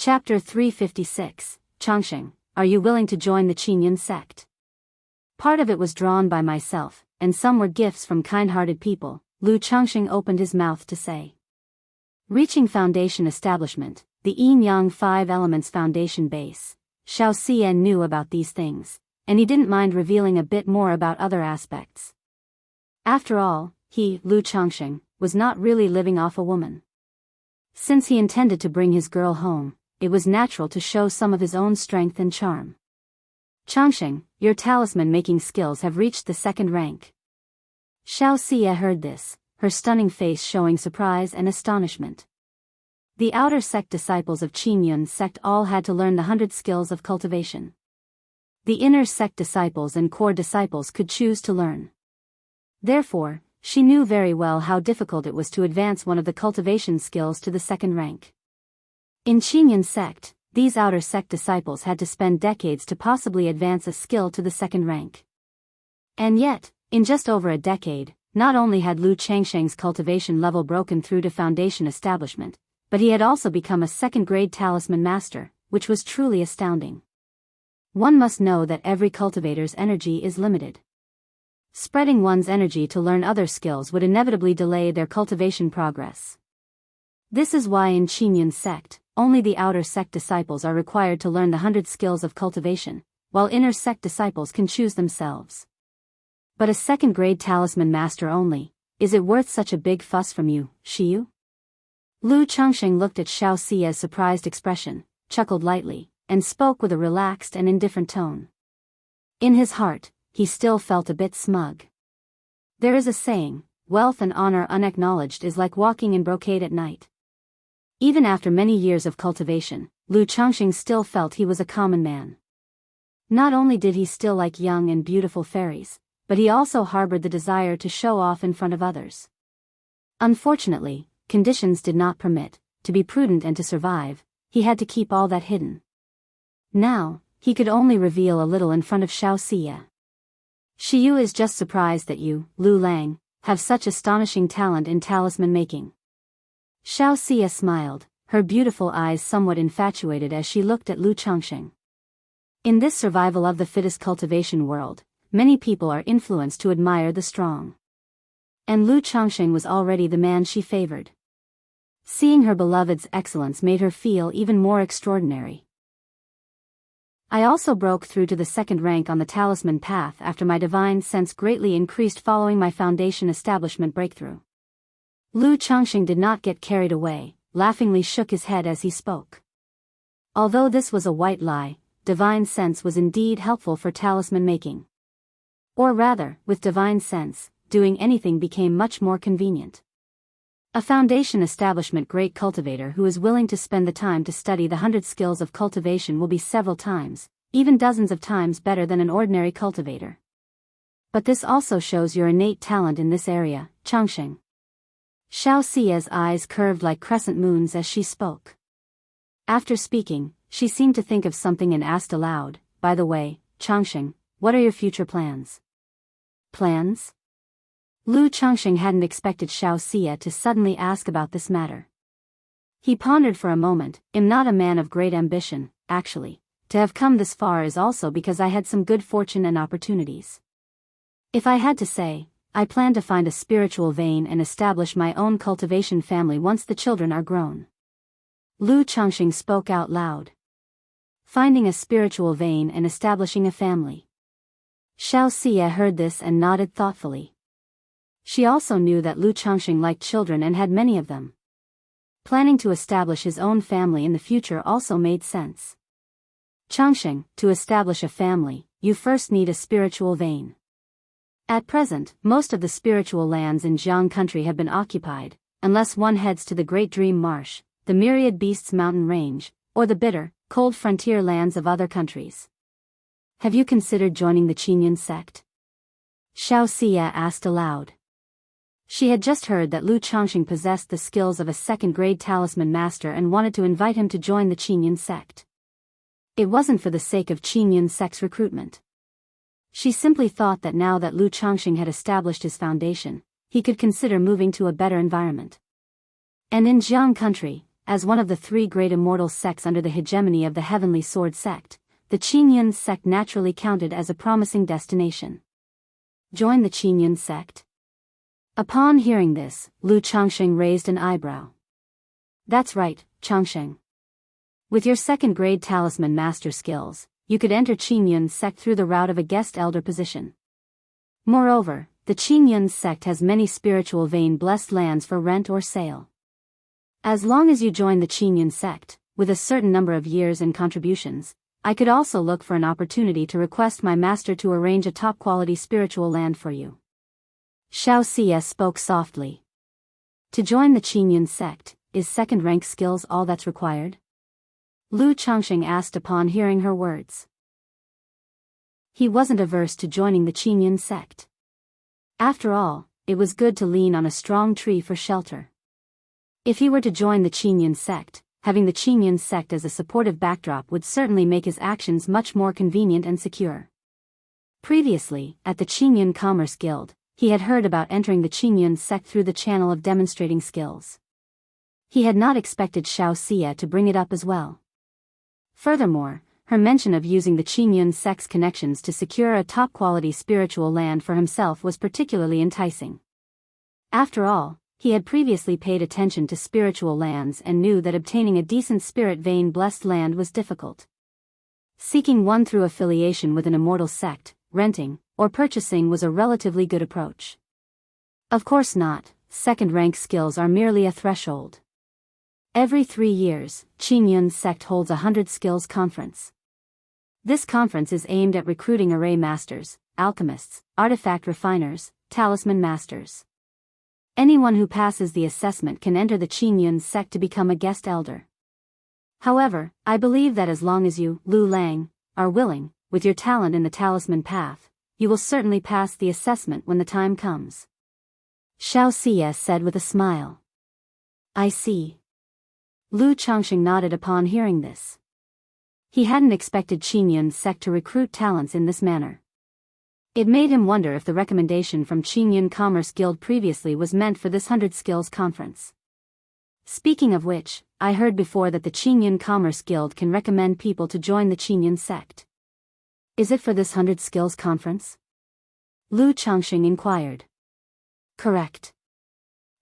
Chapter 356, Changxing, Are You Willing to Join the Qingyun Sect? Part of it was drawn by myself, and some were gifts from kind-hearted people, Lu Changxing opened his mouth to say. Reaching foundation establishment, the Yin-Yang 5 Elements Foundation base, Xiao Xian knew about these things, and he didn't mind revealing a bit more about other aspects. After all, he, Lu Changxing, was not really living off a woman. Since he intended to bring his girl home, it was natural to show some of his own strength and charm. Changxing, your talisman-making skills have reached the 2nd rank. Xiao Xia heard this, her stunning face showing surprise and astonishment. The outer sect disciples of Qingyun sect all had to learn the 100 skills of cultivation. The inner sect disciples and core disciples could choose to learn. Therefore, she knew very well how difficult it was to advance one of the cultivation skills to the 2nd rank. In Qingyun sect, these outer sect disciples had to spend decades to possibly advance a skill to the 2nd rank. And yet, in just over a decade, not only had Lu Changxing's cultivation level broken through to foundation establishment, but he had also become a 2nd-grade talisman master, which was truly astounding. One must know that every cultivator's energy is limited. Spreading one's energy to learn other skills would inevitably delay their cultivation progress. This is why in Qingyun sect, only the outer sect disciples are required to learn the 100 skills of cultivation, while inner sect disciples can choose themselves. But a 2nd-grade talisman master only, is it worth such a big fuss from you, Shiyu? Lu Changxing looked at Xiao Xia's surprised expression, chuckled lightly, and spoke with a relaxed and indifferent tone. In his heart, he still felt a bit smug. There is a saying, wealth and honor unacknowledged is like walking in brocade at night. Even after many years of cultivation, Lu Changxing still felt he was a common man. Not only did he still like young and beautiful fairies, but he also harbored the desire to show off in front of others. Unfortunately, conditions did not permit. To be prudent and to survive, he had to keep all that hidden. Now, he could only reveal a little in front of Xiao Xia. Shiyu is just surprised that you, Lu Lang, have such astonishing talent in talisman making. Xiao Xia smiled, her beautiful eyes somewhat infatuated as she looked at Lu Changxing. In this survival of the fittest cultivation world, many people are influenced to admire the strong. And Lu Changxing was already the man she favored. Seeing her beloved's excellence made her feel even more extraordinary. I also broke through to the 2nd rank on the talisman path after my divine sense greatly increased following my foundation establishment breakthrough. Lu Changxing did not get carried away, laughingly shook his head as he spoke. Although this was a white lie, divine sense was indeed helpful for talisman making. Or rather, with divine sense, doing anything became much more convenient. A foundation establishment great cultivator who is willing to spend the time to study the 100 skills of cultivation will be several times, even dozens of times better than an ordinary cultivator. But this also shows your innate talent in this area, Changxing. Xiao Xia's eyes curved like crescent moons as she spoke. After speaking, she seemed to think of something and asked aloud, by the way, Changxing, what are your future plans? Plans? Lu Changxing hadn't expected Xiao Xia to suddenly ask about this matter. He pondered for a moment. I'm not a man of great ambition, actually. To have come this far is also because I had some good fortune and opportunities. If I had to say, I plan to find a spiritual vein and establish my own cultivation family once the children are grown. Lu Changxing spoke out loud. Finding a spiritual vein and establishing a family. Xiao Xia heard this and nodded thoughtfully. She also knew that Lu Changxing liked children and had many of them. Planning to establish his own family in the future also made sense. Changxing, to establish a family, you first need a spiritual vein. At present, most of the spiritual lands in Jiang country have been occupied, unless one heads to the Great Dream Marsh, the Myriad Beasts Mountain Range, or the bitter, cold frontier lands of other countries. Have you considered joining the Qingyun sect? Xiao Xia asked aloud. She had just heard that Lu Changxing possessed the skills of a 2nd-grade talisman master and wanted to invite him to join the Qingyun sect. It wasn't for the sake of Qingyun sect's recruitment. She simply thought that now that Lu Changxing had established his foundation, he could consider moving to a better environment. And in Jiang country, as one of the three great immortal sects under the hegemony of the Heavenly Sword sect, the Qingyun sect naturally counted as a promising destination. Join the Qingyun sect? Upon hearing this, Lu Changsheng raised an eyebrow. That's right, Changsheng. With your second-grade talisman master skills, you could enter Qingyun sect through the route of a guest elder position. Moreover, the Qingyun sect has many spiritual vein-blessed lands for rent or sale. As long as you join the Qingyun sect, with a certain number of years and contributions, I could also look for an opportunity to request my master to arrange a top-quality spiritual land for you. Xiao Xie spoke softly. To join the Qingyun sect, is second-rank skills all that's required? Lu Changsheng asked upon hearing her words. He wasn't averse to joining the Qingyun sect. After all, it was good to lean on a strong tree for shelter. If he were to join the Qingyun sect, having the Qingyun sect as a supportive backdrop would certainly make his actions much more convenient and secure. Previously, at the Qingyun Commerce Guild, he had heard about entering the Qingyun sect through the channel of demonstrating skills. He had not expected Xiao Xie to bring it up as well. Furthermore, her mention of using the Qingyun sect's connections to secure a top-quality spiritual land for himself was particularly enticing. After all, he had previously paid attention to spiritual lands and knew that obtaining a decent spirit vein-blessed land was difficult. Seeking one through affiliation with an immortal sect, renting, or purchasing was a relatively good approach. Of course not, second-rank skills are merely a threshold. Every 3 years, Qingyun sect holds a 100 skills conference. This conference is aimed at recruiting array masters, alchemists, artifact refiners, talisman masters. Anyone who passes the assessment can enter the Qingyun sect to become a guest elder. However, I believe that as long as you, Lu Lang, are willing, with your talent in the talisman path, you will certainly pass the assessment when the time comes. Xiao Xie said with a smile. I see. Lu Changsheng nodded upon hearing this. He hadn't expected Qingyun sect to recruit talents in this manner. It made him wonder if the recommendation from Qingyun Commerce Guild previously was meant for this 100 skills conference. Speaking of which, I heard before that the Qingyun Commerce Guild can recommend people to join the Qingyun sect. Is it for this 100 skills conference? Lu Changsheng inquired. Correct.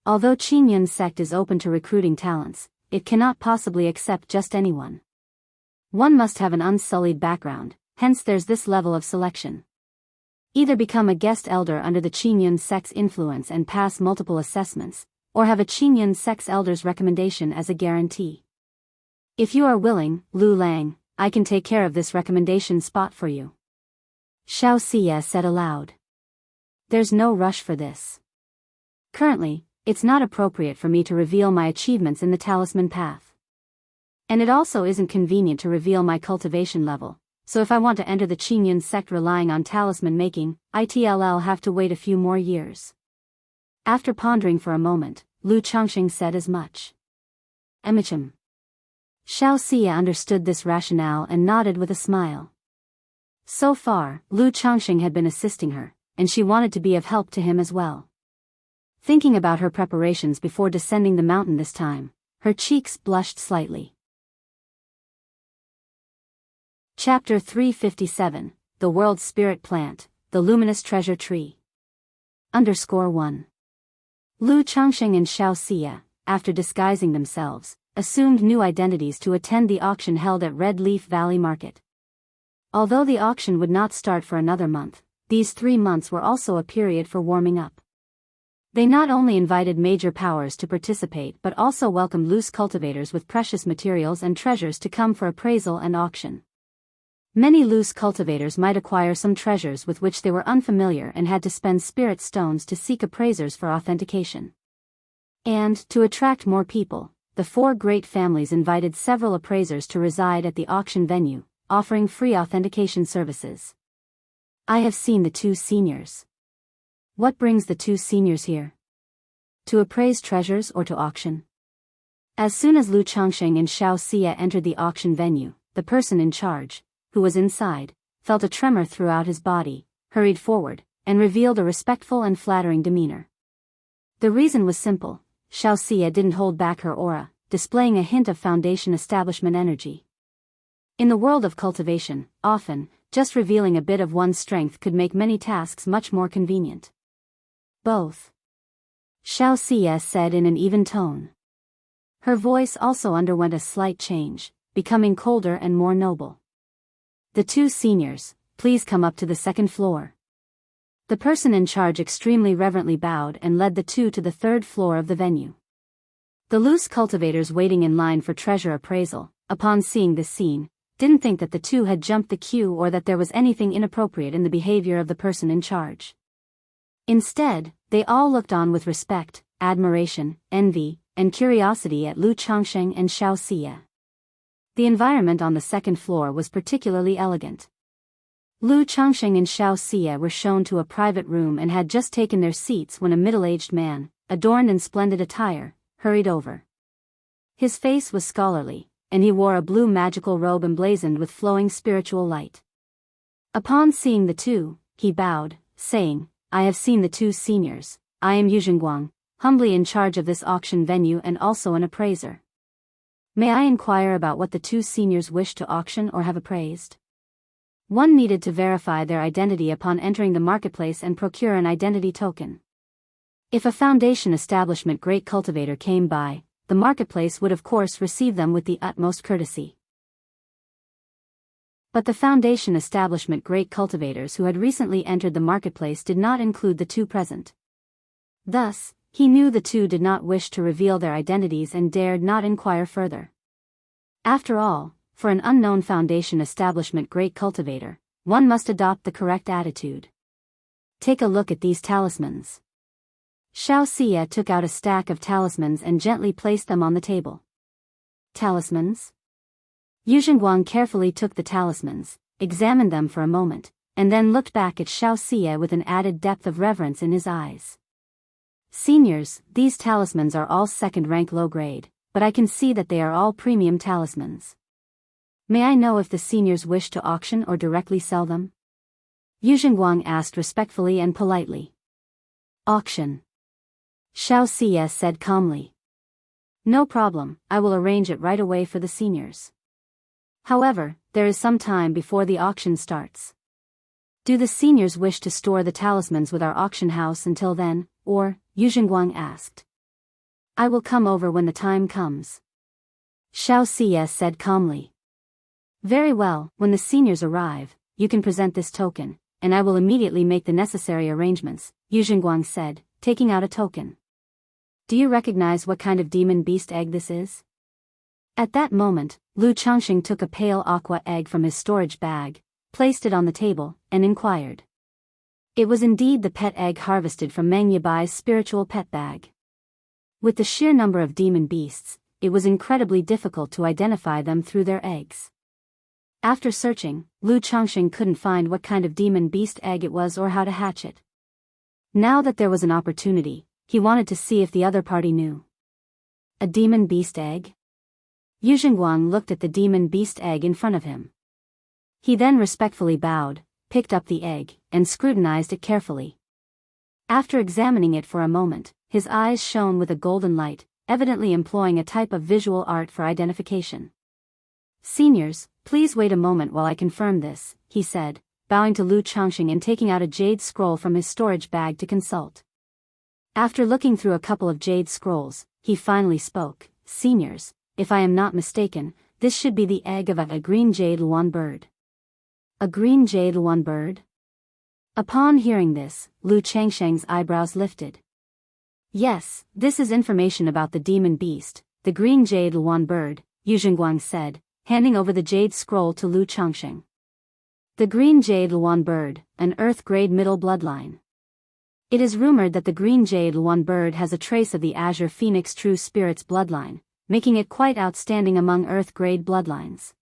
Although Qingyun sect is open to recruiting talents, it cannot possibly accept just anyone. One must have an unsullied background, hence there's this level of selection. Either become a guest elder under the Qingyun sect's influence and pass multiple assessments, or have a Qingyun sect's elder's recommendation as a guarantee. If you are willing, Lu Lang, I can take care of this recommendation spot for you. Xiao Xie said aloud. There's no rush for this. Currently, it's not appropriate for me to reveal my achievements in the talisman path. And it also isn't convenient to reveal my cultivation level, so if I want to enter the Qingyun sect relying on talisman making, I'll have to wait a few more years. After pondering for a moment, Lu Changsheng said as much. Emichim. Xiao Xie understood this rationale and nodded with a smile. So far, Lu Changsheng had been assisting her, and she wanted to be of help to him as well. Thinking about her preparations before descending the mountain this time, her cheeks blushed slightly. Chapter 357, The World Spirit Plant, The Luminous Treasure Tree. _1. Lu Changsheng and Xiao Xie, after disguising themselves, assumed new identities to attend the auction held at Red Leaf Valley Market. Although the auction would not start for another month, these 3 months were also a period for warming up. They not only invited major powers to participate but also welcomed loose cultivators with precious materials and treasures to come for appraisal and auction. Many loose cultivators might acquire some treasures with which they were unfamiliar and had to spend spirit stones to seek appraisers for authentication. And, to attract more people, the 4 great families invited several appraisers to reside at the auction venue, offering free authentication services. I have seen the 2 seniors. What brings the 2 seniors here? To appraise treasures or to auction? As soon as Lu Changsheng and Xiao Xie entered the auction venue, the person in charge, who was inside, felt a tremor throughout his body, hurried forward, and revealed a respectful and flattering demeanor. The reason was simple. Xiao Xie didn't hold back her aura, displaying a hint of foundation establishment energy. In the world of cultivation, often, just revealing a bit of one's strength could make many tasks much more convenient. Both. Xiao Xie said in an even tone. Her voice also underwent a slight change, becoming colder and more noble. The two seniors, please come up to the second floor. The person in charge extremely reverently bowed and led the two to the third floor of the venue. The loose cultivators waiting in line for treasure appraisal, upon seeing this scene, didn't think that the two had jumped the queue or that there was anything inappropriate in the behavior of the person in charge. Instead, they all looked on with respect, admiration, envy, and curiosity at Lu Changsheng and Xiao Xie. The environment on the second floor was particularly elegant. Lu Changsheng and Xiao Xie were shown to a private room and had just taken their seats when a middle-aged man, adorned in splendid attire, hurried over. His face was scholarly, and he wore a blue magical robe emblazoned with flowing spiritual light. Upon seeing the two, he bowed, saying, I have seen the two seniors. I am Yu Zhengguang, humbly in charge of this auction venue and also an appraiser. May I inquire about what the two seniors wish to auction or have appraised? One needed to verify their identity upon entering the marketplace and procure an identity token. If a foundation establishment great cultivator came by, the marketplace would of course receive them with the utmost courtesy. But the foundation establishment great cultivators who had recently entered the marketplace did not include the two present. Thus, he knew the two did not wish to reveal their identities and dared not inquire further. After all, for an unknown foundation establishment great cultivator, one must adopt the correct attitude. Take a look at these talismans. Xiao Xie took out a stack of talismans and gently placed them on the table. Talismans? Yu Zhengguang carefully took the talismans, examined them for a moment, and then looked back at Xiao Xie with an added depth of reverence in his eyes. Seniors, these talismans are all second-rank low-grade, but I can see that they are all premium talismans. May I know if the seniors wish to auction or directly sell them? Yu Zhengguang asked respectfully and politely. Auction. Xiao Xie said calmly. No problem, I will arrange it right away for the seniors. However, there is some time before the auction starts. Do the seniors wish to store the talismans with our auction house until then, or, Yu Zhengguang asked. I will come over when the time comes. Xiao Xie said calmly. Very well, when the seniors arrive, you can present this token, and I will immediately make the necessary arrangements, Yu Zhengguang said, taking out a token. Do you recognize what kind of demon beast egg this is? At that moment, Lu Changsheng took a pale aqua egg from his storage bag, placed it on the table, and inquired. It was indeed the pet egg harvested from Meng Yibai's spiritual pet bag. With the sheer number of demon beasts, it was incredibly difficult to identify them through their eggs. After searching, Lu Changsheng couldn't find what kind of demon beast egg it was or how to hatch it. Now that there was an opportunity, he wanted to see if the other party knew. A demon beast egg? Yu Zhengguang looked at the demon beast egg in front of him. He then respectfully bowed, picked up the egg, and scrutinized it carefully. After examining it for a moment, his eyes shone with a golden light, evidently employing a type of visual art for identification. Seniors, please wait a moment while I confirm this, he said, bowing to Lu Changsheng and taking out a jade scroll from his storage bag to consult. After looking through a couple of jade scrolls, he finally spoke. Seniors, if I am not mistaken, this should be the egg of a green jade luan bird. A green jade luan bird? Upon hearing this, Lu Changsheng's eyebrows lifted. Yes, this is information about the demon beast, the green jade luan bird, Yu Zhengguang said, handing over the jade scroll to Lu Changsheng. The green jade luan bird, an earth-grade middle bloodline. It is rumored that the green jade luan bird has a trace of the azure phoenix true spirit's bloodline, making it quite outstanding among earth-grade bloodlines.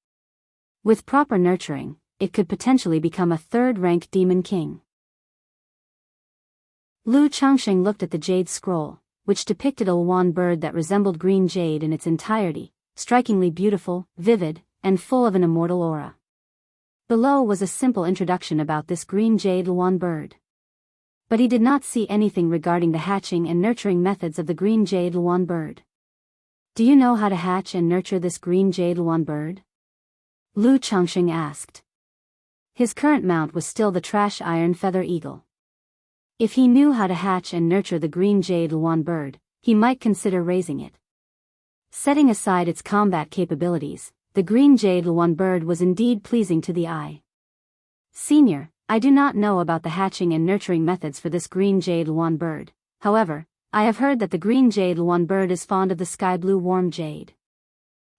With proper nurturing, it could potentially become a third-rank demon king. Lu Changsheng looked at the jade scroll, which depicted a luan bird that resembled green jade in its entirety, strikingly beautiful, vivid, and full of an immortal aura. Below was a simple introduction about this green jade luan bird. But he did not see anything regarding the hatching and nurturing methods of the green jade luan bird. Do you know how to hatch and nurture this green jade luan bird? Lu Changxing asked. His current mount was still the trash iron feather eagle. If he knew how to hatch and nurture the green jade luan bird, he might consider raising it. Setting aside its combat capabilities, the green jade luan bird was indeed pleasing to the eye. Senior, I do not know about the hatching and nurturing methods for this green jade luan bird. However, I have heard that the green jade luan bird is fond of the sky blue warm jade.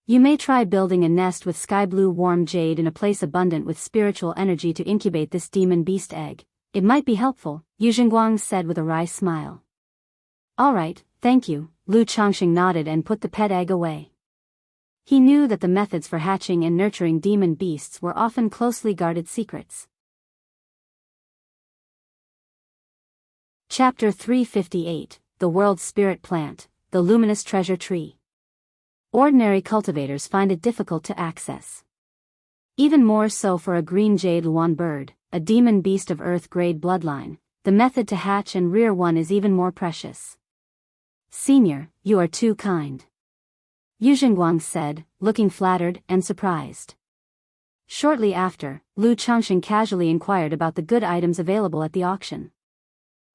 You may try building a nest with sky blue warm jade in a place abundant with spiritual energy to incubate this demon beast egg. It might be helpful, Yu Jingguang said with a wry smile. All right, thank you, Lu Changxing nodded and put the pet egg away. He knew that the methods for hatching and nurturing demon beasts were often closely guarded secrets. Chapter 358, The World Spirit Plant, the Luminous Treasure Tree. Ordinary cultivators find it difficult to access. Even more so for a green jade luan bird, a demon beast of earth-grade bloodline. The method to hatch and rear one is even more precious. Senior, you are too kind, Yu Jingguang said, looking flattered and surprised. Shortly after, Lu Changxing casually inquired about the good items available at the auction.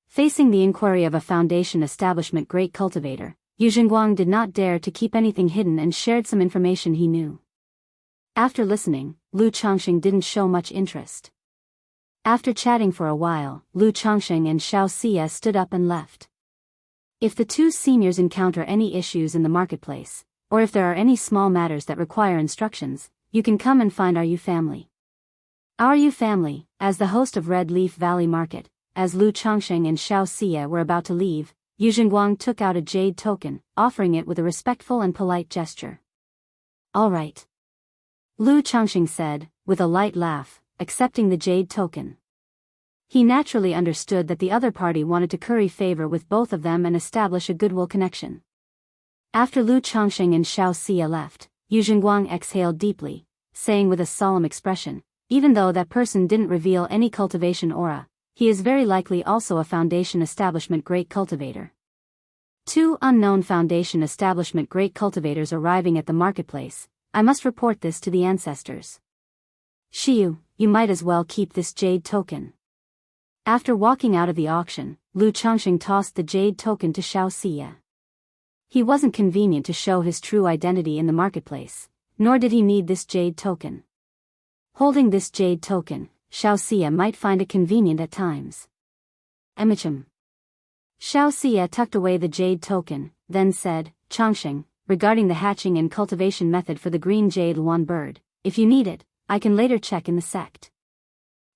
Facing the inquiry of a foundation establishment great cultivator, Yu Jingguang did not dare to keep anything hidden and shared some information he knew. After listening, Lu Changxing didn't show much interest. After chatting for a while, Lu Changxing and Xiao Xie stood up and left. If the two seniors encounter any issues in the marketplace, or if there are any small matters that require instructions, you can come and find our Yu family. Our Yu family, as the host of Red Leaf Valley Market, as Lu Changxing and Xiao Xie were about to leave, Yu Jingguang took out a jade token, offering it with a respectful and polite gesture. All right, Lu Changxing said, with a light laugh, accepting the jade token. He naturally understood that the other party wanted to curry favor with both of them and establish a goodwill connection. After Lu Changxing and Xiao Xie left, Yu Jingguang exhaled deeply, saying with a solemn expression, even though that person didn't reveal any cultivation aura, he is very likely also a foundation establishment great cultivator. Two unknown foundation establishment great cultivators arriving at the marketplace. I must report this to the ancestors. Shiyu, you might as well keep this jade token. After walking out of the auction, Lu Changxing tossed the jade token to Xiao Xie. He wasn't convenient to show his true identity in the marketplace, nor did he need this jade token. Holding this jade token, Xiao Xie might find it convenient at times. Emichim. Xiao Xie tucked away the jade token, then said, Changxing, regarding the hatching and cultivation method for the green jade luan bird, if you need it, I can later check in the sect.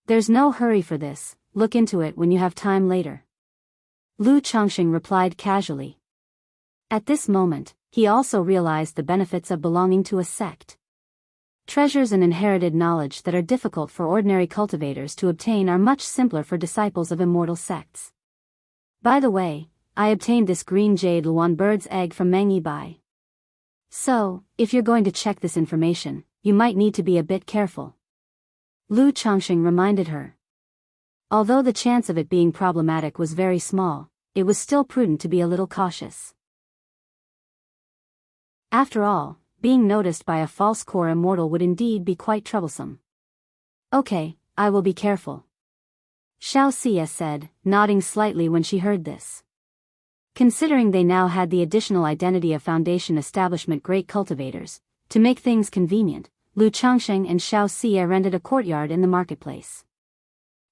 There's no hurry for this, look into it when you have time later. Lu Changxing replied casually. At this moment, he also realized the benefits of belonging to a sect. Treasures and inherited knowledge that are difficult for ordinary cultivators to obtain are much simpler for disciples of immortal sects. By the way, I obtained this green jade luan bird's egg from Meng Yibai. So, if you're going to check this information, you might need to be a bit careful. Lu Changxing reminded her. Although the chance of it being problematic was very small, it was still prudent to be a little cautious. After all, being noticed by a false core immortal would indeed be quite troublesome. Okay, I will be careful, Xiao Xie said, nodding slightly when she heard this. Considering they now had the additional identity of foundation establishment great cultivators, to make things convenient, Lu Changxing and Xiao Xie rented a courtyard in the marketplace.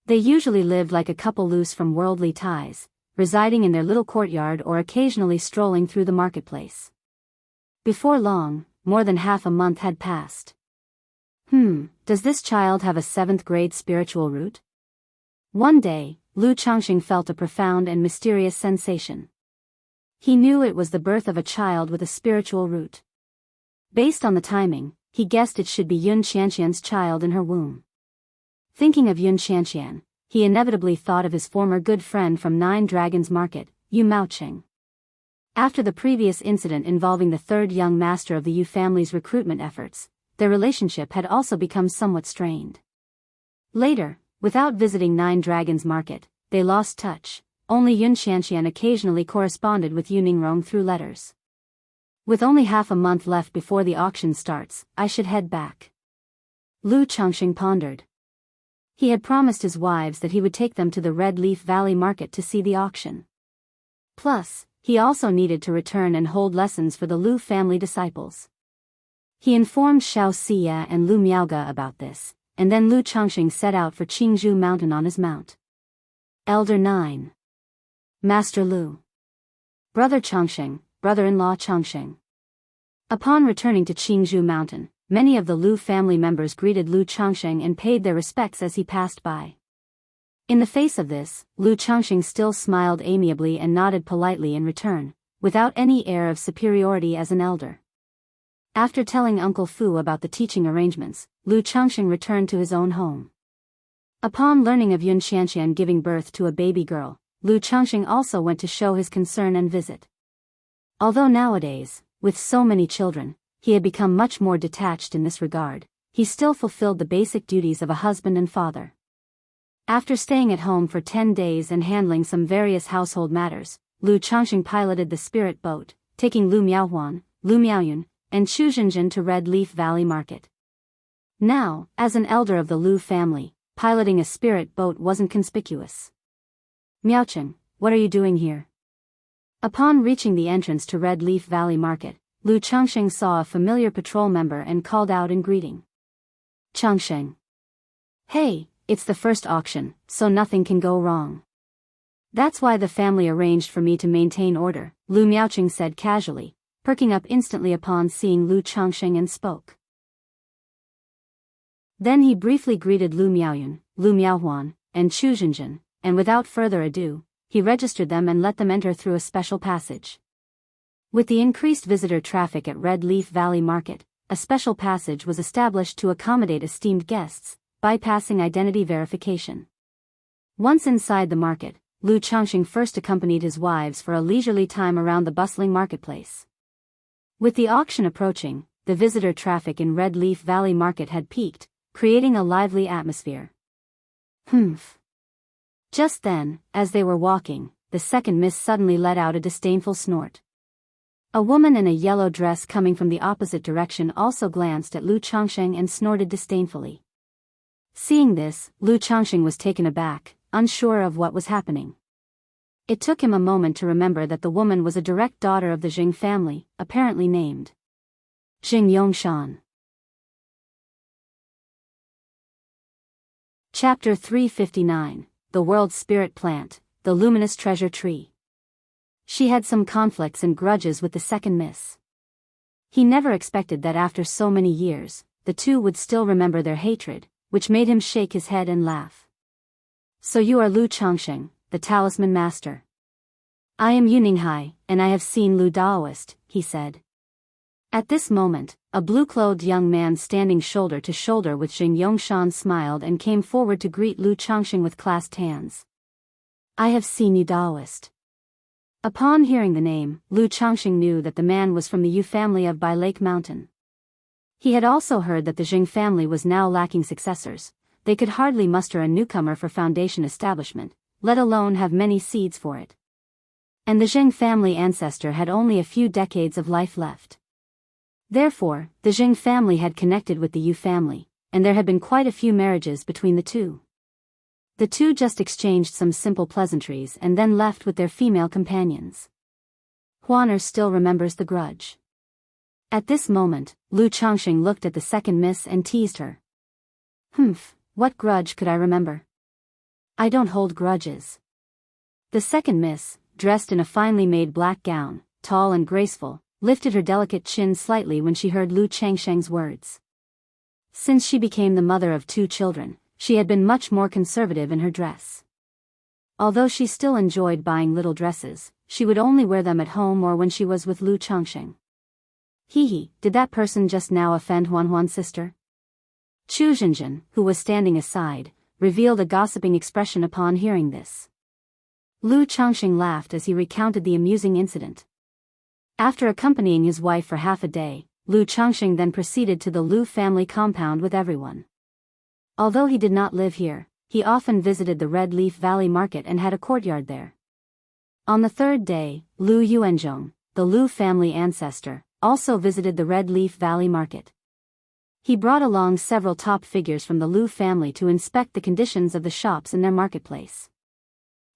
They usually lived like a couple loose from worldly ties, residing in their little courtyard or occasionally strolling through the marketplace. Before long, more than half a month had passed. Does this child have a 7th grade spiritual root? One day, Lu Changxing felt a profound and mysterious sensation. He knew it was the birth of a child with a spiritual root. Based on the timing, he guessed it should be Yun Qianqian's child in her womb. Thinking of Yun Qianqian, he inevitably thought of his former good friend from Nine Dragons Market, Yu Maoqing. After the previous incident involving the third young master of the Yu family's recruitment efforts, their relationship had also become somewhat strained. Later, without visiting Nine Dragons Market, they lost touch. Only Yun Qianqian occasionally corresponded with Yu Ningrong through letters. With only half a month left before the auction starts, I should head back. Lu Changxing pondered. He had promised his wives that he would take them to the Red Leaf Valley market to see the auction. Plus, he also needed to return and hold lessons for the Lu family disciples. He informed Xiao Xia and Lu Miaoge about this, and then Lu Changxing set out for Qingzhou Mountain on his mount. Elder 9. Master Lu. Brother Changxing, brother-in-law Changxing. Upon returning to Qingzhou Mountain, many of the Lu family members greeted Lu Changxing and paid their respects as he passed by. In the face of this, Lu Changxing still smiled amiably and nodded politely in return, without any air of superiority as an elder. After telling Uncle Fu about the teaching arrangements, Lu Changxing returned to his own home. Upon learning of Yun Xianxian giving birth to a baby girl, Lu Changxing also went to show his concern and visit. Although nowadays, with so many children, he had become much more detached in this regard, he still fulfilled the basic duties of a husband and father. After staying at home for 10 days and handling some various household matters, Lu Changxing piloted the spirit boat, taking Lu Miaohuan, Lu Miaoyun, and Chu Zhenjin to Red Leaf Valley Market. Now, as an elder of the Lu family, piloting a spirit boat wasn't conspicuous. Miaocheng, what are you doing here? Upon reaching the entrance to Red Leaf Valley Market, Lu Changxing saw a familiar patrol member and called out in greeting. Changxing. Hey, it's the first auction, so nothing can go wrong. That's why the family arranged for me to maintain order, Lu Miaocheng said casually, perking up instantly upon seeing Lu Changxing and spoke. Then he briefly greeted Lu Miaoyun, Lu Miaohuan, and Chu Zhenjin, and without further ado, he registered them and let them enter through a special passage. With the increased visitor traffic at Red Leaf Valley Market, a special passage was established to accommodate esteemed guests, bypassing identity verification. Once inside the market, Lu Changxing first accompanied his wives for a leisurely time around the bustling marketplace. With the auction approaching, the visitor traffic in Red Leaf Valley Market had peaked, creating a lively atmosphere. Humph. Just then, as they were walking, the second miss suddenly let out a disdainful snort. A woman in a yellow dress coming from the opposite direction also glanced at Lu Changxing and snorted disdainfully. Seeing this, Lu Changxing was taken aback, unsure of what was happening. It took him a moment to remember that the woman was a direct daughter of the Jing family, apparently named Jing Yongshan. Chapter 359, The World Spirit Plant, The Luminous Treasure Tree. She had some conflicts and grudges with the second miss. He never expected that after so many years, the two would still remember their hatred, which made him shake his head and laugh. So you are Lu Changxing, the talisman master. I am Yu Ninghai, and I have seen Lu Daoist, he said. At this moment, a blue-clothed young man standing shoulder to shoulder with Jing Yongshan smiled and came forward to greet Lu Changxing with clasped hands. I have seen you Daoist. Upon hearing the name, Lu Changxing knew that the man was from the Yu family of Bai Lake Mountain. He had also heard that the Jing family was now lacking successors. They could hardly muster a newcomer for foundation establishment, let alone have many seeds for it. And the Jing family ancestor had only a few decades of life left. Therefore, the Jing family had connected with the Yu family, and there had been quite a few marriages between the two. The two just exchanged some simple pleasantries and then left with their female companions. Huaner still remembers the grudge. At this moment, Lu Changxing looked at the second miss and teased her. Humph, what grudge could I remember? I don't hold grudges. The second miss, dressed in a finely made black gown, tall and graceful, lifted her delicate chin slightly when she heard Lu Changxing's words. Since she became the mother of 2 children, she had been much more conservative in her dress. Although she still enjoyed buying little dresses, she would only wear them at home or when she was with Lu Changxing. Hee, did that person just now offend Huan's sister? Chu Zhenjin, who was standing aside, revealed a gossiping expression upon hearing this. Lu Changxing laughed as he recounted the amusing incident. After accompanying his wife for half a day, Lu Changxing then proceeded to the Lu family compound with everyone. Although he did not live here, he often visited the Red Leaf Valley Market and had a courtyard there. On the third day, Lu Yuanzhong, the Lu family ancestor, also visited the Red Leaf Valley Market. He brought along several top figures from the Lu family to inspect the conditions of the shops in their marketplace.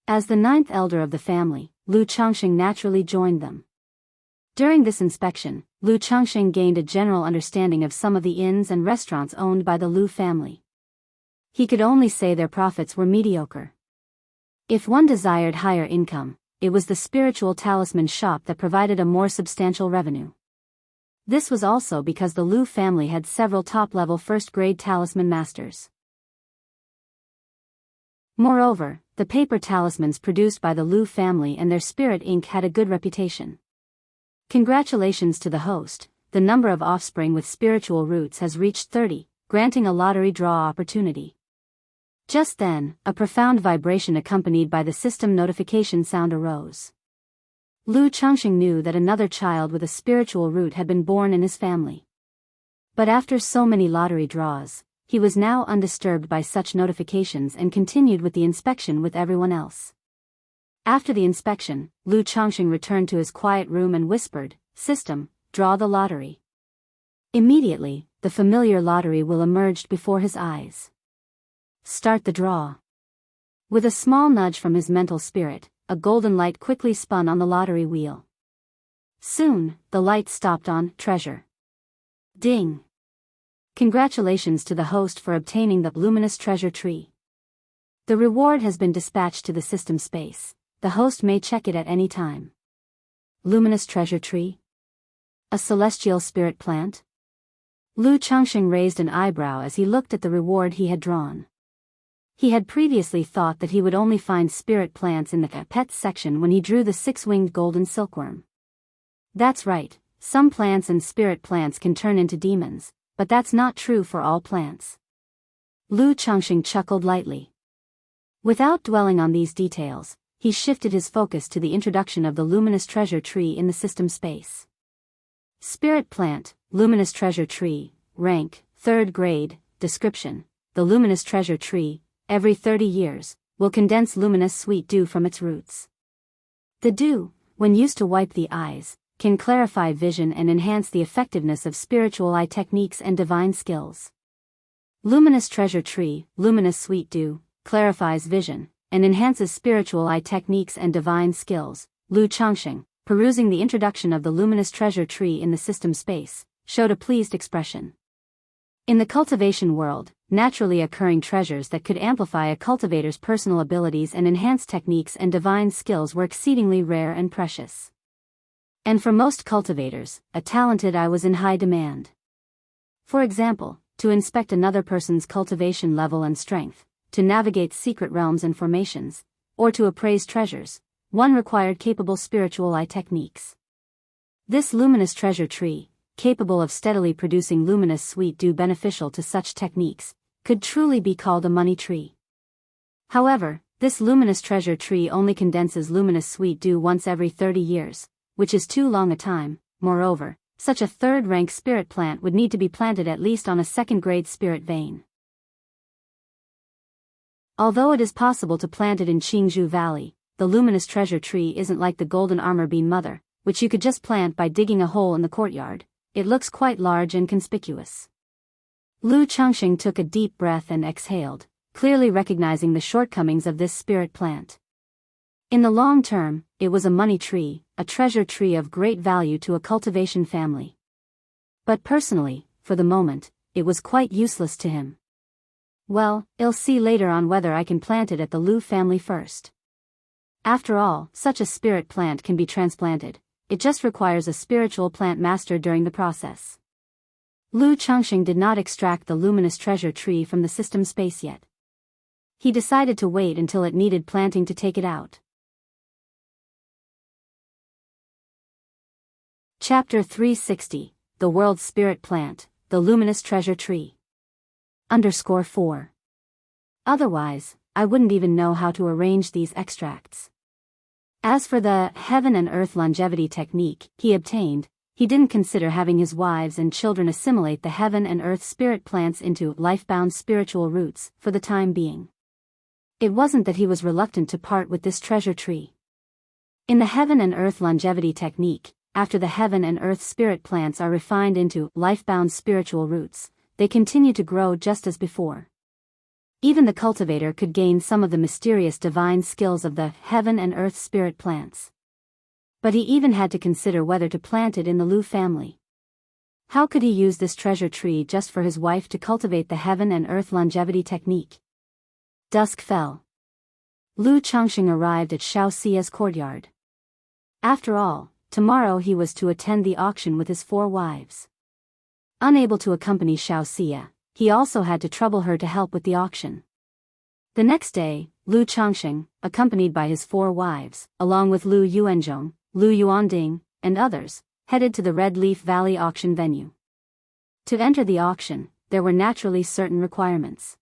As the ninth elder of the family, Lu Changxing naturally joined them. During this inspection, Lu Changxing gained a general understanding of some of the inns and restaurants owned by the Lu family. He could only say their profits were mediocre. If one desired higher income, it was the spiritual talisman shop that provided a more substantial revenue. This was also because the Lu family had several top-level first-grade talisman masters. Moreover, the paper talismans produced by the Lu family and their spirit ink had a good reputation. Congratulations to the host, the number of offspring with spiritual roots has reached 30, granting a lottery draw opportunity. Just then, a profound vibration accompanied by the system notification sound arose. Lu Changxing knew that another child with a spiritual root had been born in his family. But after so many lottery draws, he was now undisturbed by such notifications and continued with the inspection with everyone else. After the inspection, Lu Changxing returned to his quiet room and whispered, "System, draw the lottery." Immediately, the familiar lottery wheel emerged before his eyes. "Start the draw." With a small nudge from his mental spirit, a golden light quickly spun on the lottery wheel. Soon, the light stopped on treasure. Ding! Congratulations to the host for obtaining the luminous treasure tree. The reward has been dispatched to the system space. The host may check it at any time. Luminous treasure tree? A celestial spirit plant? Lu Changxing raised an eyebrow as he looked at the reward he had drawn. He had previously thought that he would only find spirit plants in the pets section when he drew the six-winged golden silkworm. That's right, some plants and spirit plants can turn into demons, but that's not true for all plants. Lu Changxing chuckled lightly. Without dwelling on these details, he shifted his focus to the introduction of the luminous treasure tree in the system space. Spirit plant, luminous treasure tree, rank, 3rd grade, description. The luminous treasure tree, every 30 years, will condense luminous sweet dew from its roots. The dew, when used to wipe the eyes, can clarify vision and enhance the effectiveness of spiritual eye techniques and divine skills. Luminous treasure tree, luminous sweet dew, clarifies vision, and enhances spiritual eye techniques and divine skills. Lu Changxing, perusing the introduction of the luminous treasure tree in the system space, showed a pleased expression. In the cultivation world, naturally occurring treasures that could amplify a cultivator's personal abilities and enhance techniques and divine skills were exceedingly rare and precious. And for most cultivators, a talented eye was in high demand. For example, to inspect another person's cultivation level and strength, to navigate secret realms and formations, or to appraise treasures, one required capable spiritual eye techniques. This luminous treasure tree, capable of steadily producing luminous sweet dew beneficial to such techniques, could truly be called a money tree. However, this luminous treasure tree only condenses luminous sweet dew once every 30 years, which is too long a time. Moreover, such a 3rd-rank spirit plant would need to be planted at least on a 2nd-grade spirit vein. Although it is possible to plant it in Qingzhou Valley, the luminous treasure tree isn't like the golden armor bean mother, which you could just plant by digging a hole in the courtyard. It looks quite large and conspicuous. Lu Changxing took a deep breath and exhaled, clearly recognizing the shortcomings of this spirit plant. In the long term, it was a money tree, a treasure tree of great value to a cultivation family. But personally, for the moment, it was quite useless to him. Well, I'll see later on whether I can plant it at the Lu family first. After all, such a spirit plant can be transplanted. It just requires a spiritual plant master during the process. Lu Changxing did not extract the luminous treasure tree from the system space yet. He decided to wait until it needed planting to take it out. Chapter 360, The World's Spirit Plant, the Luminous Treasure Tree. _4. Otherwise, I wouldn't even know how to arrange these extracts. As for the heaven and earth longevity technique he obtained, he didn't consider having his wives and children assimilate the heaven and earth spirit plants into life-bound spiritual roots for the time being. It wasn't that he was reluctant to part with this treasure tree. In the heaven and earth longevity technique, after the heaven and earth spirit plants are refined into life-bound spiritual roots, they continue to grow just as before. Even the cultivator could gain some of the mysterious divine skills of the heaven and earth spirit plants. But he even had to consider whether to plant it in the Lu family. How could he use this treasure tree just for his wife to cultivate the heaven and earth longevity technique? Dusk fell. Lu Changxing arrived at Xiao Xia's courtyard. After all, tomorrow he was to attend the auction with his 4 wives. Unable to accompany Xiao Xia, he also had to trouble her to help with the auction. The next day, Lu Changxing, accompanied by his 4 wives, along with Lu Yuanzhong, Lu Yuanding, and others, headed to the Red Leaf Valley auction venue. To enter the auction, there were naturally certain requirements.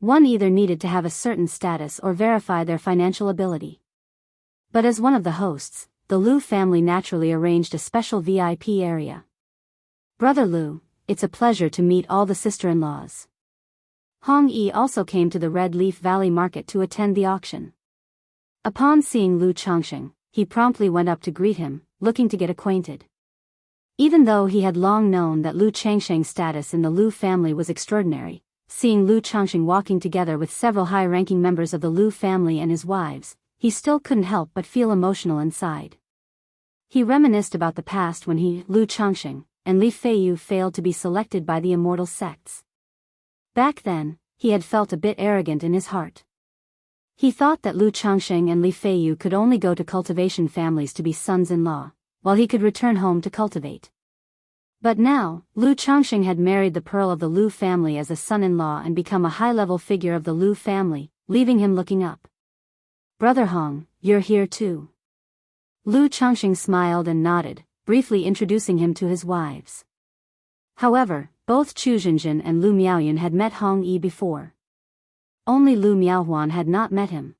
One either needed to have a certain status or verify their financial ability. But as one of the hosts, the Lu family naturally arranged a special VIP area. Brother Lu, it's a pleasure to meet all the sister-in-laws. Hong Yi also came to the Red Leaf Valley market to attend the auction. Upon seeing Lu Changxing, he promptly went up to greet him, looking to get acquainted. Even though he had long known that Lu Changxing's status in the Lu family was extraordinary, seeing Lu Changxing walking together with several high-ranking members of the Lu family and his wives, he still couldn't help but feel emotional inside. He reminisced about the past when he, Lu Changxing, and Li Feiyu failed to be selected by the Immortal sects. Back then, he had felt a bit arrogant in his heart. He thought that Lu Changxing and Li Feiyu could only go to cultivation families to be sons-in-law, while he could return home to cultivate. But now, Lu Changxing had married the pearl of the Lu family as a son-in-law and become a high-level figure of the Lu family, leaving him looking up. Brother Hong, you're here too. Lu Changxing smiled and nodded, briefly introducing him to his wives. However, both Chu Zhenjin and Lu Miaoyun had met Hong Yi before. Only Lu Miaohuan had not met him.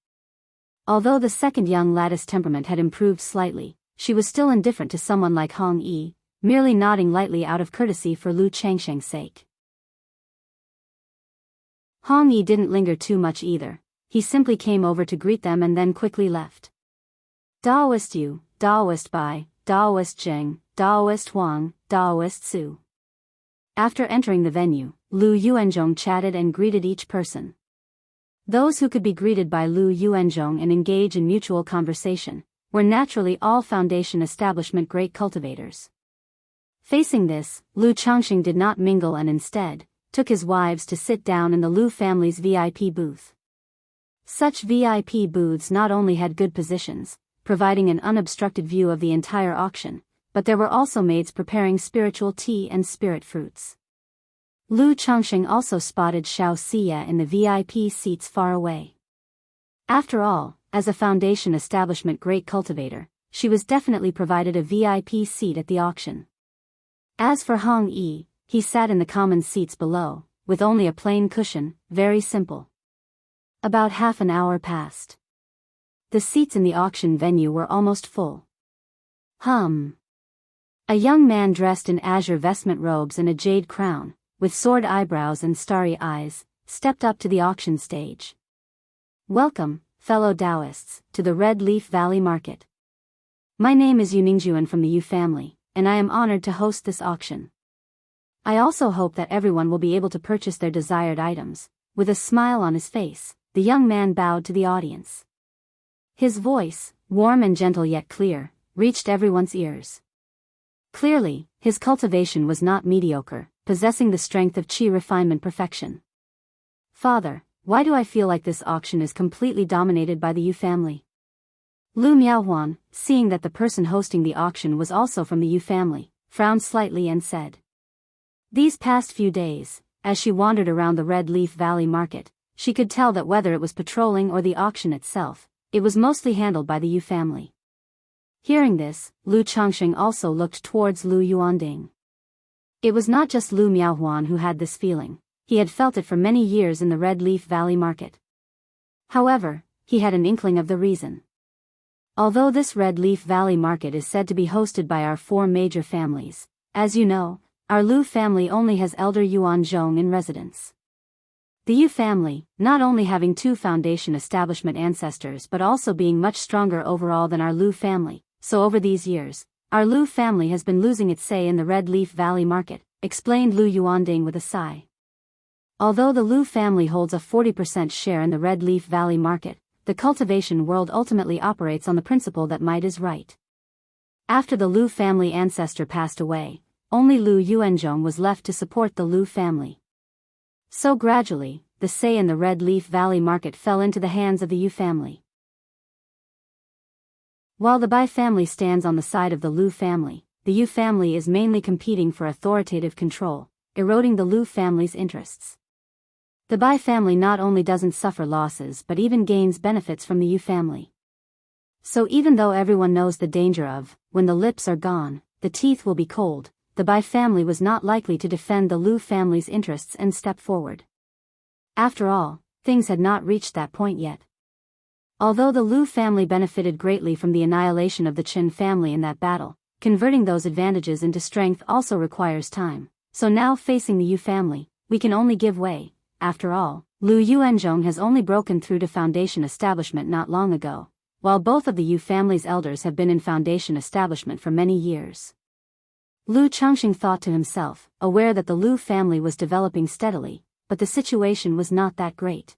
Although the second young lattice temperament had improved slightly, she was still indifferent to someone like Hong Yi, merely nodding lightly out of courtesy for Lu Changxing's sake. Hong Yi didn't linger too much either. He simply came over to greet them and then quickly left. Daoist Yu, Daoist Bai, Daoist Zheng, Daoist Huang, Daoist Su. After entering the venue, Lu Yuanzhong chatted and greeted each person. Those who could be greeted by Lu Yuanzhong and engage in mutual conversation were naturally all Foundation establishment great cultivators. Facing this, Lu Changxing did not mingle and instead took his wives to sit down in the Lu family's VIP booth. Such VIP booths not only had good positions, providing an unobstructed view of the entire auction, but there were also maids preparing spiritual tea and spirit fruits. Lu Changxing also spotted Xiao Xia in the VIP seats far away. After all, as a Foundation establishment great cultivator, she was definitely provided a VIP seat at the auction. As for Hong Yi, he sat in the common seats below, with only a plain cushion, very simple. About half an hour passed. The seats in the auction venue were almost full. A young man dressed in azure vestment robes and a jade crown, with sword eyebrows and starry eyes, stepped up to the auction stage. Welcome, fellow Taoists, to the Red Leaf Valley Market. My name is Yuningjuan from the Yu family, and I am honored to host this auction. I also hope that everyone will be able to purchase their desired items. With a smile on his face, the young man bowed to the audience. His voice, warm and gentle yet clear, reached everyone's ears. Clearly, his cultivation was not mediocre, possessing the strength of qi refinement perfection. Father, why do I feel like this auction is completely dominated by the Yu family? Lu Miaohuan, seeing that the person hosting the auction was also from the Yu family, frowned slightly and said. These past few days, as she wandered around the Red Leaf Valley Market, she could tell that whether it was patrolling or the auction itself, it was mostly handled by the Yu family. Hearing this, Lu Changxing also looked towards Lu Yuanding. It was not just Lu Miaohuan who had this feeling, he had felt it for many years in the Red Leaf Valley Market. However, he had an inkling of the reason. Although this Red Leaf Valley Market is said to be hosted by our 4 major families, as you know, our Lu family only has Elder Yuanzhong in residence. The Yu family, not only having 2 Foundation establishment ancestors but also being much stronger overall than our Lu family, so over these years, Our Lu family has been losing its say in the Red Leaf Valley market, explained Lu Yuanding with a sigh. Although the Lu family holds a 40% share in the Red Leaf Valley market, the cultivation world ultimately operates on the principle that might is right. After the Lu family ancestor passed away, only Lu Yuanzhong was left to support the Lu family. So gradually, the say in the Red Leaf Valley market fell into the hands of the Yu family. While the Bai family stands on the side of the Lu family, the Yu family is mainly competing for authoritative control, eroding the Lu family's interests. The Bai family not only doesn't suffer losses but even gains benefits from the Yu family. So even though everyone knows the danger of, when the lips are gone, the teeth will be cold, the Bai family was not likely to defend the Lu family's interests and step forward. After all, things had not reached that point yet. Although the Lu family benefited greatly from the annihilation of the Qin family in that battle, converting those advantages into strength also requires time, so now facing the Yu family, we can only give way. After all, Lu Yuanzhong has only broken through to foundation establishment not long ago, while both of the Yu family's elders have been in foundation establishment for many years. Lu Changxing thought to himself, aware that the Lu family was developing steadily, but the situation was not that great.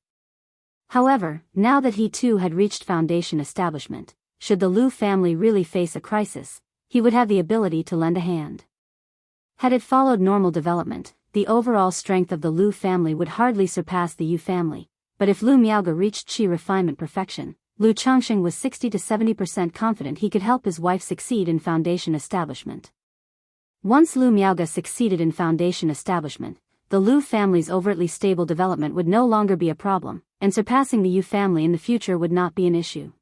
However, now that he too had reached foundation establishment, should the Lu family really face a crisis, he would have the ability to lend a hand. Had it followed normal development, the overall strength of the Lu family would hardly surpass the Yu family, but if Lu Miaoge reached qi refinement perfection, Lu Changxing was 60 to 70% confident he could help his wife succeed in foundation establishment. Once Lu Miaoge succeeded in foundation establishment, the Lu family's overtly stable development would no longer be a problem, and surpassing the Yu family in the future would not be an issue.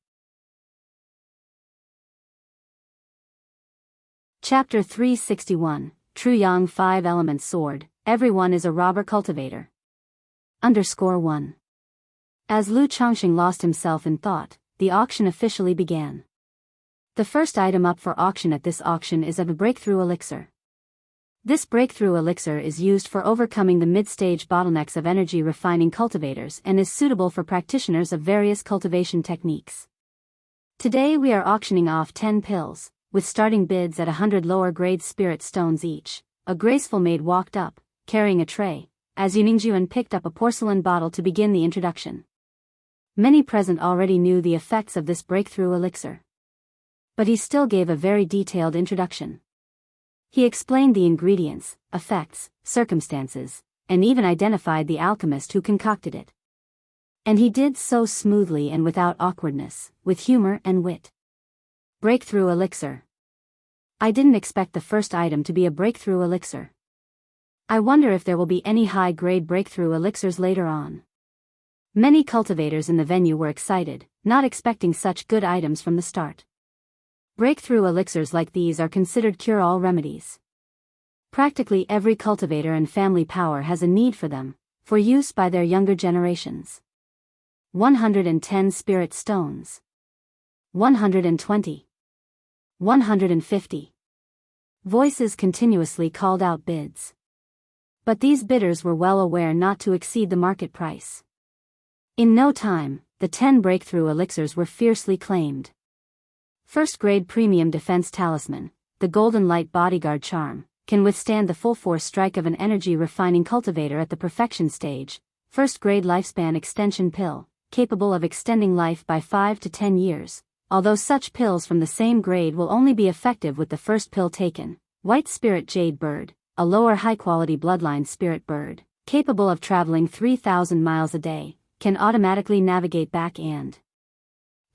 Chapter 361, True Yang 5 Elements Sword, Everyone is a Robber Cultivator. _1. As Lu Changxing lost himself in thought, the auction officially began. The first item up for auction at this auction is of a breakthrough elixir. This breakthrough elixir is used for overcoming the mid-stage bottlenecks of energy refining cultivators and is suitable for practitioners of various cultivation techniques. Today we are auctioning off 10 pills, with starting bids at 100 lower-grade spirit stones each. A graceful maid walked up, carrying a tray, as Yuningjuan picked up a porcelain bottle to begin the introduction. Many present already knew the effects of this breakthrough elixir. But he still gave a very detailed introduction. He explained the ingredients, effects, circumstances, and even identified the alchemist who concocted it. And he did so smoothly and without awkwardness, with humor and wit. Breakthrough elixir. I didn't expect the first item to be a breakthrough elixir. I wonder if there will be any high-grade breakthrough elixirs later on. Many cultivators in the venue were excited, not expecting such good items from the start. Breakthrough elixirs like these are considered cure-all remedies. Practically every cultivator and family power has a need for them, for use by their younger generations. 110 spirit stones. 120. 150. Voices continuously called out bids. But these bidders were well aware not to exceed the market price. In no time, the 10 breakthrough elixirs were fiercely claimed. First-grade premium defense talisman, the Golden Light Bodyguard charm, can withstand the full-force strike of an energy-refining cultivator at the perfection stage. First-grade lifespan extension pill, capable of extending life by 5 to 10 years, although such pills from the same grade will only be effective with the first pill taken. White Spirit Jade Bird, a lower high-quality bloodline spirit bird, capable of traveling 3,000 miles a day, can automatically navigate back and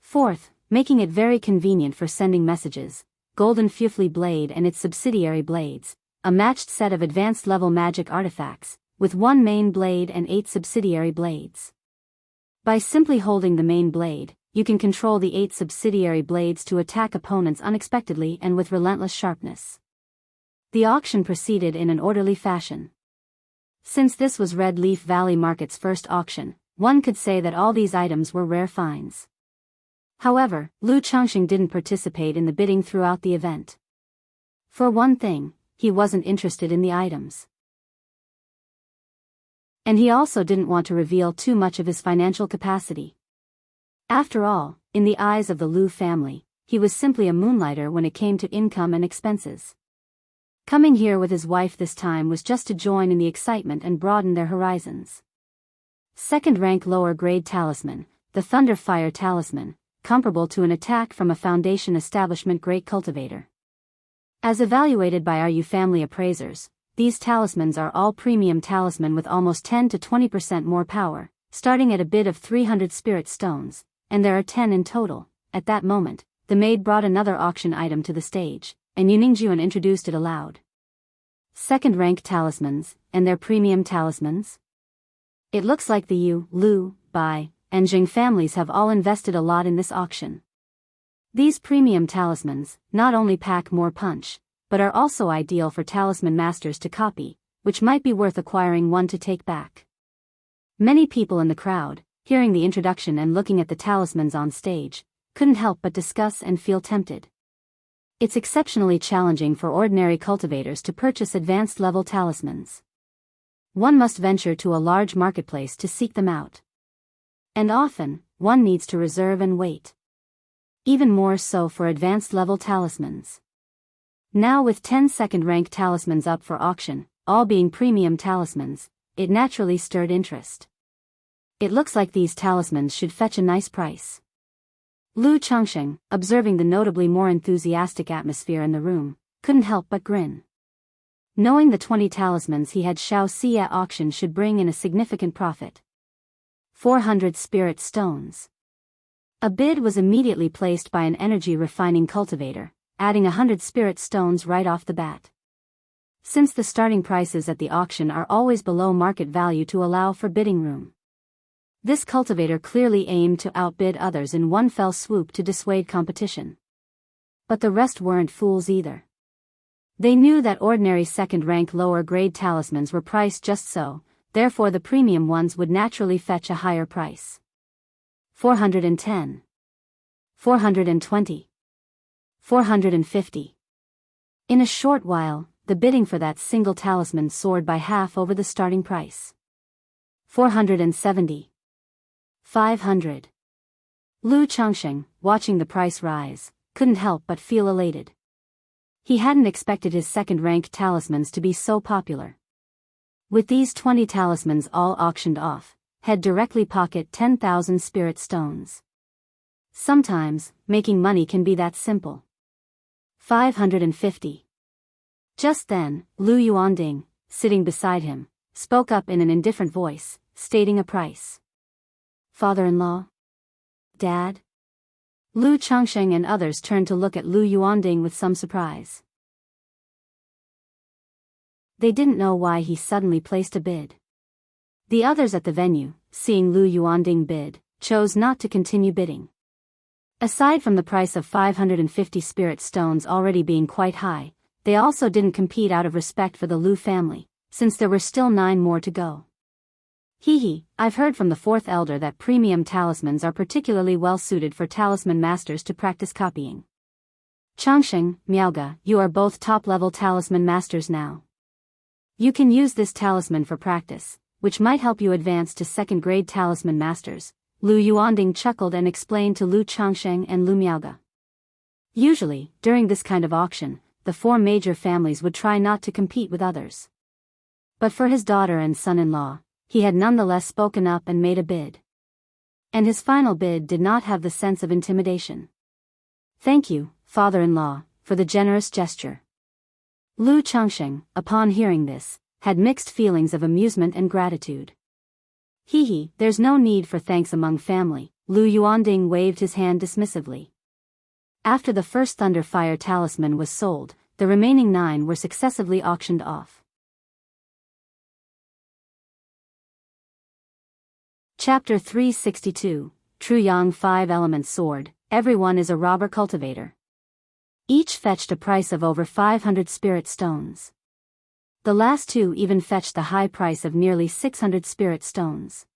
forth, making it very convenient for sending messages. Golden Fufli Blade and its subsidiary blades, a matched set of advanced level magic artifacts, with 1 main blade and 8 subsidiary blades. By simply holding the main blade, you can control the 8 subsidiary blades to attack opponents unexpectedly and with relentless sharpness. The auction proceeded in an orderly fashion. Since this was Red Leaf Valley Market's first auction, one could say that all these items were rare finds. However, Lu Changxing didn't participate in the bidding throughout the event. For one thing, he wasn't interested in the items. And he also didn't want to reveal too much of his financial capacity. After all, in the eyes of the Lu family, he was simply a moonlighter when it came to income and expenses. Coming here with his wife this time was just to join in the excitement and broaden their horizons. Second rank lower grade talisman, the Thunder Fire Talisman, comparable to an attack from a Foundation Establishment Great Cultivator. As evaluated by RU family appraisers, these talismans are all premium talisman with almost 10 to 20% more power, starting at a bid of 300 spirit stones, and there are 10 in total. At that moment, the maid brought another auction item to the stage, and Yuningjuan introduced it aloud. Second rank talismans, and their premium talismans? It looks like the Yu, Lu, Bai, and Jing families have all invested a lot in this auction. These premium talismans not only pack more punch, but are also ideal for talisman masters to copy, which might be worth acquiring one to take back. Many people in the crowd, hearing the introduction and looking at the talismans on stage, couldn't help but discuss and feel tempted. It's exceptionally challenging for ordinary cultivators to purchase advanced level talismans. One must venture to a large marketplace to seek them out. And often, one needs to reserve and wait. Even more so for advanced level talismans. Now with 10 second rank talismans up for auction, all being premium talismans, it naturally stirred interest. It looks like these talismans should fetch a nice price. Lu Changsheng, observing the notably more enthusiastic atmosphere in the room, couldn't help but grin. Knowing the 20 talismans he had Shao Si at auction should bring in a significant profit. 400 spirit stones. A bid was immediately placed by an energy refining cultivator, adding 100 spirit stones right off the bat. Since the starting prices at the auction are always below market value to allow for bidding room. This cultivator clearly aimed to outbid others in one fell swoop to dissuade competition. But the rest weren't fools either. They knew that ordinary second-rank lower-grade talismans were priced just so, therefore the premium ones would naturally fetch a higher price. 410. 420. 450. In a short while, the bidding for that single talisman soared by half over the starting price. 470. 500. Lu Changsheng, watching the price rise, couldn't help but feel elated. He hadn't expected his second-rank talismans to be so popular. With these 20 talismans all auctioned off, he'd directly pocket 10,000 spirit stones. Sometimes, making money can be that simple. 550. Just then, Lu Yuanding, sitting beside him, spoke up in an indifferent voice, stating a price. Father-in-law? Dad? Lu Changsheng and others turned to look at Lu Yuanding with some surprise. They didn't know why he suddenly placed a bid. The others at the venue, seeing Lu Yuanding bid, chose not to continue bidding. Aside from the price of 550 spirit stones already being quite high, they also didn't compete out of respect for the Lu family, since there were still 9 more to go. I've heard from the 4th elder that premium talismans are particularly well suited for talisman masters to practice copying. Changsheng, Miaoge, you are both top-level talisman masters now. You can use this talisman for practice, which might help you advance to second-grade talisman masters, Lu Yuanding chuckled and explained to Lu Changsheng and Lu Miaoge. Usually, during this kind of auction, the 4 major families would try not to compete with others. But for his daughter and son-in-law, he had nonetheless spoken up and made a bid. And his final bid did not have the sense of intimidation. Thank you, father-in-law, for the generous gesture. Lu Changsheng, upon hearing this, had mixed feelings of amusement and gratitude. There's no need for thanks among family, Lu Yuanding waved his hand dismissively. After the first Thunder Fire talisman was sold, the remaining 9 were successively auctioned off. Chapter 362, True Yang 5-Element Sword, Everyone is a Robber Cultivator. Each fetched a price of over 500 spirit stones. The last 2 even fetched the high price of nearly 600 spirit stones.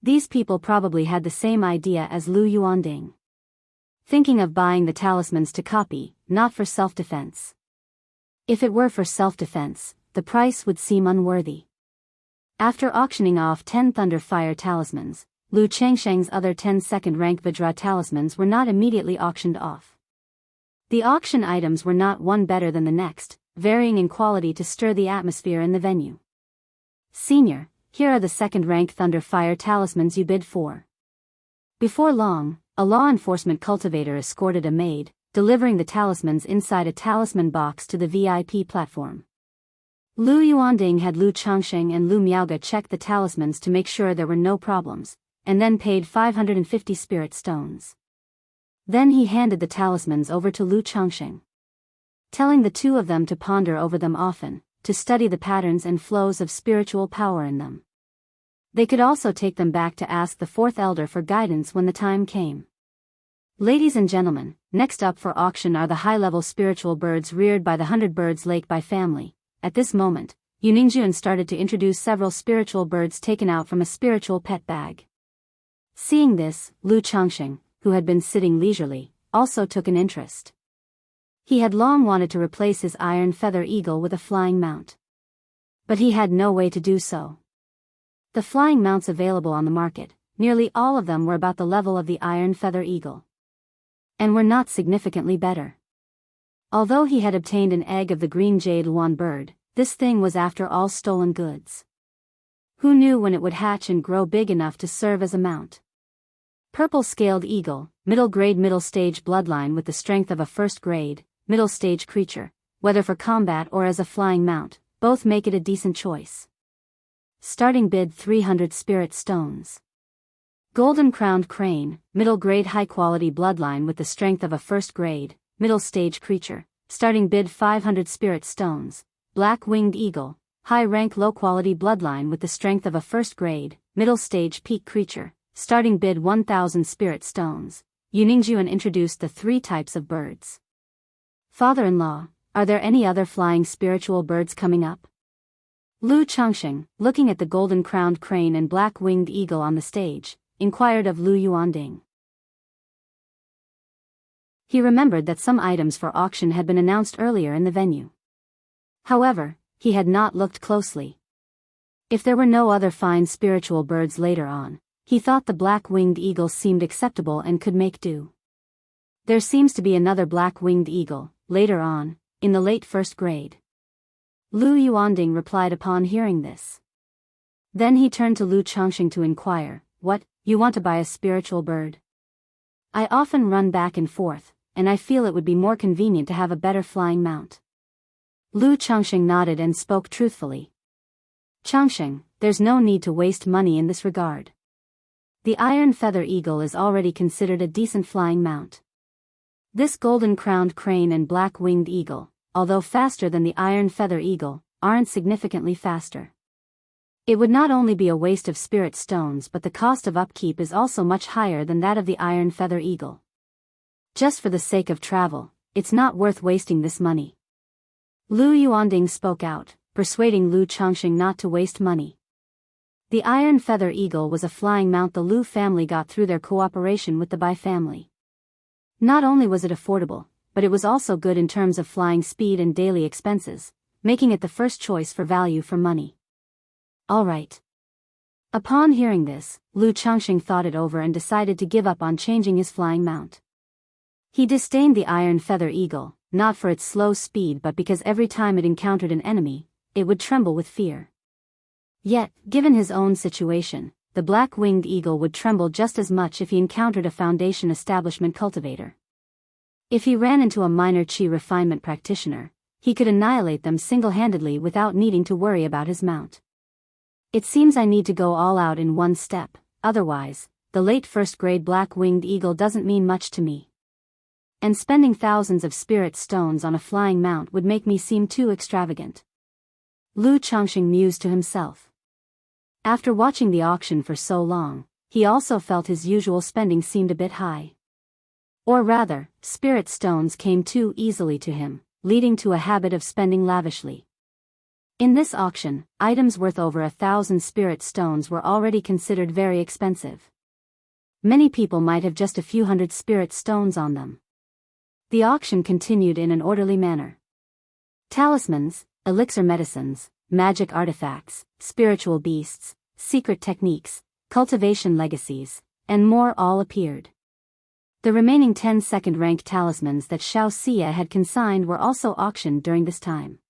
These people probably had the same idea as Lu Yuanding. Thinking of buying the talismans to copy, not for self-defense. If it were for self-defense, the price would seem unworthy. After auctioning off 10 Thunder Fire talismans, Lu Changsheng's other 10 second-rank Vajra talismans were not immediately auctioned off. The auction items were not one better than the next, varying in quality to stir the atmosphere in the venue. Senior, here are the second-rank Thunder Fire talismans you bid for. Before long, a law enforcement cultivator escorted a maid, delivering the talismans inside a talisman box to the VIP platform. Lu Yuanding had Lu Changsheng and Lu Miaoge check the talismans to make sure there were no problems, and then paid 550 spirit stones. Then he handed the talismans over to Lu Changsheng, telling the two of them to ponder over them often, to study the patterns and flows of spiritual power in them. They could also take them back to ask the fourth elder for guidance when the time came. Ladies and gentlemen, next up for auction are the high-level spiritual birds reared by the 100 Birds Lake by family. At this moment, Yuningjuan started to introduce several spiritual birds taken out from a spiritual pet bag. Seeing this, Lu Changsheng, who had been sitting leisurely, also took an interest. He had long wanted to replace his iron feather eagle with a flying mount. But he had no way to do so. The flying mounts available on the market, nearly all of them were about the level of the iron feather eagle, and were not significantly better. Although he had obtained an egg of the green jade Luan bird, this thing was after all stolen goods. Who knew when it would hatch and grow big enough to serve as a mount? Purple-scaled eagle, middle-grade middle-stage bloodline with the strength of a first-grade, middle-stage creature, whether for combat or as a flying mount, both make it a decent choice. Starting bid 300 spirit stones. Golden-crowned crane, middle-grade high-quality bloodline with the strength of a first-grade, middle-stage creature, starting bid 500 spirit stones. Black-winged eagle, high-rank low-quality bloodline with the strength of a first-grade, middle-stage peak creature, starting bid 1,000 spirit stones. Yuningjuan introduced the three types of birds. Father-in-law, are there any other flying spiritual birds coming up? Lu Changsheng, looking at the golden-crowned crane and black-winged eagle on the stage, inquired of Lu Yuanding. He remembered that some items for auction had been announced earlier in the venue. However, he had not looked closely. If there were no other fine spiritual birds later on, he thought the black-winged eagle seemed acceptable and could make do. There seems to be another black-winged eagle, later on, in the late first grade. Lu Yuanding replied upon hearing this. Then he turned to Lu Changsheng to inquire, "What, you want to buy a spiritual bird? I often run back and forth, and I feel it would be more convenient to have a better flying mount." Lu Changsheng nodded and spoke truthfully. "Changsheng, there's no need to waste money in this regard. The iron feather eagle is already considered a decent flying mount. This golden-crowned crane and black-winged eagle, although faster than the iron feather eagle, aren't significantly faster. It would not only be a waste of spirit stones, but the cost of upkeep is also much higher than that of the iron feather eagle. Just for the sake of travel, it's not worth wasting this money." Lu Yuanding spoke out, persuading Lu Changsheng not to waste money. The iron feather eagle was a flying mount the Lu family got through their cooperation with the Bai family. Not only was it affordable, but it was also good in terms of flying speed and daily expenses, making it the first choice for value for money. All right. Upon hearing this, Lu Changsheng thought it over and decided to give up on changing his flying mount. He disdained the iron feather eagle, not for its slow speed but because every time it encountered an enemy, it would tremble with fear. Yet, given his own situation, the black-winged eagle would tremble just as much if he encountered a foundation establishment cultivator. If he ran into a minor chi refinement practitioner, he could annihilate them single-handedly without needing to worry about his mount. It seems I need to go all out in one step, otherwise, the late first-grade black-winged eagle doesn't mean much to me. And spending thousands of spirit stones on a flying mount would make me seem too extravagant. Lu Changsheng mused to himself. After watching the auction for so long, he also felt his usual spending seemed a bit high. Or rather, spirit stones came too easily to him, leading to a habit of spending lavishly. In this auction, items worth over 1,000 spirit stones were already considered very expensive. Many people might have just a few hundred spirit stones on them. The auction continued in an orderly manner. Talismans, elixir medicines, magic artifacts, spiritual beasts, secret techniques, cultivation legacies, and more all appeared. The remaining 10 second-rank talismans that Xiao Xia had consigned were also auctioned during this time.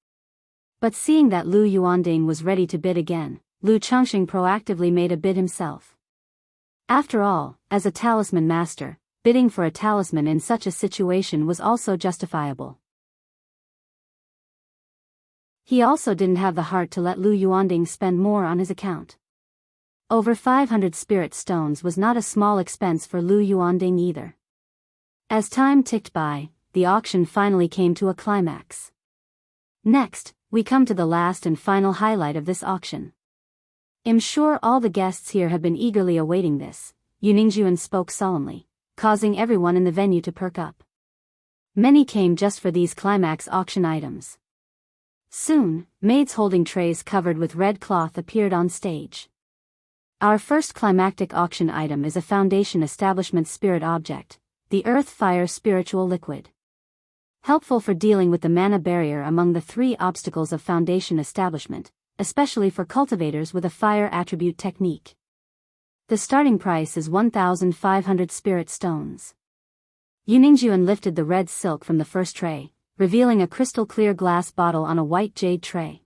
But seeing that Lu Yuanding was ready to bid again, Lu Changxing proactively made a bid himself. After all, as a talisman master, bidding for a talisman in such a situation was also justifiable. He also didn't have the heart to let Lu Yuanding spend more on his account. Over 500 spirit stones was not a small expense for Lu Yuanding either. As time ticked by, the auction finally came to a climax. Next, we come to the last and final highlight of this auction. I'm sure all the guests here have been eagerly awaiting this, Yuningjuan spoke solemnly, causing everyone in the venue to perk up. Many came just for these climax auction items. Soon, maids holding trays covered with red cloth appeared on stage. Our first climactic auction item is a foundation establishment spirit object, the Earth Fire Spiritual Liquid. Helpful for dealing with the mana barrier among the 3 obstacles of foundation establishment, especially for cultivators with a fire attribute technique. The starting price is 1,500 spirit stones. Yuningjuan lifted the red silk from the first tray, revealing a crystal-clear glass bottle on a white jade tray.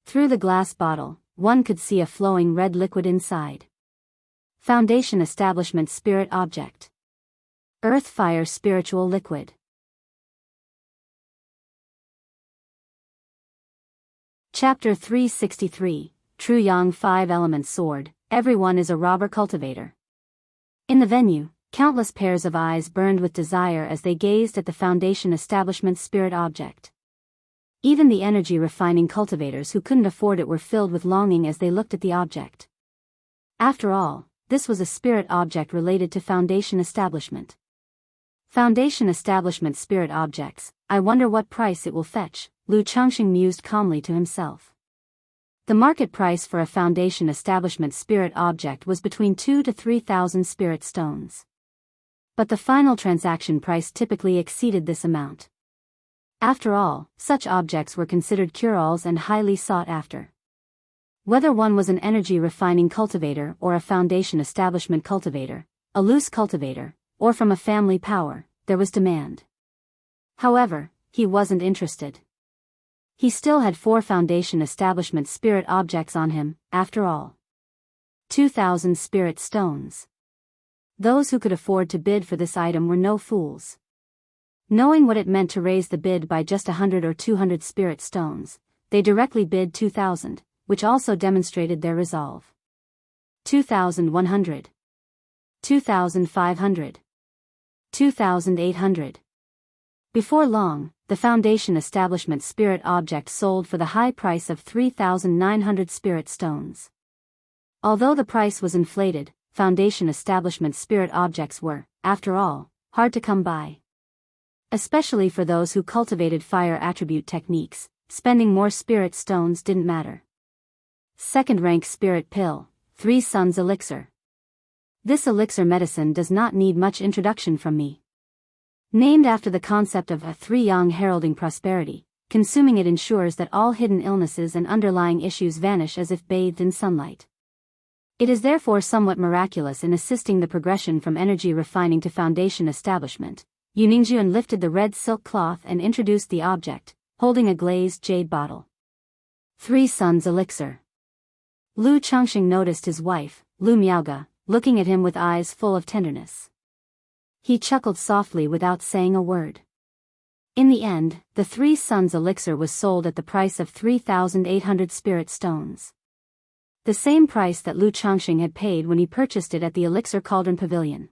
Through the glass bottle, one could see a flowing red liquid inside. Foundation Establishment Spirit Object. Earth Fire Spiritual Liquid. Chapter 363, True Yang 5-Element Sword, Everyone is a Robber Cultivator. In the venue, countless pairs of eyes burned with desire as they gazed at the Foundation Establishment Spirit Object. Even the energy-refining cultivators who couldn't afford it were filled with longing as they looked at the object. After all, this was a spirit object related to Foundation Establishment. Foundation Establishment Spirit Objects, I wonder what price it will fetch, Lu Changxing mused calmly to himself. The market price for a Foundation Establishment Spirit Object was between 2,000 to 3,000 spirit stones. But the final transaction price typically exceeded this amount. After all, such objects were considered cure-alls and highly sought after. Whether one was an energy-refining cultivator or a Foundation Establishment cultivator, a loose cultivator, or from a family power, there was demand. However, he wasn't interested. He still had 4 Foundation Establishment Spirit Objects on him, after all. 2,000 spirit stones. Those who could afford to bid for this item were no fools. Knowing what it meant to raise the bid by just 100 or 200 spirit stones, they directly bid 2,000, which also demonstrated their resolve. 2,100. 2,500. 2,800. Before long, the Foundation Establishment Spirit Object sold for the high price of 3,900 spirit stones. Although the price was inflated, Foundation Establishment Spirit Objects were, after all, hard to come by. Especially for those who cultivated fire attribute techniques, spending more spirit stones didn't matter. Second rank Spirit Pill, 3 Suns Elixir. This elixir medicine does not need much introduction from me. Named after the concept of a 3 Yang heralding prosperity, consuming it ensures that all hidden illnesses and underlying issues vanish as if bathed in sunlight. It is therefore somewhat miraculous in assisting the progression from energy refining to foundation establishment. Yuningjuan lifted the red silk cloth and introduced the object, holding a glazed jade bottle. 3 Suns Elixir. Lu Changxing noticed his wife, Lu Miaoge, looking at him with eyes full of tenderness. He chuckled softly without saying a word. In the end, the 3 Suns Elixir was sold at the price of 3,800 spirit stones. The same price that Lu Changxing had paid when he purchased it at the Elixir Cauldron Pavilion.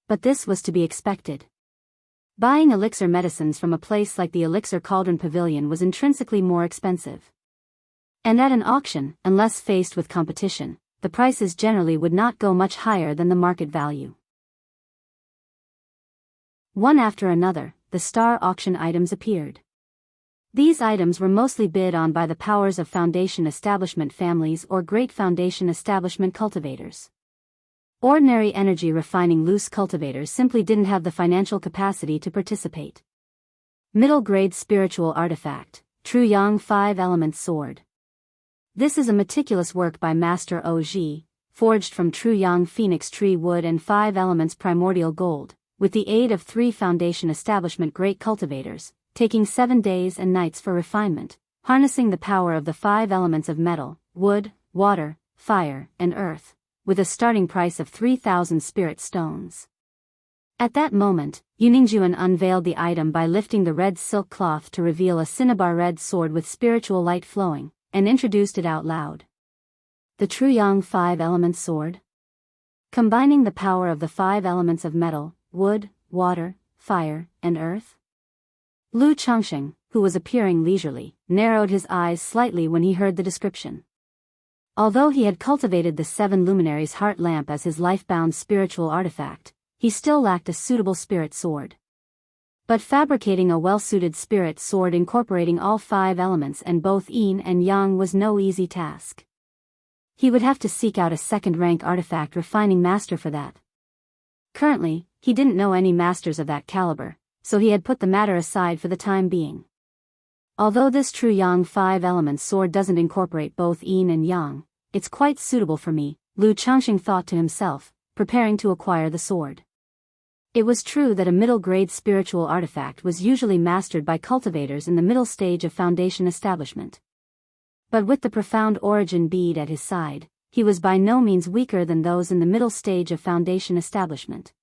But this was to be expected. Buying elixir medicines from a place like the Elixir Cauldron Pavilion was intrinsically more expensive. And at an auction, unless faced with competition, the prices generally would not go much higher than the market value. One after another, the star auction items appeared. These items were mostly bid on by the powers of Foundation Establishment families or Great Foundation Establishment cultivators. Ordinary energy refining loose cultivators simply didn't have the financial capacity to participate. Middle grade spiritual artifact, True Yang 5-Element Sword. This is a meticulous work by Master Oji, forged from True Yang Phoenix tree wood and 5 elements primordial gold, with the aid of 3 Foundation Establishment great cultivators, taking 7 days and nights for refinement, harnessing the power of the 5 elements of metal, wood, water, fire, and earth, with a starting price of 3,000 spirit stones. At that moment, Yuningjuan unveiled the item by lifting the red silk cloth to reveal a cinnabar red sword with spiritual light flowing, and introduced it out loud. The Truyang 5 Element Sword? Combining the power of the 5 elements of metal, wood, water, fire, and earth? Lu Changxing, who was appearing leisurely, narrowed his eyes slightly when he heard the description. Although he had cultivated the 7 luminaries' heart lamp as his life-bound spiritual artifact, he still lacked a suitable spirit sword. But fabricating a well-suited spirit sword incorporating all 5 elements and both yin and yang was no easy task. He would have to seek out a second-rank artifact refining master for that. Currently, he didn't know any masters of that caliber, so he had put the matter aside for the time being. Although this Truyang 5 Element sword doesn't incorporate both yin and yang, it's quite suitable for me, Lu Changxing thought to himself, preparing to acquire the sword. It was true that a middle-grade spiritual artifact was usually mastered by cultivators in the middle stage of Foundation Establishment. But with the profound origin bead at his side, he was by no means weaker than those in the middle stage of Foundation Establishment.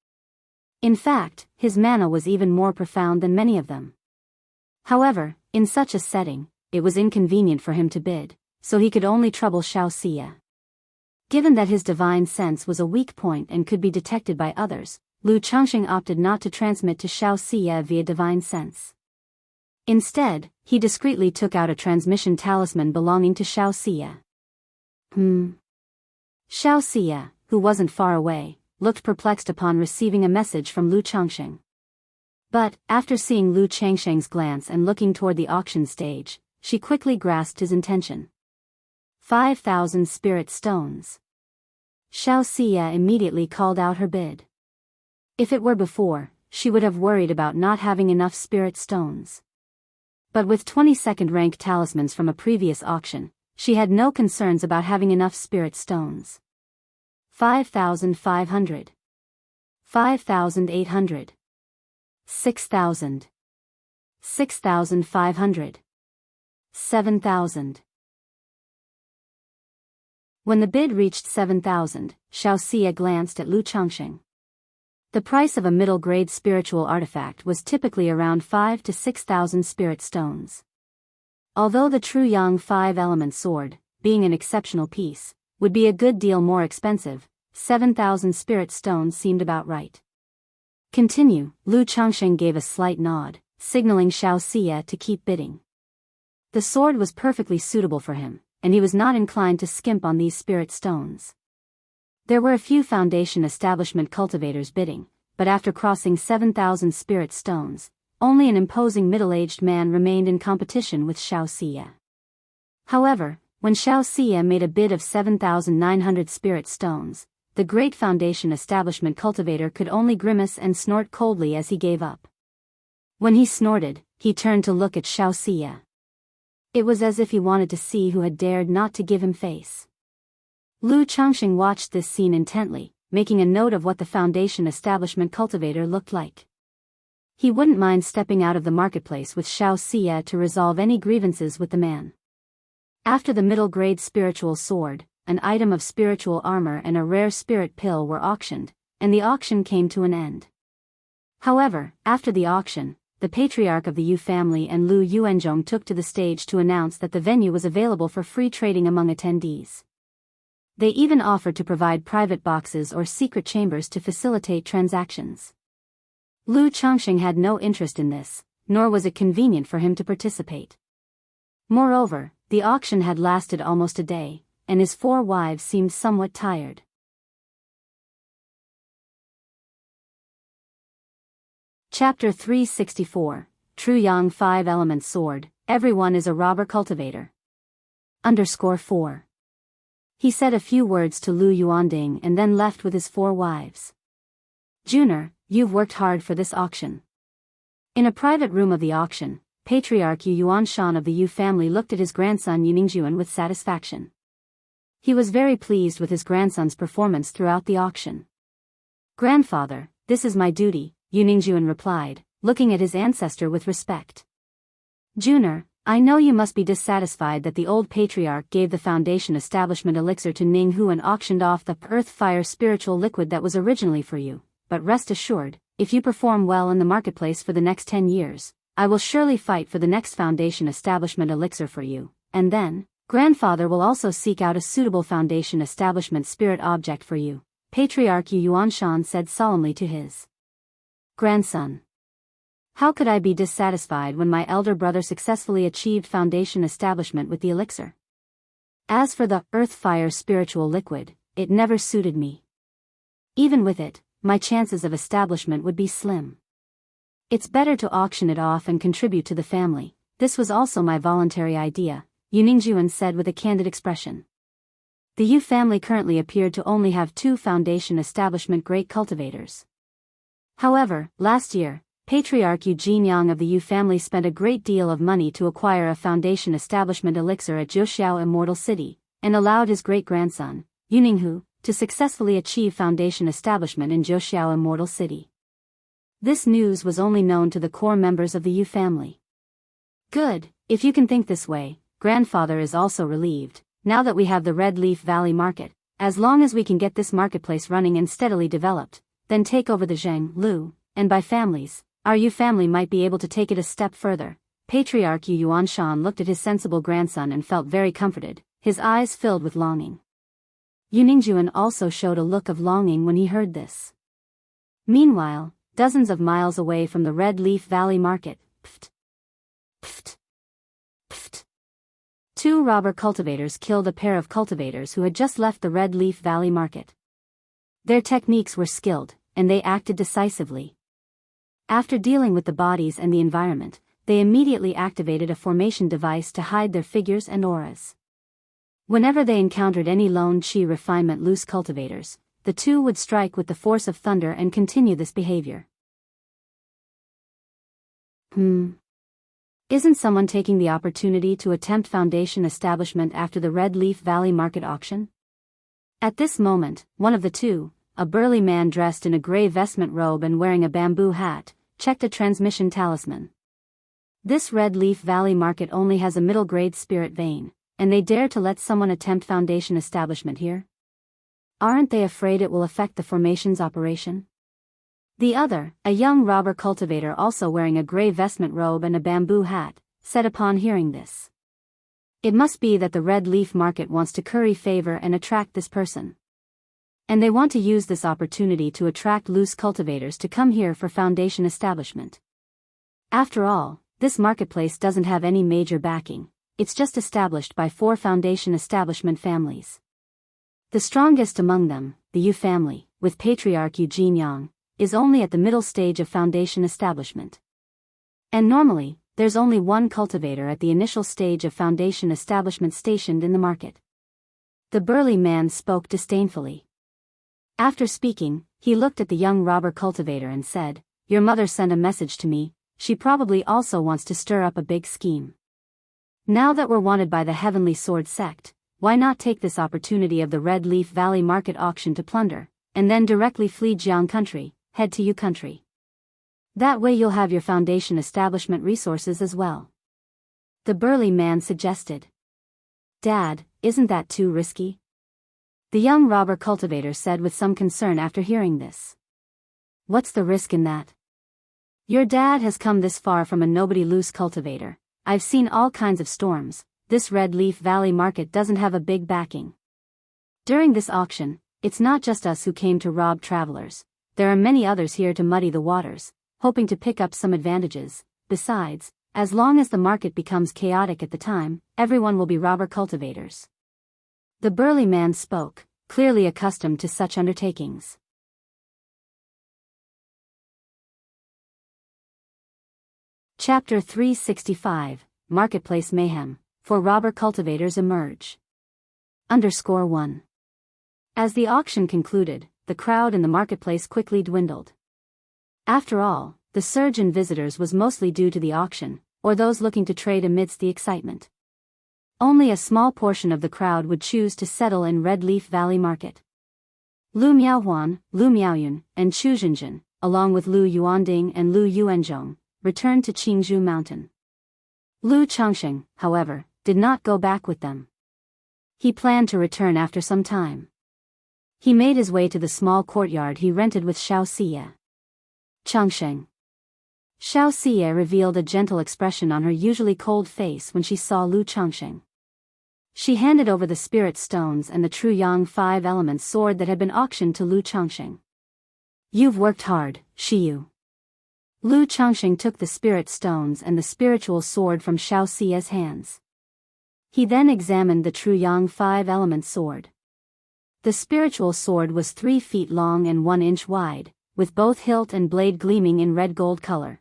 In fact, his mana was even more profound than many of them. However, in such a setting, it was inconvenient for him to bid, so he could only trouble Xiao Xia. Given that his divine sense was a weak point and could be detected by others, Lu Changxing opted not to transmit to Xiao Xia via divine sense. Instead, he discreetly took out a transmission talisman belonging to Xiao Xia. Xiao Xia, who wasn't far away, looked perplexed upon receiving a message from Lu Changxing. But, after seeing Lu Changxing's glance and looking toward the auction stage, she quickly grasped his intention. 5,000 spirit stones. Xiao Xia immediately called out her bid. If it were before, she would have worried about not having enough spirit stones. But with 22nd rank talismans from a previous auction, she had no concerns about having enough spirit stones. 5,500. 5,800. 6,000. 6,500. 7,000. When the bid reached 7,000, Xiao Xia glanced at Lu Changxing. The price of a middle-grade spiritual artifact was typically around 5,000 to 6,000 spirit stones. Although the Truyang 5 Element sword, being an exceptional piece, would be a good deal more expensive, 7,000 spirit stones seemed about right. Continue, Lu Changxing gave a slight nod, signaling Xiao Xia to keep bidding. The sword was perfectly suitable for him, and he was not inclined to skimp on these spirit stones. There were a few Foundation Establishment cultivators bidding, but after crossing 7,000 spirit stones, only an imposing middle-aged man remained in competition with Xiao Xia. However, when Xiao Xia made a bid of 7,900 spirit stones, the great Foundation Establishment cultivator could only grimace and snort coldly as he gave up. When he snorted, he turned to look at Xiao Xia. It was as if he wanted to see who had dared not to give him face. Lu Changxing watched this scene intently, making a note of what the Foundation Establishment cultivator looked like. He wouldn't mind stepping out of the marketplace with Xiao Xia to resolve any grievances with the man. After the middle-grade spiritual sword, an item of spiritual armor and a rare spirit pill were auctioned, and the auction came to an end. However, after the auction, the patriarch of the Yu family and Lu Yuanzhong took to the stage to announce that the venue was available for free trading among attendees. They even offered to provide private boxes or secret chambers to facilitate transactions. Lu Changxing had no interest in this, nor was it convenient for him to participate. Moreover, the auction had lasted almost a day, and his 4 wives seemed somewhat tired. Chapter 364, Truyang 5 Element Sword, Everyone is a Robber Cultivator. _4. He said a few words to Lu Yuanding and then left with his 4 wives. Juner, you've worked hard for this auction. In a private room of the auction, Patriarch Yu Yuanshan of the Yu family looked at his grandson Yuningjuan with satisfaction. He was very pleased with his grandson's performance throughout the auction. Grandfather, this is my duty, Yuningjuan replied, looking at his ancestor with respect. Juner, I know you must be dissatisfied that the old patriarch gave the foundation establishment elixir to Ninghu and auctioned off the earth-fire spiritual liquid that was originally for you, but rest assured, if you perform well in the marketplace for the next 10 years, I will surely fight for the next foundation establishment elixir for you, and then, grandfather will also seek out a suitable foundation establishment spirit object for you, Patriarch Yu Yuanshan said solemnly to his grandson. How could I be dissatisfied when my elder brother successfully achieved foundation establishment with the elixir? As for the earth-fire spiritual liquid, it never suited me. Even with it, my chances of establishment would be slim. It's better to auction it off and contribute to the family. This was also my voluntary idea, Yuningjuan said with a candid expression. The Yu family currently appeared to only have 2 foundation establishment great cultivators. However, last year, Patriarch Yu Jinyang of the Yu family spent a great deal of money to acquire a foundation establishment elixir at Zhouxiao Immortal City, and allowed his great-grandson, Yuninghu, to successfully achieve foundation establishment in Zhouxiao Immortal City. This news was only known to the core members of the Yu family. Good, if you can think this way, grandfather is also relieved, now that we have the Red Leaf Valley market, as long as we can get this marketplace running and steadily developed, then take over the Zheng, Lu, and by families, our Yu family might be able to take it a step further. Patriarch Yu Yuanshan looked at his sensible grandson and felt very comforted, his eyes filled with longing. Yuningjuan also showed a look of longing when he heard this. Meanwhile, dozens of miles away from the Red Leaf Valley market, pft, pft, pft, 2 robber cultivators killed a pair of cultivators who had just left the Red Leaf Valley market. Their techniques were skilled, and they acted decisively. After dealing with the bodies and the environment, they immediately activated a formation device to hide their figures and auras. Whenever they encountered any lone chi refinement loose cultivators, the 2 would strike with the force of thunder and continue this behavior. Isn't someone taking the opportunity to attempt foundation establishment after the Red Leaf Valley market auction? At this moment, one of the 2, a burly man dressed in a gray vestment robe and wearing a bamboo hat, checked a transmission talisman. This Red Leaf Valley market only has a middle-grade spirit vein, and they dare to let someone attempt foundation establishment here? Aren't they afraid it will affect the formation's operation? The other, a young robber cultivator also wearing a gray vestment robe and a bamboo hat, said upon hearing this. It must be that the Red Leaf market wants to curry favor and attract this person. And they want to use this opportunity to attract loose cultivators to come here for foundation establishment. After all, this marketplace doesn't have any major backing, it's just established by 4 foundation establishment families. The strongest among them, the Yu family, with Patriarch Yu Jinyang, is only at the middle stage of foundation establishment. And normally, there's only 1 cultivator at the initial stage of foundation establishment stationed in the market. The burly man spoke disdainfully. After speaking, he looked at the young robber cultivator and said, "Your mother sent a message to me, she probably also wants to stir up a big scheme. Now that we're wanted by the Heavenly Sword sect, why not take this opportunity of the Red Leaf Valley market auction to plunder, and then directly flee Jiang country, head to Yu country. That way you'll have your foundation establishment resources as well." The burly man suggested. "Dad, isn't that too risky?" The young robber cultivator said with some concern after hearing this. "What's the risk in that? Your dad has come this far from a nobody loose cultivator. I've seen all kinds of storms. This Red Leaf Valley market doesn't have a big backing. During this auction, it's not just us who came to rob travelers. There are many others here to muddy the waters, hoping to pick up some advantages. Besides, as long as the market becomes chaotic at the time, everyone will be robber cultivators." The burly man spoke, clearly accustomed to such undertakings. Chapter 365, Marketplace Mayhem, for Robber Cultivators Emerge. _1. As the auction concluded, the crowd in the marketplace quickly dwindled. After all, the surge in visitors was mostly due to the auction, or those looking to trade amidst the excitement. Only a small portion of the crowd would choose to settle in Red Leaf Valley Market. Lu Miaohuan, Lu Miaoyun, and Chu Zhenjin, along with Lu Yuanding and Lu Yuanzhong, returned to Qingzhou Mountain. Lu Changxing, however, did not go back with them. He planned to return after some time. He made his way to the small courtyard he rented with Xiao Xie. Changxing. Xiao Xie revealed a gentle expression on her usually cold face when she saw Lu Changxing. She handed over the spirit stones and the true Yang 5 elements sword that had been auctioned to Lu Changxing. "You've worked hard, Shiyu." Lu Changxing took the spirit stones and the spiritual sword from Xiao Xie's hands. He then examined the true Yang 5 element sword. The spiritual sword was 3 feet long and 1 inch wide, with both hilt and blade gleaming in red gold color.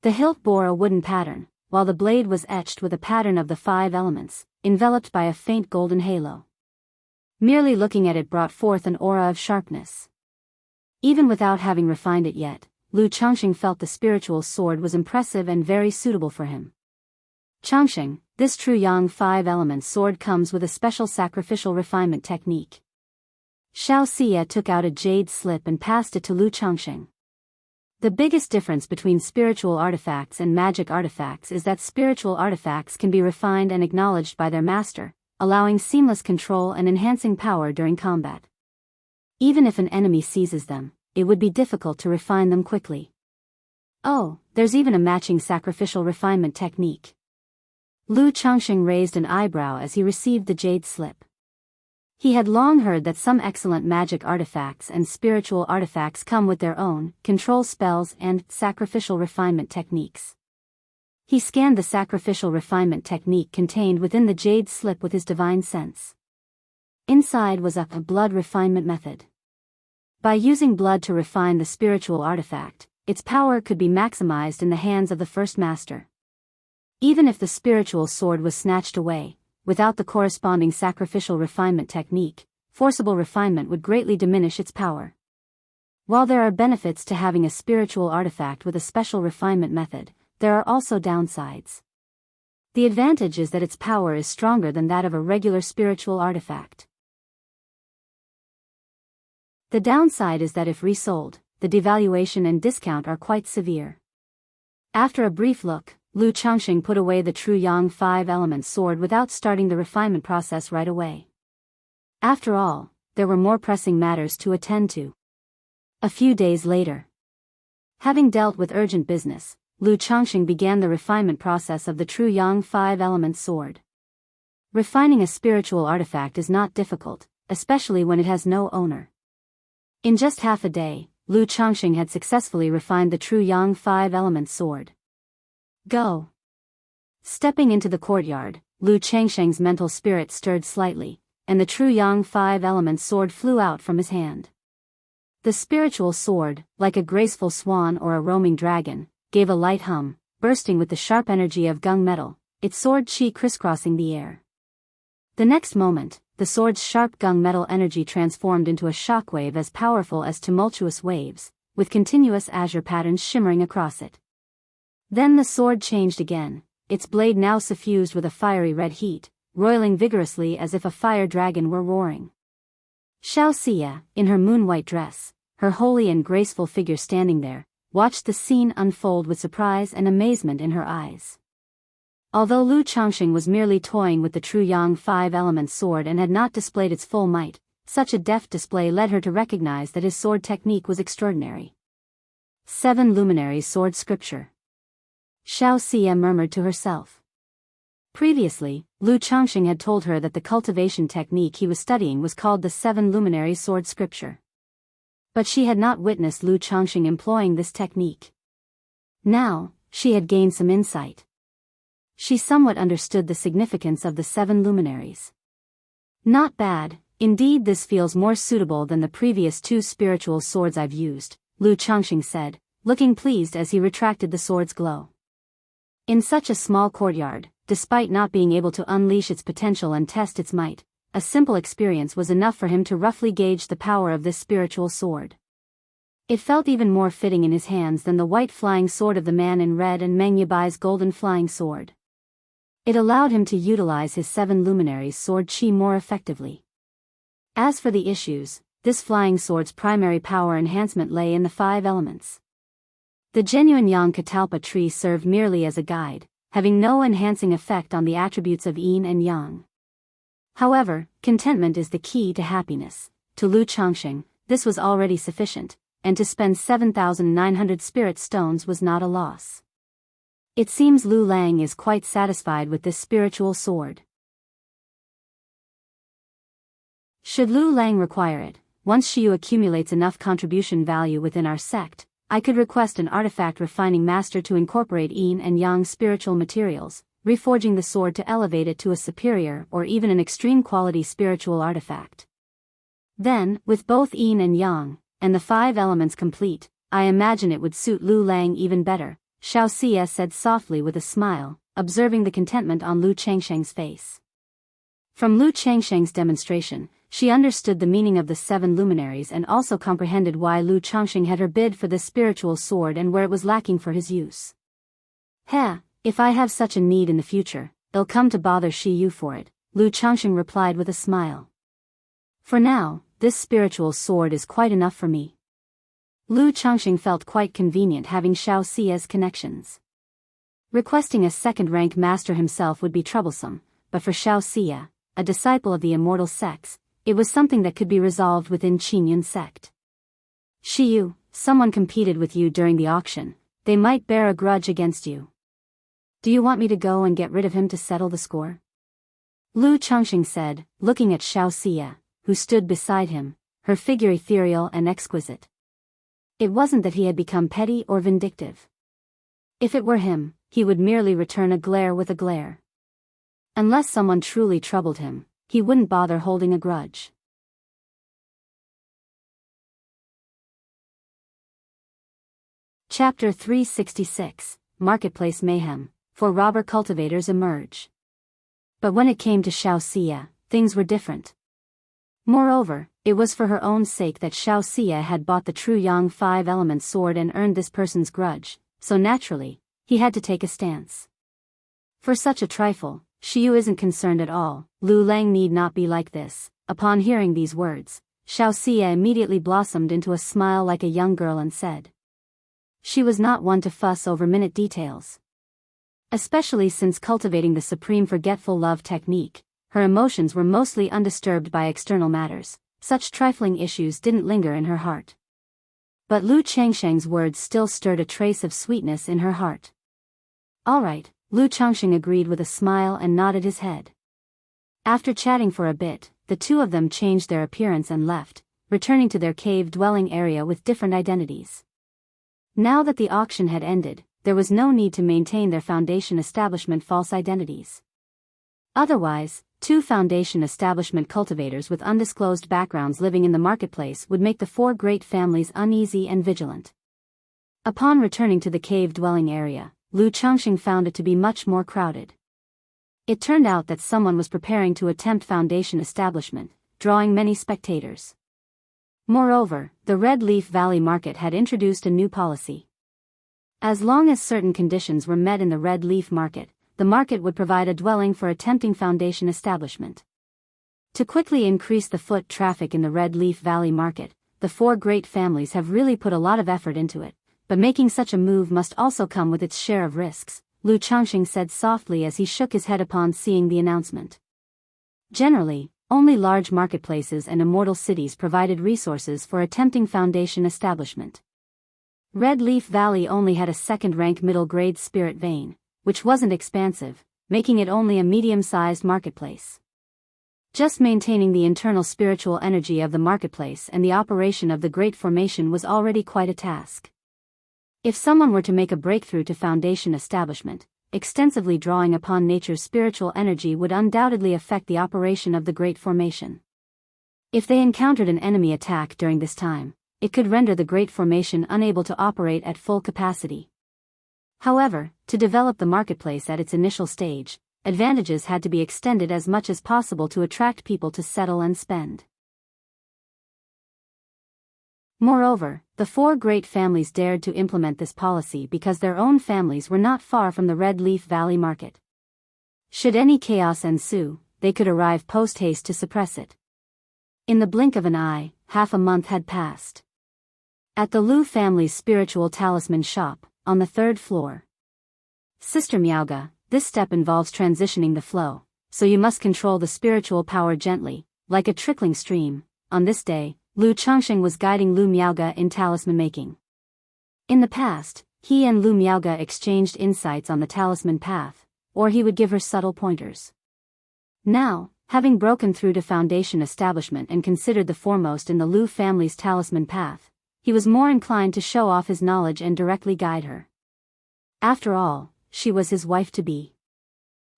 The hilt bore a wooden pattern, while the blade was etched with a pattern of the 5 elements, enveloped by a faint golden halo. Merely looking at it brought forth an aura of sharpness. Even without having refined it yet, Lu Changxing felt the spiritual sword was impressive and very suitable for him. "Changxing, this true Yang 5 element sword comes with a special sacrificial refinement technique." Xiao Xie took out a jade slip and passed it to Lu Changxing. The biggest difference between spiritual artifacts and magic artifacts is that spiritual artifacts can be refined and acknowledged by their master, allowing seamless control and enhancing power during combat. Even if an enemy seizes them, it would be difficult to refine them quickly. Oh, there's even a matching sacrificial refinement technique. Lu Changxing raised an eyebrow as he received the jade slip. He had long heard that some excellent magic artifacts and spiritual artifacts come with their own control spells and sacrificial refinement techniques. He scanned the sacrificial refinement technique contained within the jade slip with his divine sense. Inside was a blood refinement method. By using blood to refine the spiritual artifact, its power could be maximized in the hands of the first master. Even if the spiritual sword was snatched away, without the corresponding sacrificial refinement technique, forcible refinement would greatly diminish its power. While there are benefits to having a spiritual artifact with a special refinement method, there are also downsides. The advantage is that its power is stronger than that of a regular spiritual artifact. The downside is that if resold, the devaluation and discount are quite severe. After a brief look, Lu Changxing put away the true Yang 5 element sword without starting the refinement process right away. After all, there were more pressing matters to attend to. A few days later, having dealt with urgent business, Lu Changxing began the refinement process of the true Yang 5 element sword. Refining a spiritual artifact is not difficult, especially when it has no owner. In just half a day, Lu Changxing had successfully refined the true Yang 5 element sword. Go! Stepping into the courtyard, Lu Changxing's mental spirit stirred slightly, and the true Yang 5 element sword flew out from his hand. The spiritual sword, like a graceful swan or a roaming dragon, gave a light hum, bursting with the sharp energy of gung metal, its sword chi crisscrossing the air. The next moment, the sword's sharp gung metal energy transformed into a shockwave as powerful as tumultuous waves, with continuous azure patterns shimmering across it. Then the sword changed again, its blade now suffused with a fiery red heat, roiling vigorously as if a fire dragon were roaring. Xiao Xie, in her moon-white dress, her holy and graceful figure standing there, watched the scene unfold with surprise and amazement in her eyes. Although Lu Changxing was merely toying with the true Yang 5 element sword and had not displayed its full might, such a deft display led her to recognize that his sword technique was extraordinary. 7 Luminaries Sword Scripture. Xiao Xie murmured to herself. Previously, Lu Changxing had told her that the cultivation technique he was studying was called the 7 Luminaries Sword Scripture. But she had not witnessed Lu Changxing employing this technique. Now, she had gained some insight. She somewhat understood the significance of the 7 luminaries. Not bad, indeed this feels more suitable than the previous 2 spiritual swords I've used, Lu Changxing said, looking pleased as he retracted the sword's glow. In such a small courtyard, despite not being able to unleash its potential and test its might, a simple experience was enough for him to roughly gauge the power of this spiritual sword. It felt even more fitting in his hands than the white flying sword of the man in red and Meng Yibai's golden flying sword. It allowed him to utilize his 7 luminaries sword chi more effectively. As for the issues, this flying sword's primary power enhancement lay in the 5 elements. The genuine Yang Catalpa tree served merely as a guide, having no enhancing effect on the attributes of yin and yang. However, contentment is the key to happiness. To Lu Changxing, this was already sufficient, and to spend 7,900 spirit stones was not a loss. It seems Lu Lang is quite satisfied with this spiritual sword. Should Lu Lang require it, once Shiyu accumulates enough contribution value within our sect, I could request an artifact refining master to incorporate yin and yang spiritual materials, reforging the sword to elevate it to a superior or even an extreme quality spiritual artifact. Then, with both yin and yang, and the 5 elements complete, I imagine it would suit Lu Lang even better, Xiao Xie said softly with a smile, observing the contentment on Lu Changsheng's face. From Lu Changsheng's demonstration, she understood the meaning of the 7 luminaries and also comprehended why Lu Changsheng had her bid for this spiritual sword and where it was lacking for his use. If I have such a need in the future, they'll come to bother Shiyu for it, Lu Changsheng replied with a smile. For now, this spiritual sword is quite enough for me. Lu Changxing felt quite convenient having Xiao Xie's connections. Requesting a 2nd-rank master himself would be troublesome, but for Xiao Xie, a disciple of the Immortal sects, it was something that could be resolved within Qingyun sect. Shiyu, someone competed with you during the auction, they might bear a grudge against you. Do you want me to go and get rid of him to settle the score? Lu Changxing said, looking at Xiao Xie, who stood beside him, her figure ethereal and exquisite. It wasn't that he had become petty or vindictive. If it were him, he would merely return a glare with a glare. Unless someone truly troubled him, he wouldn't bother holding a grudge. Chapter 366, Marketplace Mayhem, for robber cultivators emerge. But when it came to Xiao Xie, things were different. Moreover, it was for her own sake that Xiao Xie had bought the true Yang 5-element sword and earned this person's grudge, so naturally, he had to take a stance. For such a trifle, Shiyu isn't concerned at all. Lu Lang need not be like this. Upon hearing these words, Xiao Xie immediately blossomed into a smile like a young girl and said. She was not one to fuss over minute details. Especially since cultivating the supreme forgetful love technique, her emotions were mostly undisturbed by external matters, such trifling issues didn't linger in her heart. But Lu Changsheng's words still stirred a trace of sweetness in her heart. All right, Lu Changsheng agreed with a smile and nodded his head. After chatting for a bit, the two of them changed their appearance and left, returning to their cave-dwelling area with different identities. Now that the auction had ended, there was no need to maintain their Foundation establishment false identities. Otherwise, 2 Foundation establishment cultivators with undisclosed backgrounds living in the marketplace would make the 4 great families uneasy and vigilant. Upon returning to the cave-dwelling area, Lu Changxing found it to be much more crowded. It turned out that someone was preparing to attempt Foundation establishment, drawing many spectators. Moreover, the Red Leaf Valley Market had introduced a new policy. As long as certain conditions were met in the Red Leaf Market, the market would provide a dwelling for attempting Foundation establishment. To quickly increase the foot traffic in the Red Leaf Valley Market, the 4 great families have really put a lot of effort into it, but making such a move must also come with its share of risks, Lu Changxing said softly as he shook his head upon seeing the announcement. Generally, only large marketplaces and immortal cities provided resources for attempting Foundation establishment. Red Leaf Valley only had a 2nd-rank middle-grade spirit vein, which wasn't expansive, making it only a medium-sized marketplace. Just maintaining the internal spiritual energy of the marketplace and the operation of the Great Formation was already quite a task. If someone were to make a breakthrough to Foundation establishment, extensively drawing upon nature's spiritual energy would undoubtedly affect the operation of the Great Formation. If they encountered an enemy attack during this time, it could render the Great Formation unable to operate at full capacity. However, to develop the marketplace at its initial stage, advantages had to be extended as much as possible to attract people to settle and spend. Moreover, the 4 great families dared to implement this policy because their own families were not far from the Red Leaf Valley Market. Should any chaos ensue, they could arrive post-haste to suppress it. In the blink of an eye, half a month had passed. At the Lu family's spiritual talisman shop, on the 3rd floor. Sister Miaoga, this step involves transitioning the flow, so you must control the spiritual power gently, like a trickling stream. On this day, Lu Changxing was guiding Lu Miaoga in talisman making. In the past, he and Lu Miaoga exchanged insights on the talisman path, or he would give her subtle pointers. Now, having broken through to foundation establishment and considered the foremost in the Lu family's talisman path, he was more inclined to show off his knowledge and directly guide her. After all, she was his wife-to-be.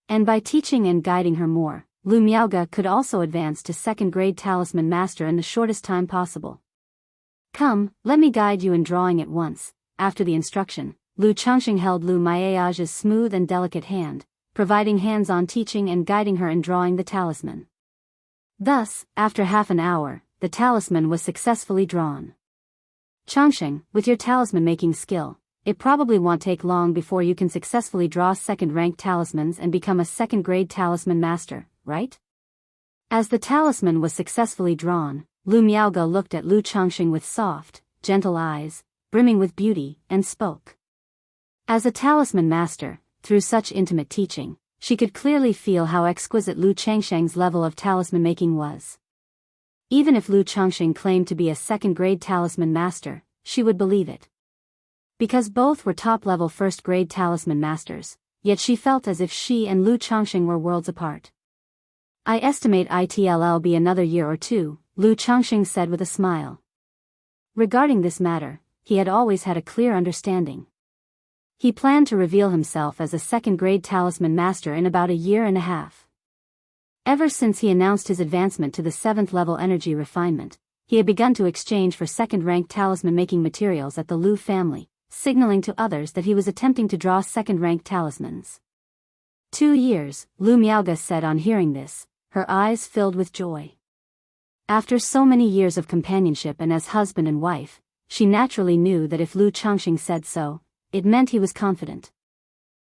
And by teaching and guiding her more, Lu Miaoga could also advance to 2nd grade talisman master in the shortest time possible. Come, let me guide you in drawing at once. After the instruction, Lu Changxing held Lu Miaoga's smooth and delicate hand, providing hands-on teaching and guiding her in drawing the talisman. Thus, after half an hour, the talisman was successfully drawn. Changxing, with your talisman making skill, it probably won't take long before you can successfully draw 2nd-ranked talismans and become a 2nd grade talisman master, right? As the talisman was successfully drawn, Lu Miaoga looked at Lu Changxing with soft, gentle eyes, brimming with beauty, and spoke. As a talisman master, through such intimate teaching, she could clearly feel how exquisite Lu Changxing's level of talisman making was. Even if Lu Changxing claimed to be a 2nd grade talisman master, she would believe it. Because both were top-level 1st grade talisman masters, yet she felt as if she and Lu Changxing were worlds apart. I estimate it'll be another year or two, Lu Changxing said with a smile. Regarding this matter, he had always had a clear understanding. He planned to reveal himself as a 2nd grade talisman master in about a year and a half. Ever since he announced his advancement to the 7th level energy refinement, he had begun to exchange for 2nd-ranked talisman making materials at the Lu family, signaling to others that he was attempting to draw 2nd-ranked talismans. 2 years, Lu Miaoga said on hearing this, her eyes filled with joy. After so many years of companionship and as husband and wife, she naturally knew that if Lu Changxing said so, it meant he was confident.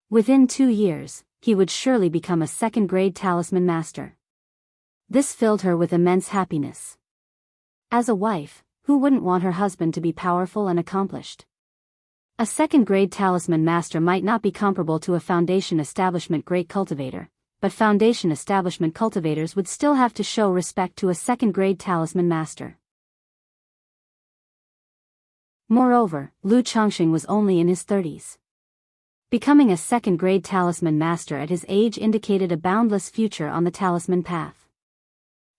Within 2 years, he would surely become a 2nd grade talisman master. This filled her with immense happiness. As a wife, who wouldn't want her husband to be powerful and accomplished? A 2nd grade talisman master might not be comparable to a foundation establishment great cultivator, but foundation establishment cultivators would still have to show respect to a 2nd grade talisman master. Moreover, Lu Changxing was only in his 30s. Becoming a 2nd grade talisman master at his age indicated a boundless future on the talisman path.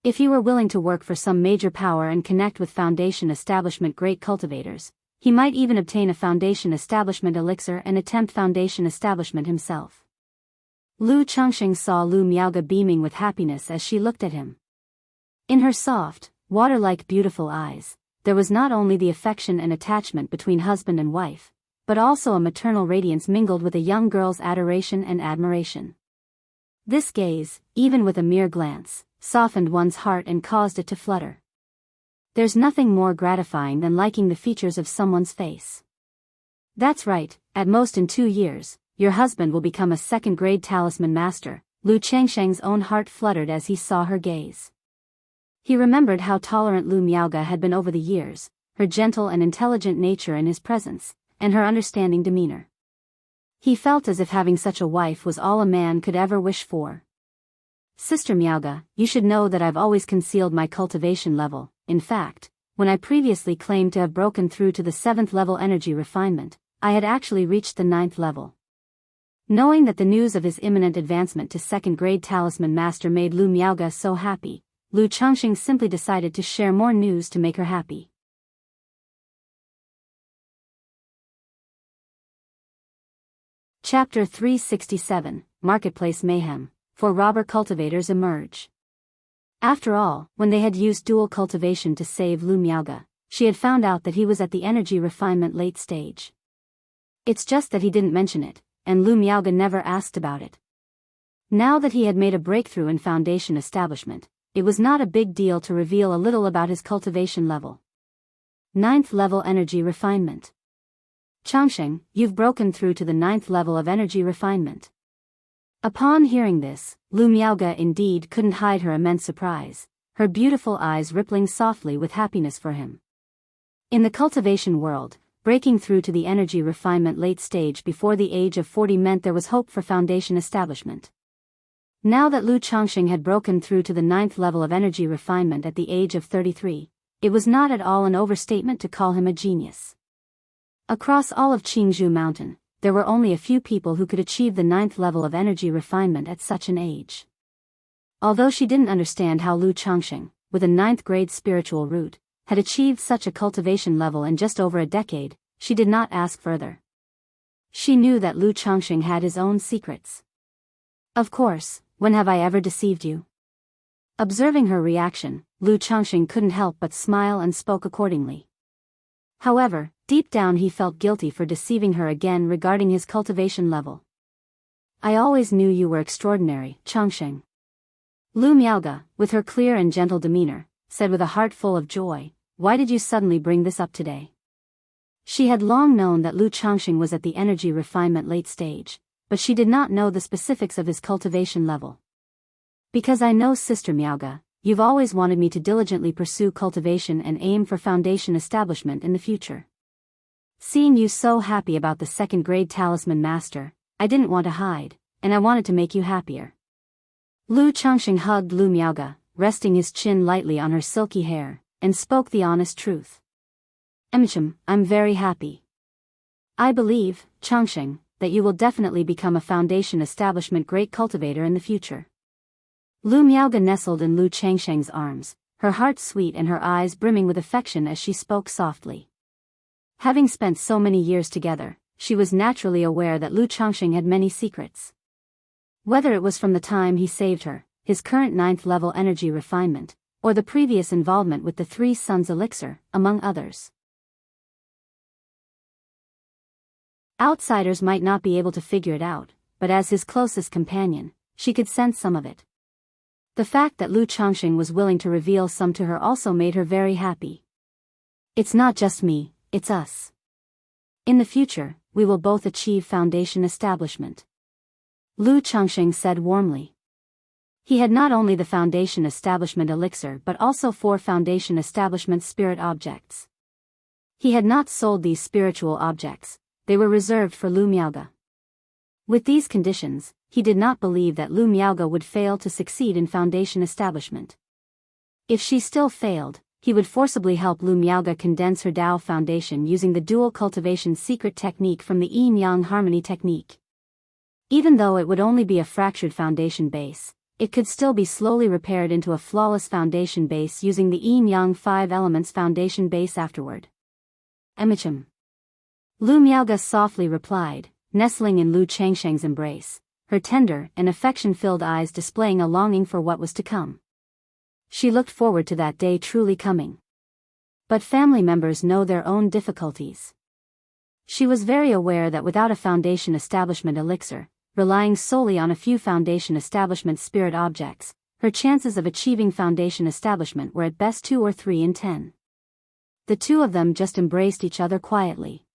If he were willing to work for some major power and connect with foundation establishment great cultivators, he might even obtain a foundation establishment elixir and attempt foundation establishment himself. Lu Changxing saw Lu Miaoga beaming with happiness as she looked at him. In her soft, water-like beautiful eyes, there was not only the affection and attachment between husband and wife, but also a maternal radiance mingled with a young girl's adoration and admiration. This gaze, even with a mere glance, softened one's heart and caused it to flutter. There's nothing more gratifying than liking the features of someone's face. That's right, at most in 2 years, your husband will become a 2nd grade talisman master. Lu Changxing's own heart fluttered as he saw her gaze. He remembered how tolerant Lu Miaoga had been over the years, her gentle and intelligent nature in his presence, and her understanding demeanor. He felt as if having such a wife was all a man could ever wish for. Sister Miaoga, you should know that I've always concealed my cultivation level. In fact, when I previously claimed to have broken through to the 7th level energy refinement, I had actually reached the 9th level. Knowing that the news of his imminent advancement to 2nd grade talisman master made Lu Miaoga so happy, Lu Changxing simply decided to share more news to make her happy. Chapter 367, Marketplace Mayhem, for robber cultivators emerge. After all, when they had used dual cultivation to save Lu Miaoga, she had found out that he was at the energy refinement late stage. It's just that he didn't mention it, and Lu Miaoga never asked about it. Now that he had made a breakthrough in foundation establishment, it was not a big deal to reveal a little about his cultivation level. 9th level energy refinement. Changxing, you've broken through to the 9th level of energy refinement. Upon hearing this, Lu Miaoga indeed couldn't hide her immense surprise. her beautiful eyes rippling softly with happiness for him. In the cultivation world, breaking through to the energy refinement late stage before the age of 40 meant there was hope for foundation establishment. Now that Lu Changxing had broken through to the 9th level of energy refinement at the age of 33, it was not at all an overstatement to call him a genius. Across all of Qingzhou Mountain, there were only a few people who could achieve the 9th level of energy refinement at such an age. Although she didn't understand how Lu Changxing, with a 9th grade spiritual root, had achieved such a cultivation level in just over a decade, she did not ask further. She knew that Lu Changxing had his own secrets. Of course, when have I ever deceived you? Observing her reaction, Lu Changxing couldn't help but smile and spoke accordingly. However, deep down he felt guilty for deceiving her again regarding his cultivation level. I always knew you were extraordinary, Changxing. Lu Miaoge, with her clear and gentle demeanor, said with a heart full of joy, why did you suddenly bring this up today? She had long known that Lu Changxing was at the energy refinement late stage, but she did not know the specifics of his cultivation level. Because I know, Sister Miaoge, you've always wanted me to diligently pursue cultivation and aim for foundation establishment in the future. Seeing you so happy about the 2nd grade talisman master, I didn't want to hide, and I wanted to make you happier. Lu Changxing hugged Lu Miaoge, resting his chin lightly on her silky hair, and spoke the honest truth. I'm very happy. I believe, Changxing, that you will definitely become a foundation establishment great cultivator in the future. Lu Miaoge nestled in Lu Changxing's arms, her heart sweet and her eyes brimming with affection as she spoke softly. Having spent so many years together, she was naturally aware that Lu Changxing had many secrets. Whether it was from the time he saved her, his current 9th level energy refinement, or the previous involvement with the 3 Suns elixir, among others. Outsiders might not be able to figure it out, but as his closest companion, she could sense some of it. The fact that Lu Changxing was willing to reveal some to her also made her very happy. It's not just me, it's us. In the future, we will both achieve foundation establishment. Lu Changxing said warmly. He had not only the foundation establishment elixir but also 4 foundation establishment spirit objects. He had not sold these spiritual objects, they were reserved for Lu Miaoge. With these conditions, he did not believe that Lu Miaoge would fail to succeed in foundation establishment. If she still failed, he would forcibly help Lu Miaoge condense her Dao foundation using the dual cultivation secret technique from the Yin-Yang harmony technique. Even though it would only be a fractured foundation base, it could still be slowly repaired into a flawless foundation base using the Yin-Yang 5 elements foundation base afterward. Emichim. Lu Miaoge softly replied, nestling in Lu Changxing's embrace, her tender and affection-filled eyes displaying a longing for what was to come. She looked forward to that day truly coming. But family members know their own difficulties. She was very aware that without a foundation establishment elixir, relying solely on a few foundation establishment spirit objects, her chances of achieving foundation establishment were at best 2 or 3 in 10. The two of them just embraced each other quietly.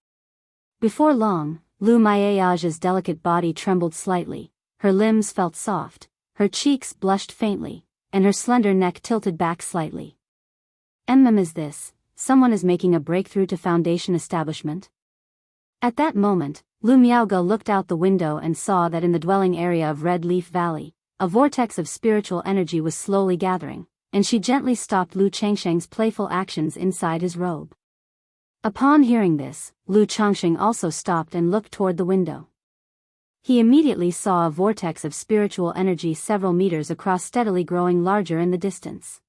Before long, Lu Miaoge's delicate body trembled slightly, her limbs felt soft, her cheeks blushed faintly, and her slender neck tilted back slightly. Is this, someone is making a breakthrough to foundation establishment? At that moment, Lu Miaoge looked out the window and saw that in the dwelling area of Red Leaf Valley, a vortex of spiritual energy was slowly gathering, and she gently stopped Lu Changxing's playful actions inside his robe. Upon hearing this, Lu Changxing also stopped and looked toward the window. He immediately saw a vortex of spiritual energy several meters across steadily growing larger in the distance.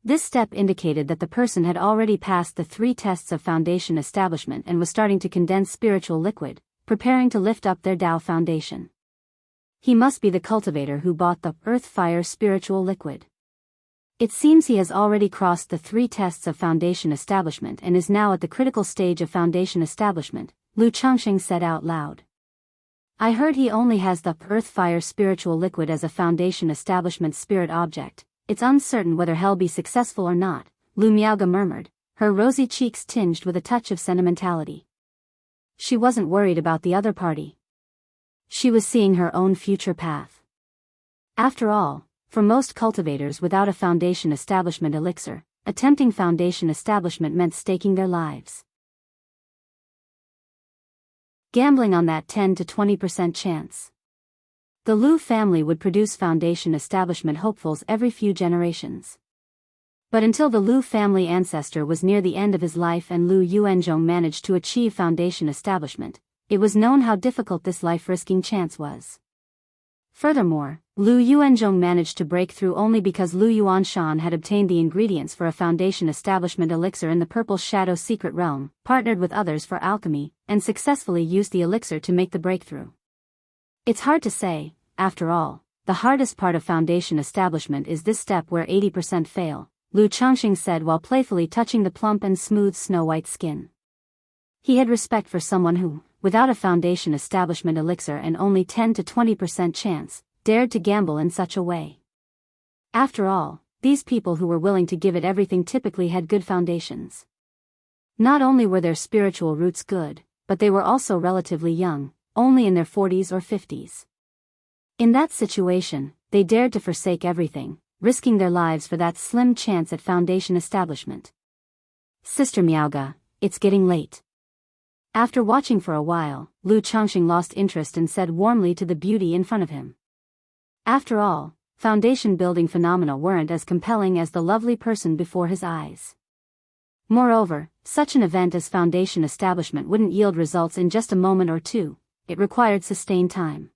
This step indicated that the person had already passed the 3 tests of foundation establishment and was starting to condense spiritual liquid, preparing to lift up their Tao foundation. He must be the cultivator who bought the earth-fire spiritual liquid. It seems he has already crossed the 3 tests of foundation establishment and is now at the critical stage of foundation establishment, Lu Changxing said out loud. I heard he only has the earth-fire spiritual liquid as a foundation establishment spirit object. It's uncertain whether he'll be successful or not, Lu Miaoge murmured, her rosy cheeks tinged with a touch of sentimentality. She wasn't worried about the other party. She was seeing her own future path. After all, For most cultivators without a foundation establishment elixir, attempting foundation establishment meant staking their lives. Gambling on that 10 to 20% chance. The Lu family would produce foundation establishment hopefuls every few generations. But until the Lu family ancestor was near the end of his life and Lu Yuanzhong managed to achieve foundation establishment, it was known how difficult this life-risking chance was. Furthermore, Lu Yuanzhong managed to break through only because Lu Yuanshan had obtained the ingredients for a foundation establishment elixir in the Purple Shadow secret realm, partnered with others for alchemy, and successfully used the elixir to make the breakthrough. It's hard to say, after all, the hardest part of foundation establishment is this step where 80% fail, Lu Changxing said while playfully touching the plump and smooth snow-white skin. He had respect for someone who, without a foundation establishment elixir and only 10 to 20% chance, dared to gamble in such a way. After all, these people who were willing to give it everything typically had good foundations. Not only were their spiritual roots good, but they were also relatively young, only in their 40s or 50s. In that situation, they dared to forsake everything, risking their lives for that slim chance at foundation establishment. Sister Miaoga, it's getting late. After watching for a while, Lu Changxing lost interest and said warmly to the beauty in front of him. After all, foundation building phenomena weren't as compelling as the lovely person before his eyes. Moreover, such an event as foundation establishment wouldn't yield results in just a moment or two, it required sustained time.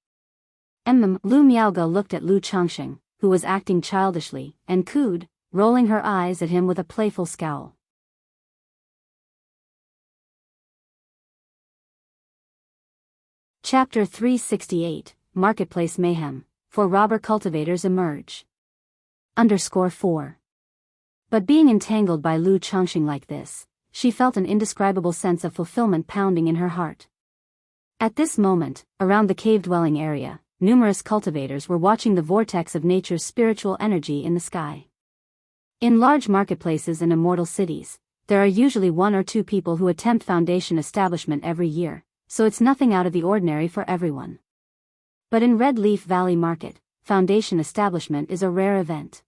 Lu Miaoga looked at Lu Changxing, who was acting childishly, and cooed, rolling her eyes at him with a playful scowl. Chapter 368, Marketplace Mayhem, for Robber Cultivators Emerge. _4. But being entangled by Lu Changxing like this, she felt an indescribable sense of fulfillment pounding in her heart. At this moment, around the cave-dwelling area, numerous cultivators were watching the vortex of nature's spiritual energy in the sky. In large marketplaces and immortal cities, there are usually one or two people who attempt foundation establishment every year, so it's nothing out of the ordinary for everyone. But in Red Leaf Valley Market, foundation establishment is a rare event.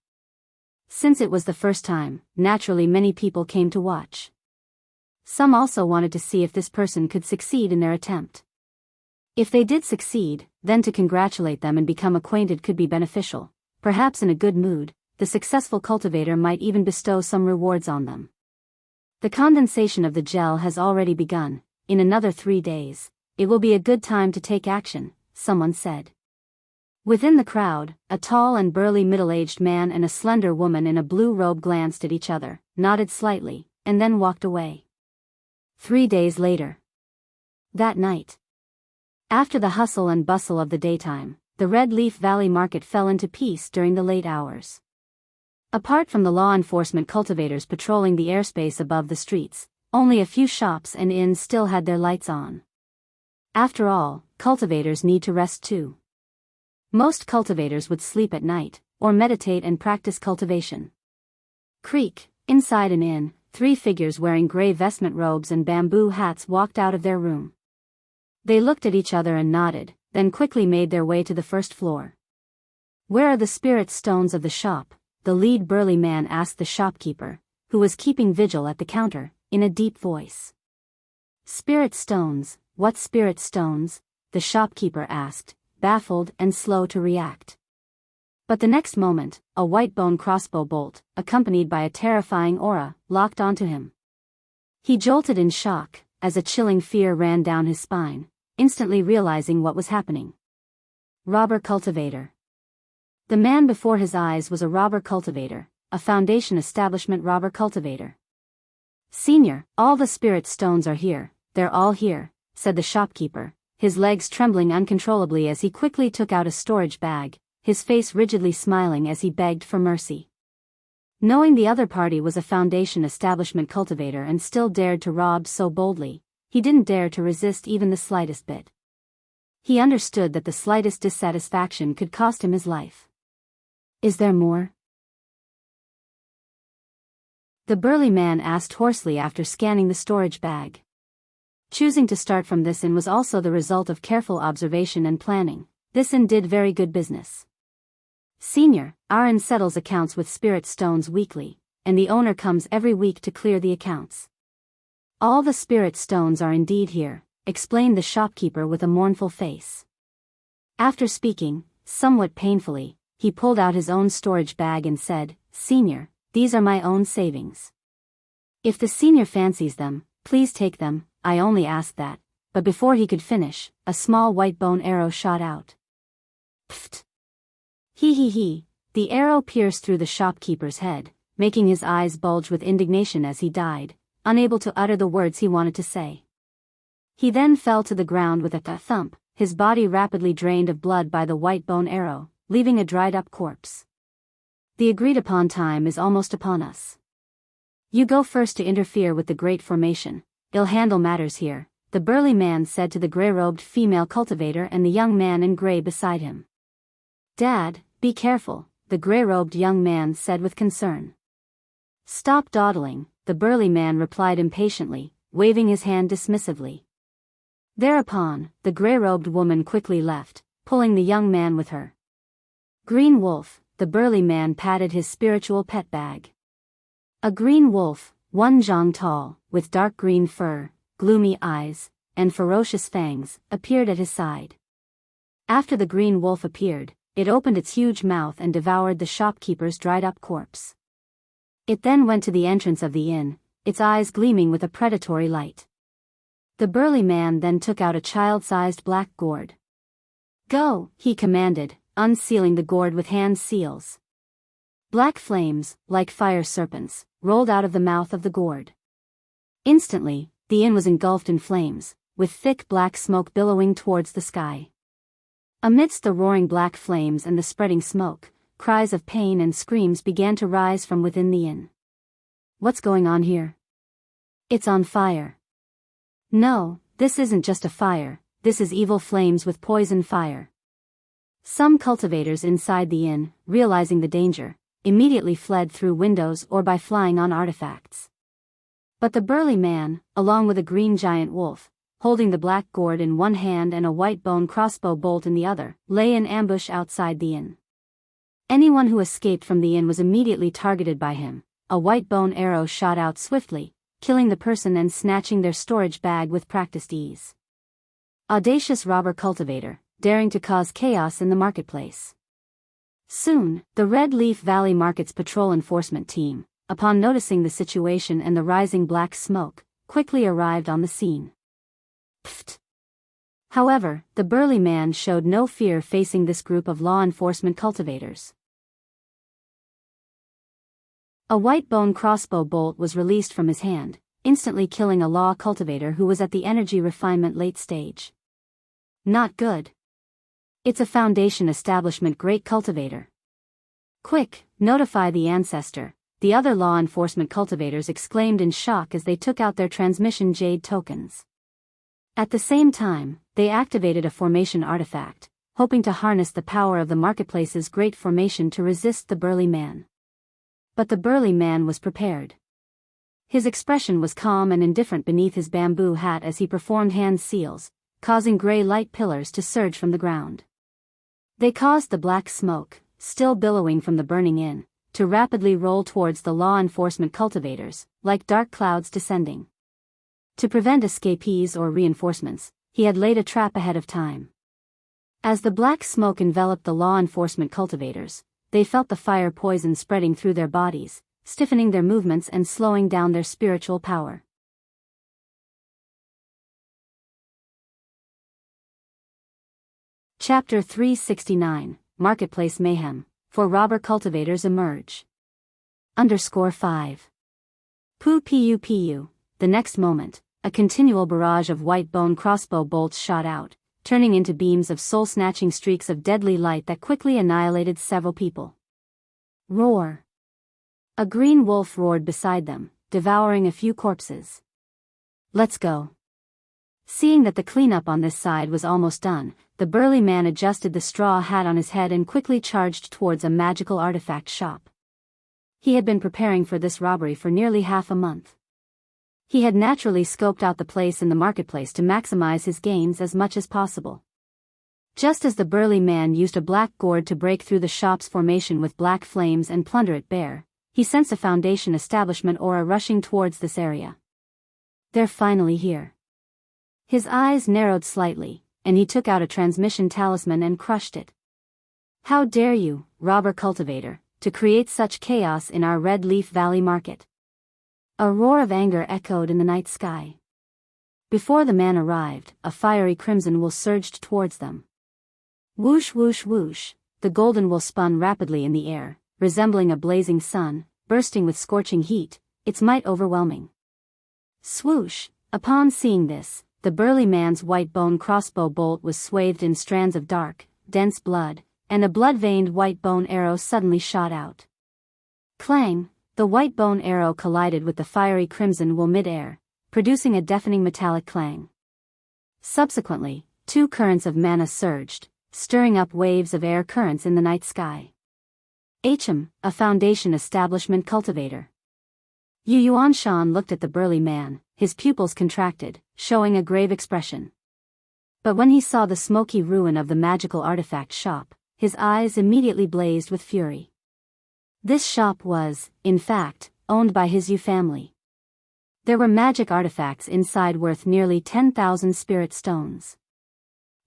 Since it was the first time, naturally many people came to watch. Some also wanted to see if this person could succeed in their attempt. If they did succeed, then to congratulate them and become acquainted could be beneficial. Perhaps in a good mood, the successful cultivator might even bestow some rewards on them. The condensation of the gel has already begun. In another 3 days, it will be a good time to take action, someone said. Within the crowd, a tall and burly middle-aged man and a slender woman in a blue robe glanced at each other, nodded slightly, and then walked away. 3 days later. That night. After the hustle and bustle of the daytime, the Red Leaf Valley Market fell into peace during the late hours. Apart from the law enforcement cultivators patrolling the airspace above the streets, only a few shops and inns still had their lights on. After all, cultivators need to rest too. Most cultivators would sleep at night, or meditate and practice cultivation. Creak, inside an inn, 3 figures wearing gray vestment robes and bamboo hats walked out of their room. They looked at each other and nodded, then quickly made their way to the first floor. "Where are the spirit stones of the shop?" the lead burly man asked the shopkeeper, who was keeping vigil at the counter, in a deep voice. "Spirit stones, what spirit stones?" the shopkeeper asked, baffled and slow to react. But the next moment, a white bone crossbow bolt, accompanied by a terrifying aura, locked onto him. He jolted in shock, as a chilling fear ran down his spine, instantly realizing what was happening. Robber cultivator. The man before his eyes was a robber cultivator, a foundation establishment robber cultivator. "Senior, all the spirit stones are here, they're all here," said the shopkeeper, his legs trembling uncontrollably as he quickly took out a storage bag, his face rigidly smiling as he begged for mercy. Knowing the other party was a foundation establishment cultivator and still dared to rob so boldly, he didn't dare to resist even the slightest bit. He understood that the slightest dissatisfaction could cost him his life. "Is there more?" the burly man asked hoarsely after scanning the storage bag. Choosing to start from this inn was also the result of careful observation and planning. This inn did very good business. Senior, Aaron settles accounts with spirit stones weekly, and the owner comes every week to clear the accounts. All the spirit stones are indeed here, explained the shopkeeper with a mournful face. After speaking, somewhat painfully, he pulled out his own storage bag and said, Senior, these are my own savings. If the senior fancies them, please take them, I only ask that. But before he could finish, a small white bone arrow shot out. Pfft! He. The arrow pierced through the shopkeeper's head, making his eyes bulge with indignation as he died, unable to utter the words he wanted to say. He then fell to the ground with a thump, his body rapidly drained of blood by the white bone arrow, leaving a dried-up corpse. The agreed-upon time is almost upon us. You go first to interfere with the great formation. I'll handle matters here, the burly man said to the gray-robed female cultivator and the young man in gray beside him. Dad, be careful, the gray-robed young man said with concern. Stop dawdling, the burly man replied impatiently, waving his hand dismissively. Thereupon, the gray-robed woman quickly left, pulling the young man with her. Green wolf, the burly man patted his spiritual pet bag. A green wolf, 1 zhang tall, with dark green fur, gloomy eyes, and ferocious fangs, appeared at his side. After the green wolf appeared, it opened its huge mouth and devoured the shopkeeper's dried-up corpse. It then went to the entrance of the inn, its eyes gleaming with a predatory light. The burly man then took out a child-sized black gourd. Go, he commanded, unsealing the gourd with hand seals. Black flames, like fire serpents, rolled out of the mouth of the gourd. Instantly, the inn was engulfed in flames, with thick black smoke billowing towards the sky. Amidst the roaring black flames and the spreading smoke, cries of pain and screams began to rise from within the inn. What's going on here? It's on fire. No, this isn't just a fire, this is evil flames with poison fire. Some cultivators inside the inn, realizing the danger, immediately fled through windows or by flying on artifacts. But the burly man, along with a green giant wolf, holding the black gourd in one hand and a white bone crossbow bolt in the other, lay in ambush outside the inn. Anyone who escaped from the inn was immediately targeted by him. A white bone arrow shot out swiftly, killing the person and snatching their storage bag with practiced ease. Audacious robber cultivator, daring to cause chaos in the marketplace. Soon, the Red Leaf Valley Market's patrol enforcement team, upon noticing the situation and the rising black smoke, quickly arrived on the scene. Pfft! However, the burly man showed no fear facing this group of law enforcement cultivators. A white bone crossbow bolt was released from his hand, instantly killing a law cultivator who was at the energy refinement late stage. Not good. It's a Foundation establishment great cultivator. Quick, notify the ancestor, the other law enforcement cultivators exclaimed in shock as they took out their transmission jade tokens. At the same time, they activated a formation artifact, hoping to harness the power of the marketplace's great formation to resist the burly man. But the burly man was prepared. His expression was calm and indifferent beneath his bamboo hat as he performed hand seals, causing gray light pillars to surge from the ground. They caused the black smoke, still billowing from the burning inn, to rapidly roll towards the law enforcement cultivators, like dark clouds descending. To prevent escapees or reinforcements, he had laid a trap ahead of time. As the black smoke enveloped the law enforcement cultivators, they felt the fire poison spreading through their bodies, stiffening their movements and slowing down their spiritual power. Chapter 369, Marketplace Mayhem, for Robber Cultivators Emerge. _5. Pu. The next moment, a continual barrage of white bone crossbow bolts shot out, turning into beams of soul-snatching streaks of deadly light that quickly annihilated several people. Roar! A green wolf roared beside them, devouring a few corpses. Let's go. Seeing that the cleanup on this side was almost done, the burly man adjusted the straw hat on his head and quickly charged towards a magical artifact shop. He had been preparing for this robbery for nearly half a month. He had naturally scoped out the place in the marketplace to maximize his gains as much as possible. Just as the burly man used a black gourd to break through the shop's formation with black flames and plunder it bare, he sensed a Foundation establishment aura rushing towards this area. They're finally here. His eyes narrowed slightly, and he took out a transmission talisman and crushed it. How dare you, robber cultivator, to create such chaos in our Red Leaf Valley market? A roar of anger echoed in the night sky. Before the man arrived, a fiery crimson wool surged towards them. Whoosh whoosh whoosh, the golden wool spun rapidly in the air, resembling a blazing sun, bursting with scorching heat, its might overwhelming. Swoosh, upon seeing this, the burly man's white bone crossbow bolt was swathed in strands of dark, dense blood, and a blood-veined white bone arrow suddenly shot out. Clang, the white bone arrow collided with the fiery crimson wool mid-air, producing a deafening metallic clang. Subsequently, 2 currents of mana surged, stirring up waves of air currents in the night sky. A Foundation establishment cultivator. Yu Yuanshan looked at the burly man, his pupils contracted, showing a grave expression. But when he saw the smoky ruin of the magical artifact shop, his eyes immediately blazed with fury. This shop was, in fact, owned by his Yu family. There were magic artifacts inside worth nearly 10,000 spirit stones.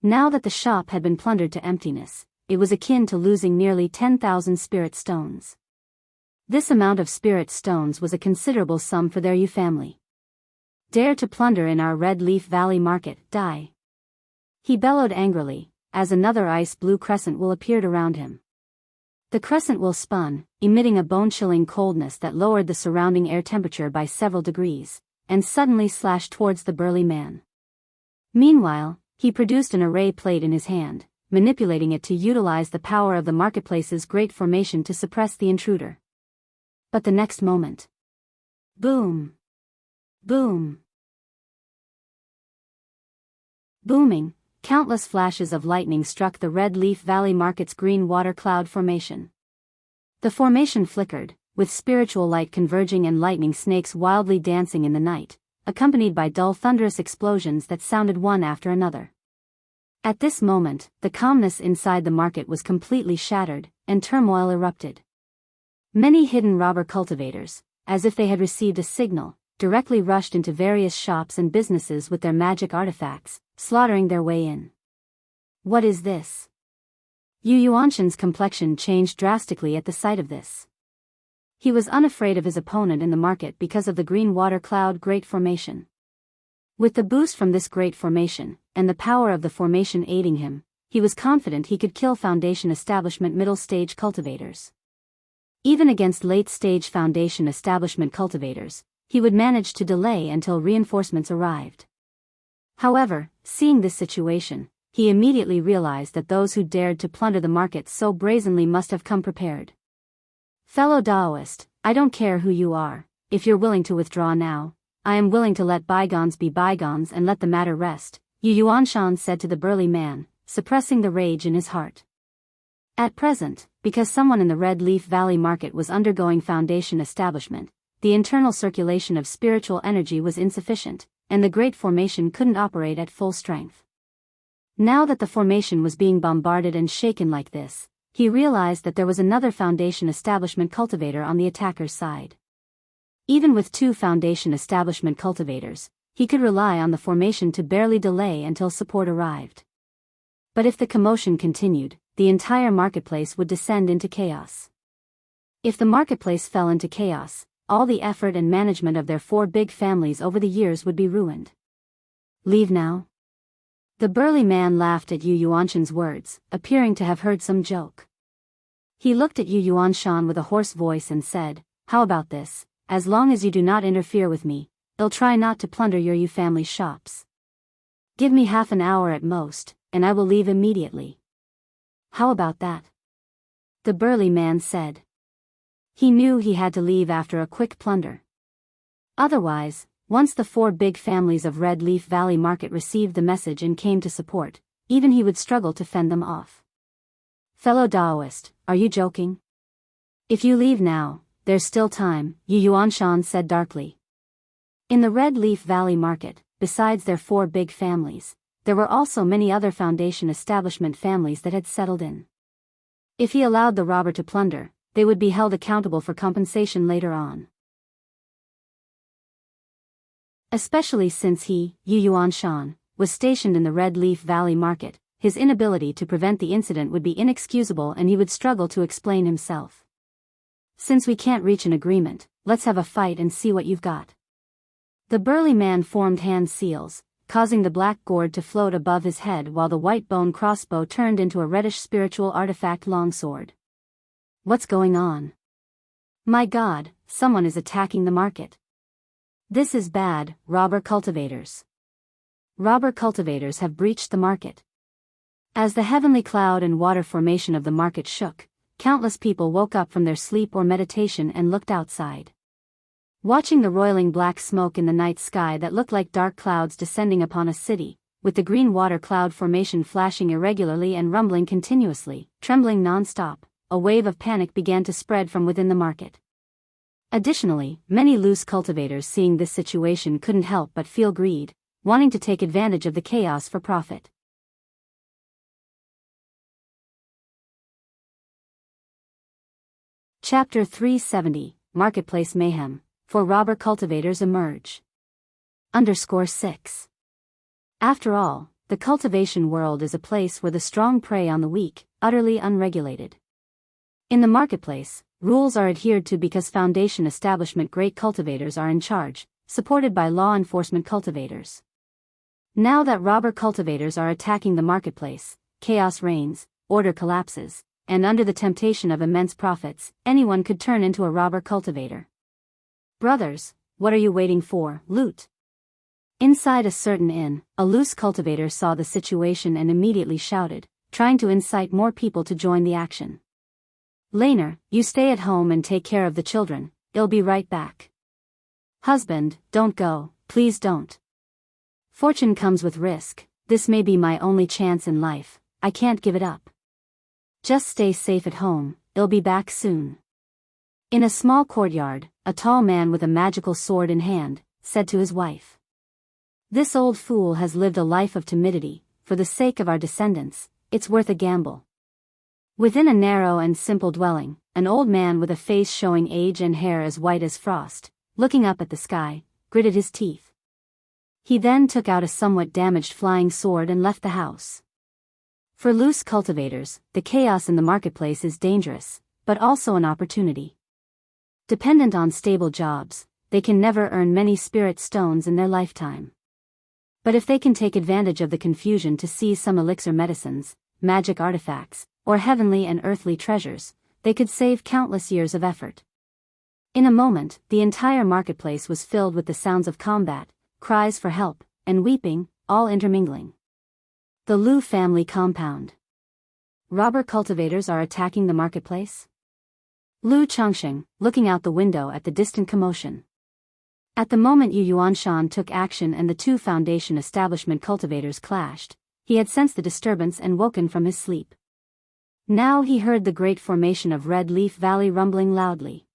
Now that the shop had been plundered to emptiness, it was akin to losing nearly 10,000 spirit stones. This amount of spirit stones was a considerable sum for their Yu family. Dare to plunder in our Red Leaf Valley market, die. He bellowed angrily, as another ice-blue crescent wool appeared around him. The crescent wool spun, emitting a bone-chilling coldness that lowered the surrounding air temperature by several degrees, and suddenly slashed towards the burly man. Meanwhile, he produced an array plate in his hand, manipulating it to utilize the power of the marketplace's great formation to suppress the intruder. But the next moment. Boom! Boom! Booming, countless flashes of lightning struck the Red Leaf Valley market's green water cloud formation. The formation flickered, with spiritual light converging and lightning snakes wildly dancing in the night, accompanied by dull thunderous explosions that sounded one after another. At this moment, the calmness inside the market was completely shattered, and turmoil erupted. Many hidden robber cultivators, as if they had received a signal, directly rushed into various shops and businesses with their magic artifacts, slaughtering their way in. What is this? Yu Yuanshan's complexion changed drastically at the sight of this. He was unafraid of his opponent in the market because of the green water cloud great formation. With the boost from this great formation, and the power of the formation aiding him, he was confident he could kill Foundation establishment middle-stage cultivators. Even against late-stage Foundation establishment cultivators, he would manage to delay until reinforcements arrived. However, seeing this situation, he immediately realized that those who dared to plunder the market so brazenly must have come prepared. Fellow Daoist, I don't care who you are, if you're willing to withdraw now, I am willing to let bygones be bygones and let the matter rest, Yu Yuanshan said to the burly man, suppressing the rage in his heart. At present, because someone in the Red Leaf Valley market was undergoing Foundation establishment, the internal circulation of spiritual energy was insufficient, and the great formation couldn't operate at full strength. Now that the formation was being bombarded and shaken like this, he realized that there was another Foundation establishment cultivator on the attacker's side. Even with 2 Foundation establishment cultivators, he could rely on the formation to barely delay until support arrived. But if the commotion continued, the entire marketplace would descend into chaos. If the marketplace fell into chaos, all the effort and management of their 4 big families over the years would be ruined. Leave now? The burly man laughed at Yu Yuanshan's words, appearing to have heard some joke. He looked at Yu Yuanshan with a hoarse voice and said, "How about this? As long as you do not interfere with me, I'll try not to plunder your Yu family shops. Give me half an hour at most, and I will leave immediately." "How about that?" the burly man said. He knew he had to leave after a quick plunder. Otherwise, once the 4 big families of Red Leaf Valley Market received the message and came to support, even he would struggle to fend them off. "Fellow Daoist, are you joking? If you leave now, there's still time," Yu Yuanshan said darkly. In the Red Leaf Valley Market, besides their 4 big families, there were also many other foundation establishment families that had settled in. If he allowed the robber to plunder, they would be held accountable for compensation later on. Especially since he, Yu Yuanshan, was stationed in the Red Leaf Valley Market, his inability to prevent the incident would be inexcusable and he would struggle to explain himself. Since we can't reach an agreement, let's have a fight and see what you've got. The burly man formed hand seals, causing the black gourd to float above his head while the white bone crossbow turned into a reddish spiritual artifact longsword. What's going on? My God, someone is attacking the market. This is bad, robber cultivators. Robber cultivators have breached the market. As the heavenly cloud and water formation of the market shook, countless people woke up from their sleep or meditation and looked outside. Watching the roiling black smoke in the night sky that looked like dark clouds descending upon a city, with the green water cloud formation flashing irregularly and rumbling continuously, trembling non-stop, a wave of panic began to spread from within the market. Additionally, many loose cultivators seeing this situation couldn't help but feel greed, wanting to take advantage of the chaos for profit. Chapter 370, Marketplace Mayhem, for Robber Cultivators Emerge. _6. After all, the cultivation world is a place where the strong prey on the weak, utterly unregulated. In the marketplace, rules are adhered to because foundation establishment great cultivators are in charge, supported by law enforcement cultivators. Now that robber cultivators are attacking the marketplace, chaos reigns, order collapses, and under the temptation of immense profits, anyone could turn into a robber cultivator. Brothers, what are you waiting for? Loot. Inside a certain inn, a loose cultivator saw the situation and immediately shouted, trying to incite more people to join the action. Laner, you stay at home and take care of the children, I'll be right back. Husband, don't go, please don't. Fortune comes with risk, this may be my only chance in life, I can't give it up. Just stay safe at home, I'll be back soon. In a small courtyard, a tall man with a magical sword in hand, said to his wife. This old fool has lived a life of timidity, for the sake of our descendants, it's worth a gamble. Within a narrow and simple dwelling, an old man with a face showing age and hair as white as frost, looking up at the sky, gritted his teeth. He then took out a somewhat damaged flying sword and left the house. For loose cultivators, the chaos in the marketplace is dangerous, but also an opportunity. Dependent on stable jobs, they can never earn many spirit stones in their lifetime. But if they can take advantage of the confusion to seize some elixir medicines, magic artifacts, or heavenly and earthly treasures, they could save countless years of effort. In a moment, the entire marketplace was filled with the sounds of combat, cries for help, and weeping, all intermingling. The Lu family compound. Robber cultivators are attacking the marketplace? Lu Changxing, looking out the window at the distant commotion. At the moment Yu Yuanshan took action and the two foundation establishment cultivators clashed, he had sensed the disturbance and woken from his sleep. Now he heard the great formation of Red Leaf Valley rumbling loudly.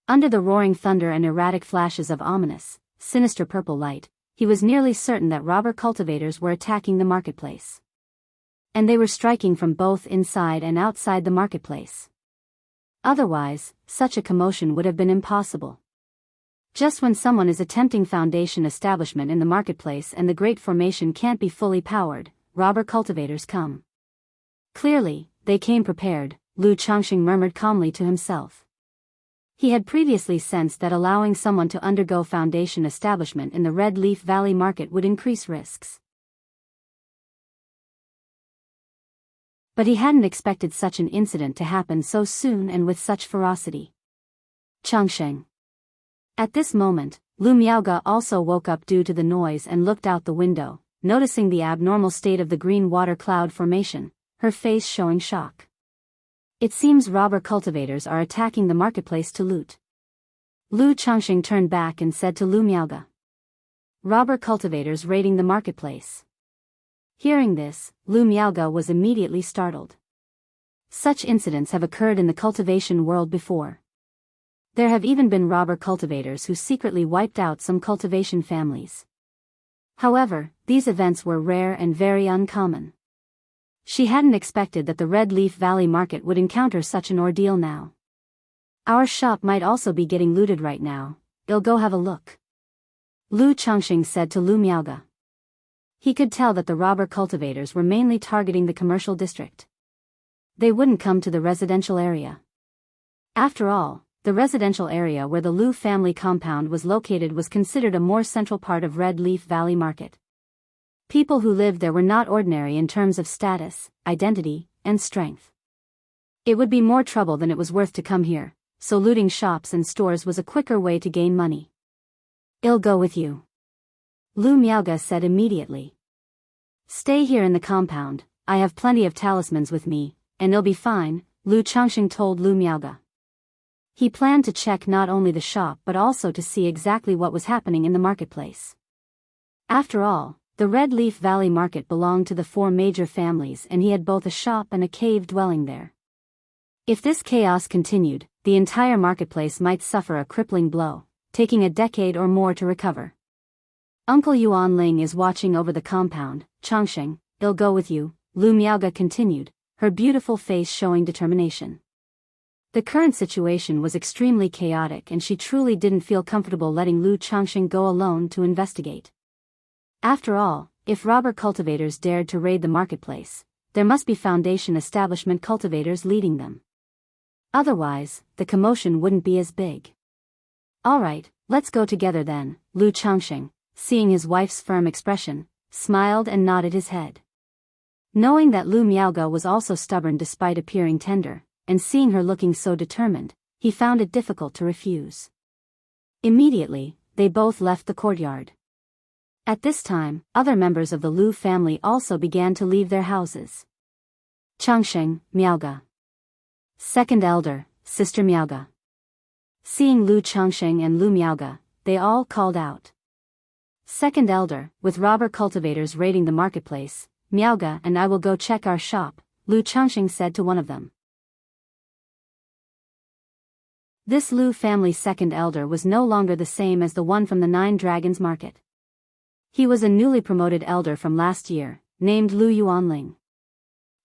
Under the roaring thunder and erratic flashes of ominous, sinister purple light, he was nearly certain that robber cultivators were attacking the marketplace. And they were striking from both inside and outside the marketplace. Otherwise, such a commotion would have been impossible. Just when someone is attempting foundation establishment in the marketplace and the great formation can't be fully powered, robber cultivators come. Clearly, they came prepared, Lu Changxing murmured calmly to himself. He had previously sensed that allowing someone to undergo foundation establishment in the Red Leaf Valley market would increase risks. But he hadn't expected such an incident to happen so soon and with such ferocity. Changxing. At this moment, Lu Miaoge also woke up due to the noise and looked out the window, noticing the abnormal state of the green water cloud formation, her face showing shock. It seems robber cultivators are attacking the marketplace to loot. Lu Changxing turned back and said to Lu Miaoge. Robber cultivators raiding the marketplace. Hearing this, Lu Miaoge was immediately startled. Such incidents have occurred in the cultivation world before. There have even been robber cultivators who secretly wiped out some cultivation families. However, these events were rare and very uncommon. She hadn't expected that the Red Leaf Valley Market would encounter such an ordeal now. Our shop might also be getting looted right now. I'll go have a look, Lu Changxing said to Lu Miaoge. He could tell that the robber cultivators were mainly targeting the commercial district. They wouldn't come to the residential area. After all, the residential area where the Lu family compound was located was considered a more central part of Red Leaf Valley Market. People who lived there were not ordinary in terms of status, identity, and strength. It would be more trouble than it was worth to come here, so looting shops and stores was a quicker way to gain money. I'll go with you, Lu Miaoge said immediately. Stay here in the compound, I have plenty of talismans with me, and it'll be fine, Lu Changxing told Lu Miaoge. He planned to check not only the shop but also to see exactly what was happening in the marketplace. After all, the Red Leaf Valley Market belonged to the 4 major families and he had both a shop and a cave dwelling there. If this chaos continued, the entire marketplace might suffer a crippling blow, taking a decade or more to recover. Uncle Yuan Ling is watching over the compound, Changxing, I'll go with you, Lu Miaoge continued, her beautiful face showing determination. The current situation was extremely chaotic and she truly didn't feel comfortable letting Lu Changxing go alone to investigate. After all, if robber cultivators dared to raid the marketplace, there must be Foundation establishment cultivators leading them. Otherwise, the commotion wouldn't be as big. Alright, let's go together then, Lu Changxing, seeing his wife's firm expression, smiled and nodded his head. Knowing that Lu Miaoge was also stubborn despite appearing tender, and seeing her looking so determined, he found it difficult to refuse. Immediately, they both left the courtyard. At this time, other members of the Lu family also began to leave their houses. Changxing, Miaoge. Second elder, Sister Miaoge. Seeing Lu Changxing and Lu Miaoge, they all called out. Second elder, with robber cultivators raiding the marketplace, Miaoge and I will go check our shop, Lu Changxing said to one of them. This Lu family second elder was no longer the same as the one from the 9 Dragons Market. He was a newly promoted elder from last year, named Lu Yuanling.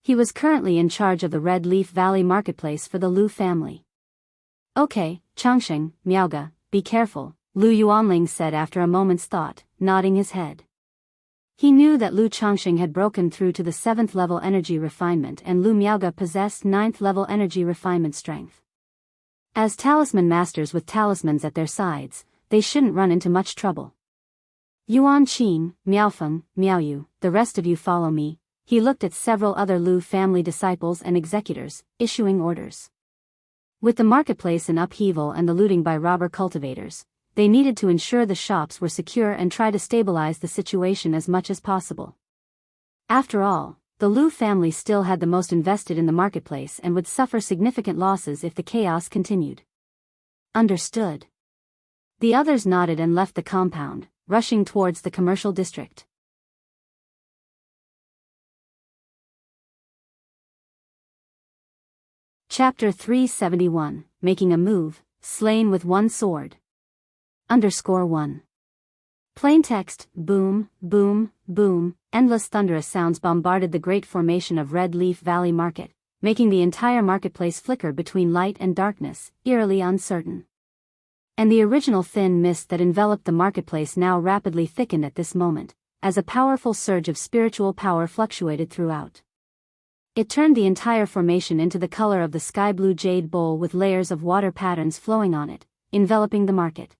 He was currently in charge of the Red Leaf Valley Marketplace for the Lu family. Okay, Changxing, Miaoge, be careful, Lu Yuanling said after a moment's thought, nodding his head. He knew that Lu Changxing had broken through to the 7th level energy refinement and Lu Miaoge possessed 9th level energy refinement strength. As talisman masters with talismans at their sides, they shouldn't run into much trouble. Yuan Qin, Miaofeng, Miaoyu, the rest of you follow me. He looked at several other Lu family disciples and executors, issuing orders. With the marketplace in upheaval and the looting by robber cultivators, they needed to ensure the shops were secure and try to stabilize the situation as much as possible. After all, the Lu family still had the most invested in the marketplace and would suffer significant losses if the chaos continued. Understood. The others nodded and left the compound, rushing towards the commercial district. Chapter 371, Making a Move, Slain with One Sword. _1. Plain text, boom, boom, boom, endless thunderous sounds bombarded the great formation of Red Leaf Valley Market, making the entire marketplace flicker between light and darkness, eerily uncertain. And the original thin mist that enveloped the marketplace now rapidly thickened at this moment, as a powerful surge of spiritual power fluctuated throughout. It turned the entire formation into the color of the sky blue jade bowl with layers of water patterns flowing on it, enveloping the market.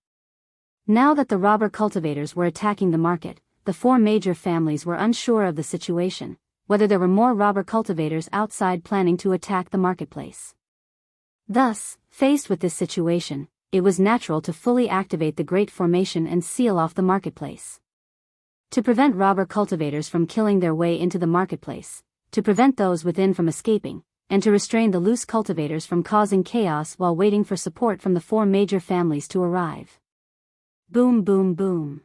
Now that the robber cultivators were attacking the market, the 4 major families were unsure of the situation, whether there were more robber cultivators outside planning to attack the marketplace. Thus, faced with this situation, it was natural to fully activate the Great Formation and seal off the marketplace. To prevent robber cultivators from killing their way into the marketplace, to prevent those within from escaping, and to restrain the loose cultivators from causing chaos while waiting for support from the 4 major families to arrive. Boom boom boom.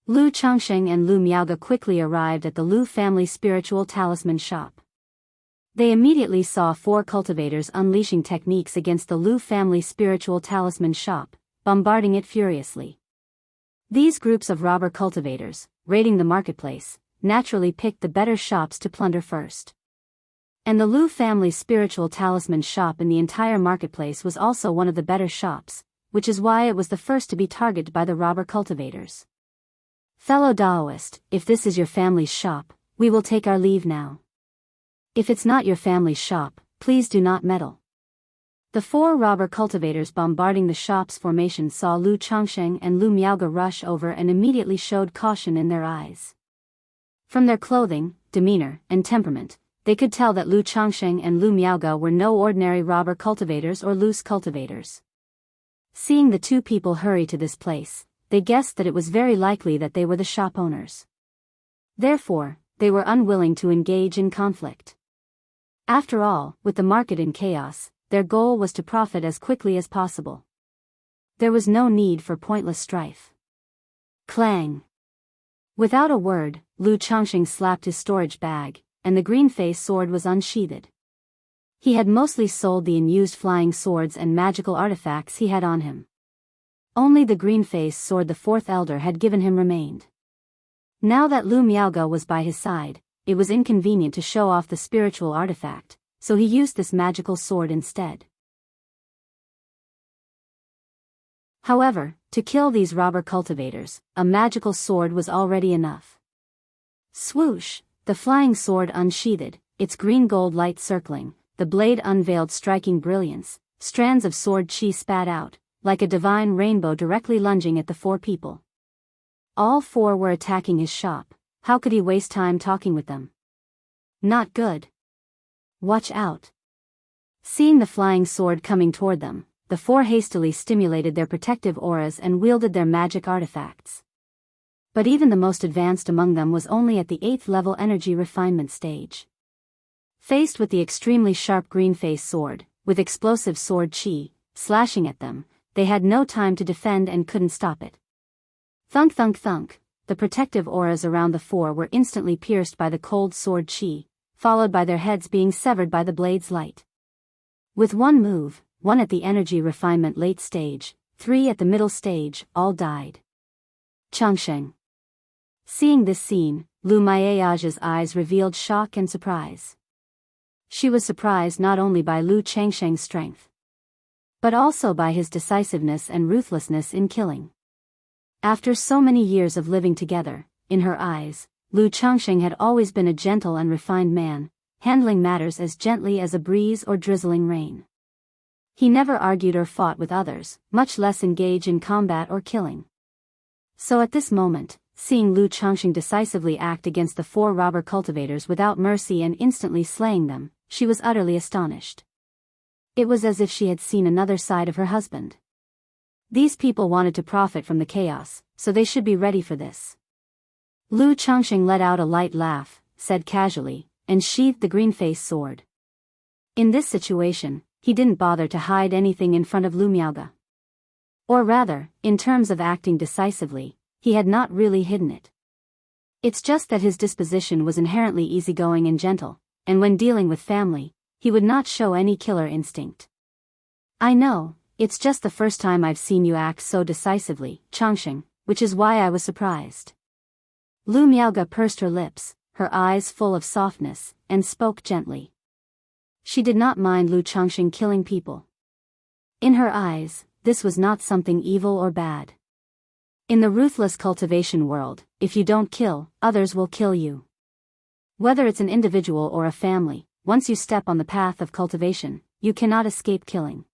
Lu Changxing and Lu Miaoge quickly arrived at the Lu family spiritual talisman shop. They immediately saw 4 cultivators unleashing techniques against the Lu family spiritual talisman shop, bombarding it furiously. These groups of robber cultivators, raiding the marketplace, naturally picked the better shops to plunder first. And the Lu family's spiritual talisman shop in the entire marketplace was also one of the better shops, which is why it was the first to be targeted by the robber cultivators. Fellow Daoist, if this is your family's shop, we will take our leave now. If it's not your family's shop, please do not meddle. The four robber cultivators bombarding the shop's formation saw Lu Changsheng and Lu Miaoge rush over and immediately showed caution in their eyes. From their clothing, demeanor, and temperament, they could tell that Lu Changsheng and Lu Miaoge were no ordinary robber cultivators or loose cultivators. Seeing the two people hurry to this place, they guessed that it was very likely that they were the shop owners. Therefore, they were unwilling to engage in conflict. After all, with the market in chaos, their goal was to profit as quickly as possible. There was no need for pointless strife. Clang! Without a word, Lu Changsheng slapped his storage bag, and the green-faced sword was unsheathed. He had mostly sold the unused flying swords and magical artifacts he had on him. Only the green-faced sword the fourth elder had given him remained. Now that Lu Miaoge was by his side, it was inconvenient to show off the spiritual artifact, so he used this magical sword instead. However, to kill these robber cultivators, a magical sword was already enough. Swoosh, the flying sword unsheathed, its green-gold light circling, the blade unveiled striking brilliance, strands of sword chi spat out, like a divine rainbow directly lunging at the four people. All four were attacking his shop. How could he waste time talking with them? Not good. Watch out. Seeing the flying sword coming toward them, the four hastily stimulated their protective auras and wielded their magic artifacts. But even the most advanced among them was only at the 8th level energy refinement stage. Faced with the extremely sharp green-faced sword, with explosive sword chi, slashing at them, they had no time to defend and couldn't stop it. Thunk thunk thunk, the protective auras around the four were instantly pierced by the cold sword chi, followed by their heads being severed by the blade's light. With one move, one at the energy refinement late stage, 3 at the middle stage, all died. Changsheng. Seeing this scene, Lu Miaoge's eyes revealed shock and surprise. She was surprised not only by Lu Changsheng's strength, but also by his decisiveness and ruthlessness in killing. After so many years of living together, in her eyes, Lu Changsheng had always been a gentle and refined man, handling matters as gently as a breeze or drizzling rain. He never argued or fought with others, much less engage in combat or killing. So at this moment, seeing Lu Changsheng decisively act against the four robber cultivators without mercy and instantly slaying them, she was utterly astonished. It was as if she had seen another side of her husband. These people wanted to profit from the chaos, so they should be ready for this. Lu Changsheng let out a light laugh, said casually, and sheathed the green-faced sword. In this situation, he didn't bother to hide anything in front of Lu Miaoge. Or rather, in terms of acting decisively, he had not really hidden it. It's just that his disposition was inherently easygoing and gentle, and when dealing with family, he would not show any killer instinct. I know, it's just the first time I've seen you act so decisively, Changsheng, which is why I was surprised. Lu Miaoge pursed her lips, her eyes full of softness, and spoke gently. She did not mind Lu Changsheng killing people. In her eyes, this was not something evil or bad. In the ruthless cultivation world, if you don't kill, others will kill you. Whether it's an individual or a family, once you step on the path of cultivation, you cannot escape killing.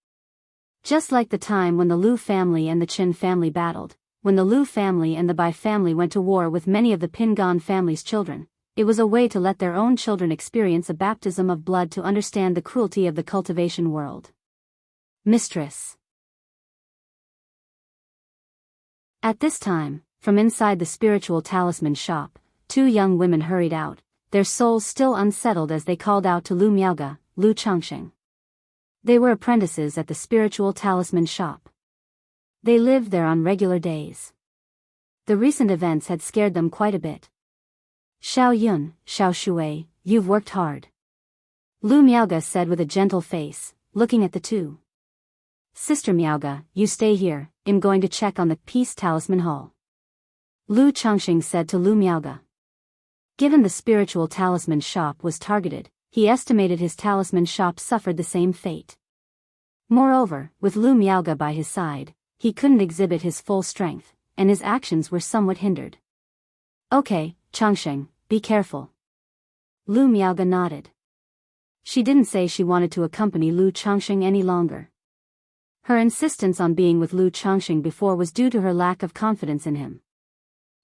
Just like the time when the Lu family and the Qin family battled, when the Lu family and the Bai family went to war with many of the Pingan family's children, it was a way to let their own children experience a baptism of blood to understand the cruelty of the cultivation world. Mistress. At this time, from inside the spiritual talisman shop, 2 young women hurried out, their souls still unsettled as they called out to Lu Miaoge, Lu Changsheng. They were apprentices at the spiritual talisman shop. They lived there on regular days. The recent events had scared them quite a bit. Xiao Yun, Xiao Shui, you've worked hard. Lu Miaoge said with a gentle face, looking at the two. Sister Miaoge, you stay here, I'm going to check on the Peace Talisman Hall. Lu Changxing said to Lu Miaoge. Given the spiritual talisman shop was targeted, he estimated his talisman shop suffered the same fate. Moreover, with Lu Miaoge by his side, he couldn't exhibit his full strength, and his actions were somewhat hindered. Okay, Changxing, be careful. Lu Miaoge nodded. She didn't say she wanted to accompany Lu Changxing any longer. Her insistence on being with Lu Changxing before was due to her lack of confidence in him.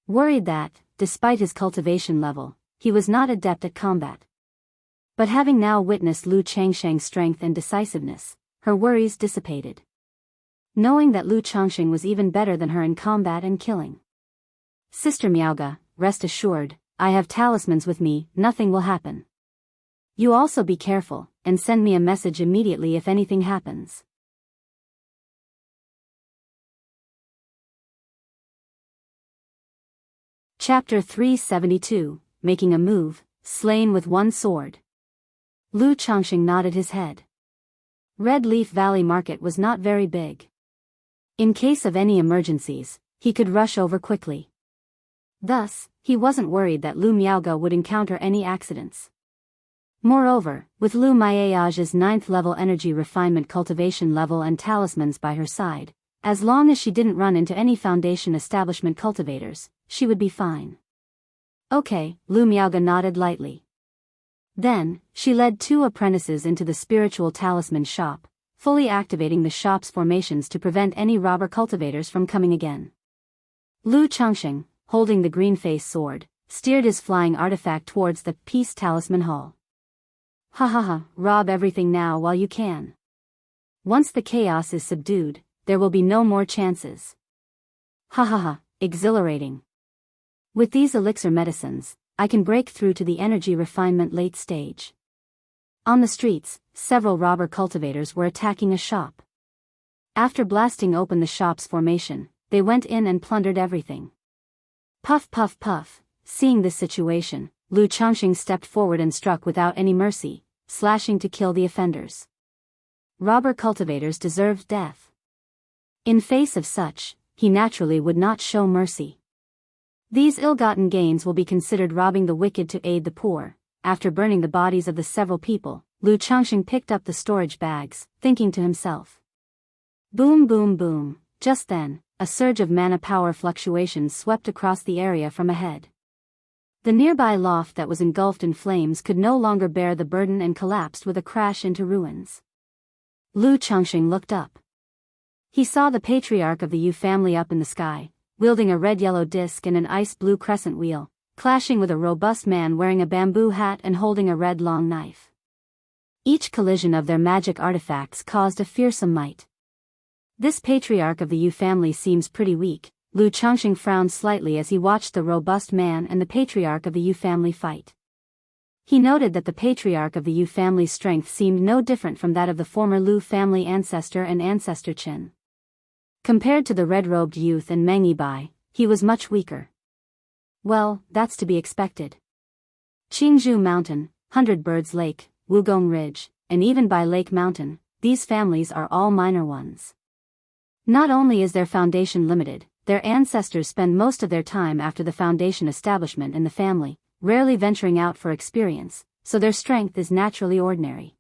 Worried that, despite his cultivation level, he was not adept at combat. But having now witnessed Lu Changxing's strength and decisiveness, her worries dissipated. Knowing that Lu Changxing was even better than her in combat and killing. Sister Miaoge, rest assured, I have talismans with me, nothing will happen. You also be careful, and send me a message immediately if anything happens. Chapter 372, Making a Move, Slain with One Sword. Lu Changxing nodded his head. Red Leaf Valley Market was not very big. In case of any emergencies, he could rush over quickly. Thus, he wasn't worried that Lu Miaoge would encounter any accidents. Moreover, with Lu Miaoge's 9th level energy refinement cultivation level and talismans by her side, as long as she didn't run into any foundation establishment cultivators, she would be fine. Okay, Lu Miaoge nodded lightly. Then, she led 2 apprentices into the spiritual talisman shop, fully activating the shop's formations to prevent any robber cultivators from coming again. Lu Changxing, holding the green face sword, steered his flying artifact towards the Peace Talisman Hall. Ha ha ha, rob everything now while you can. Once the chaos is subdued, there will be no more chances. Ha ha ha, exhilarating. With these elixir medicines, I can break through to the energy refinement late stage. On the streets, several robber cultivators were attacking a shop. After blasting open the shop's formation, they went in and plundered everything. Puff puff puff, seeing this situation, Lu Changxing stepped forward and struck without any mercy, slashing to kill the offenders. Robber cultivators deserved death. In face of such, he naturally would not show mercy. These ill-gotten gains will be considered robbing the wicked to aid the poor. After burning the bodies of the several people, Lu Changxing picked up the storage bags, thinking to himself. Boom boom boom, just then, a surge of mana power fluctuations swept across the area from ahead. The nearby loft that was engulfed in flames could no longer bear the burden and collapsed with a crash into ruins. Lu Changxing looked up. He saw the patriarch of the Yu family up in the sky, wielding a red-yellow disc and an ice-blue crescent wheel, clashing with a robust man wearing a bamboo hat and holding a red long knife. Each collision of their magic artifacts caused a fearsome might. This patriarch of the Yu family seems pretty weak. Lu Changxing frowned slightly as he watched the robust man and the patriarch of the Yu family fight. He noted that the patriarch of the Yu family's strength seemed no different from that of the former Lu family ancestor and ancestor Qin. Compared to the red-robed youth and Meng Yibai, he was much weaker. Well, that's to be expected. Qingzhou Mountain, Hundred Birds Lake, Wugong Ridge, and even Bai Lake Mountain, these families are all minor ones. Not only is their foundation limited, their ancestors spend most of their time after the foundation establishment in the family, rarely venturing out for experience, so their strength is naturally ordinary.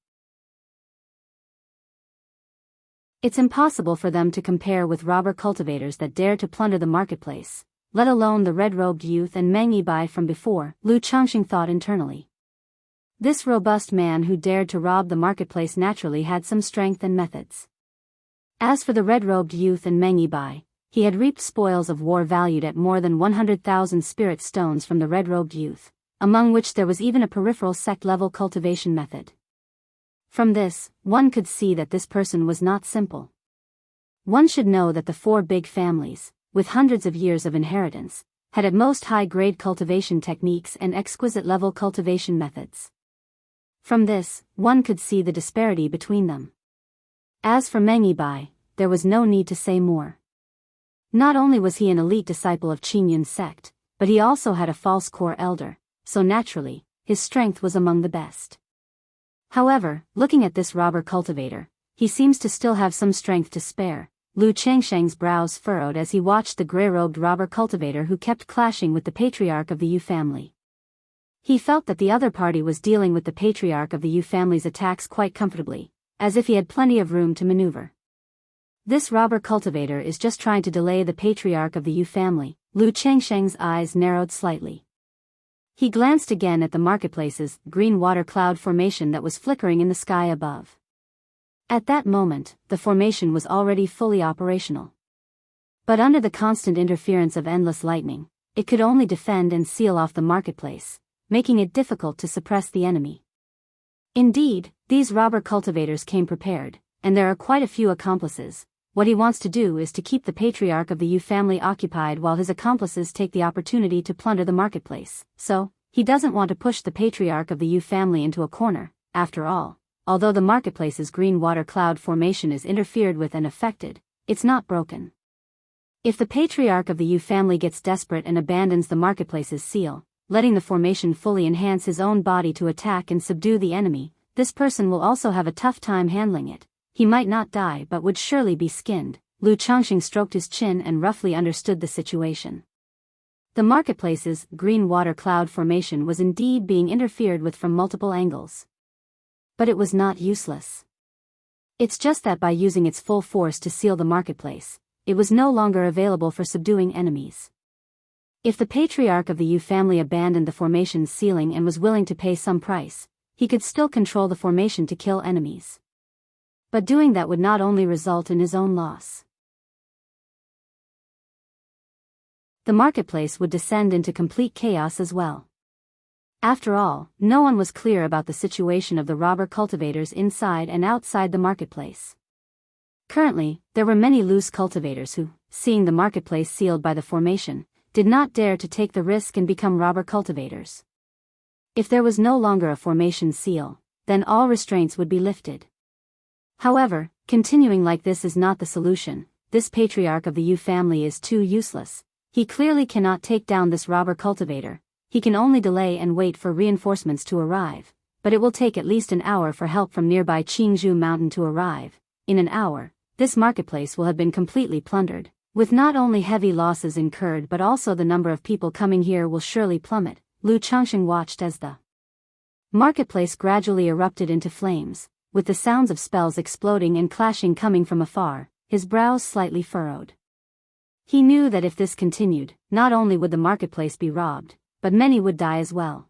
It's impossible for them to compare with robber cultivators that dare to plunder the marketplace, let alone the red-robed youth and Meng Yibai from before, Lu Changxing thought internally. This robust man who dared to rob the marketplace naturally had some strength and methods. As for the red-robed youth and Meng Yibai, he had reaped spoils of war valued at more than 100,000 spirit stones from the red-robed youth, among which there was even a peripheral sect-level cultivation method. From this, one could see that this person was not simple. One should know that the 4 big families, with hundreds of years of inheritance, had at most high-grade cultivation techniques and exquisite-level cultivation methods. From this, one could see the disparity between them. As for Meng Yibai, there was no need to say more. Not only was he an elite disciple of Qingyun's sect, but he also had a false core elder, so naturally, his strength was among the best. However, looking at this robber cultivator, he seems to still have some strength to spare. Lu Changsheng's brows furrowed as he watched the gray-robed robber cultivator who kept clashing with the patriarch of the Yu family. He felt that the other party was dealing with the patriarch of the Yu family's attacks quite comfortably, as if he had plenty of room to maneuver. This robber cultivator is just trying to delay the patriarch of the Yu family. Lu Changsheng's eyes narrowed slightly. He glanced again at the marketplace's green water cloud formation that was flickering in the sky above. At that moment, the formation was already fully operational. But under the constant interference of endless lightning, it could only defend and seal off the marketplace, making it difficult to suppress the enemy. Indeed, these robber cultivators came prepared, and there are quite a few accomplices. What he wants to do is to keep the patriarch of the Yu family occupied while his accomplices take the opportunity to plunder the marketplace. So, he doesn't want to push the patriarch of the Yu family into a corner. After all, although the marketplace's green water cloud formation is interfered with and affected, it's not broken. If the patriarch of the Yu family gets desperate and abandons the marketplace's seal, letting the formation fully enhance his own body to attack and subdue the enemy, this person will also have a tough time handling it. He might not die but would surely be skinned. Lu Changxing stroked his chin and roughly understood the situation. The marketplace's green water cloud formation was indeed being interfered with from multiple angles. But it was not useless. It's just that by using its full force to seal the marketplace, it was no longer available for subduing enemies. If the patriarch of the Yu family abandoned the formation's sealing and was willing to pay some price, he could still control the formation to kill enemies. But doing that would not only result in his own loss. The marketplace would descend into complete chaos as well. After all, no one was clear about the situation of the robber cultivators inside and outside the marketplace. Currently, there were many loose cultivators who, seeing the marketplace sealed by the formation, did not dare to take the risk and become robber cultivators. If there was no longer a formation seal, then all restraints would be lifted. However, continuing like this is not the solution. This patriarch of the Yu family is too useless. He clearly cannot take down this robber cultivator. He can only delay and wait for reinforcements to arrive, but it will take at least an hour for help from nearby Qingzhou Mountain to arrive. In an hour, this marketplace will have been completely plundered, with not only heavy losses incurred but also the number of people coming here will surely plummet. Lu Changxing watched as the marketplace gradually erupted into flames, with the sounds of spells exploding and clashing coming from afar, his brows slightly furrowed. He knew that if this continued, not only would the marketplace be robbed, but many would die as well.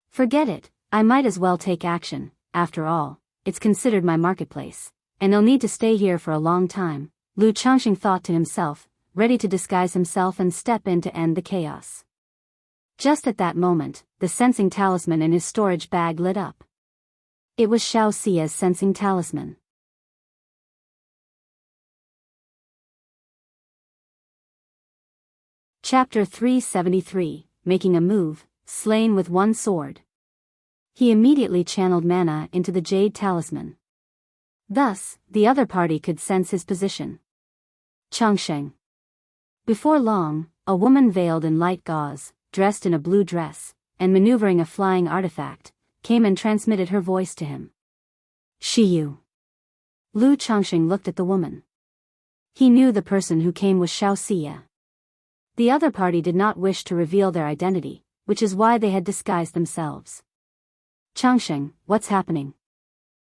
Forget it, I might as well take action. After all, it's considered my marketplace, and they'll need to stay here for a long time. Lu Changxing thought to himself, ready to disguise himself and step in to end the chaos. Just at that moment, the sensing talisman in his storage bag lit up. It was Xiao Xia's sensing talisman. Chapter 373, Making a Move, Slain with One Sword. He immediately channeled mana into the jade talisman. Thus, the other party could sense his position. Changsheng. Before long, a woman veiled in light gauze, dressed in a blue dress, and maneuvering a flying artifact, came and transmitted her voice to him. Shiyu. Lu Changsheng looked at the woman. He knew the person who came was Xiao Xia. The other party did not wish to reveal their identity, which is why they had disguised themselves. Changsheng, what's happening?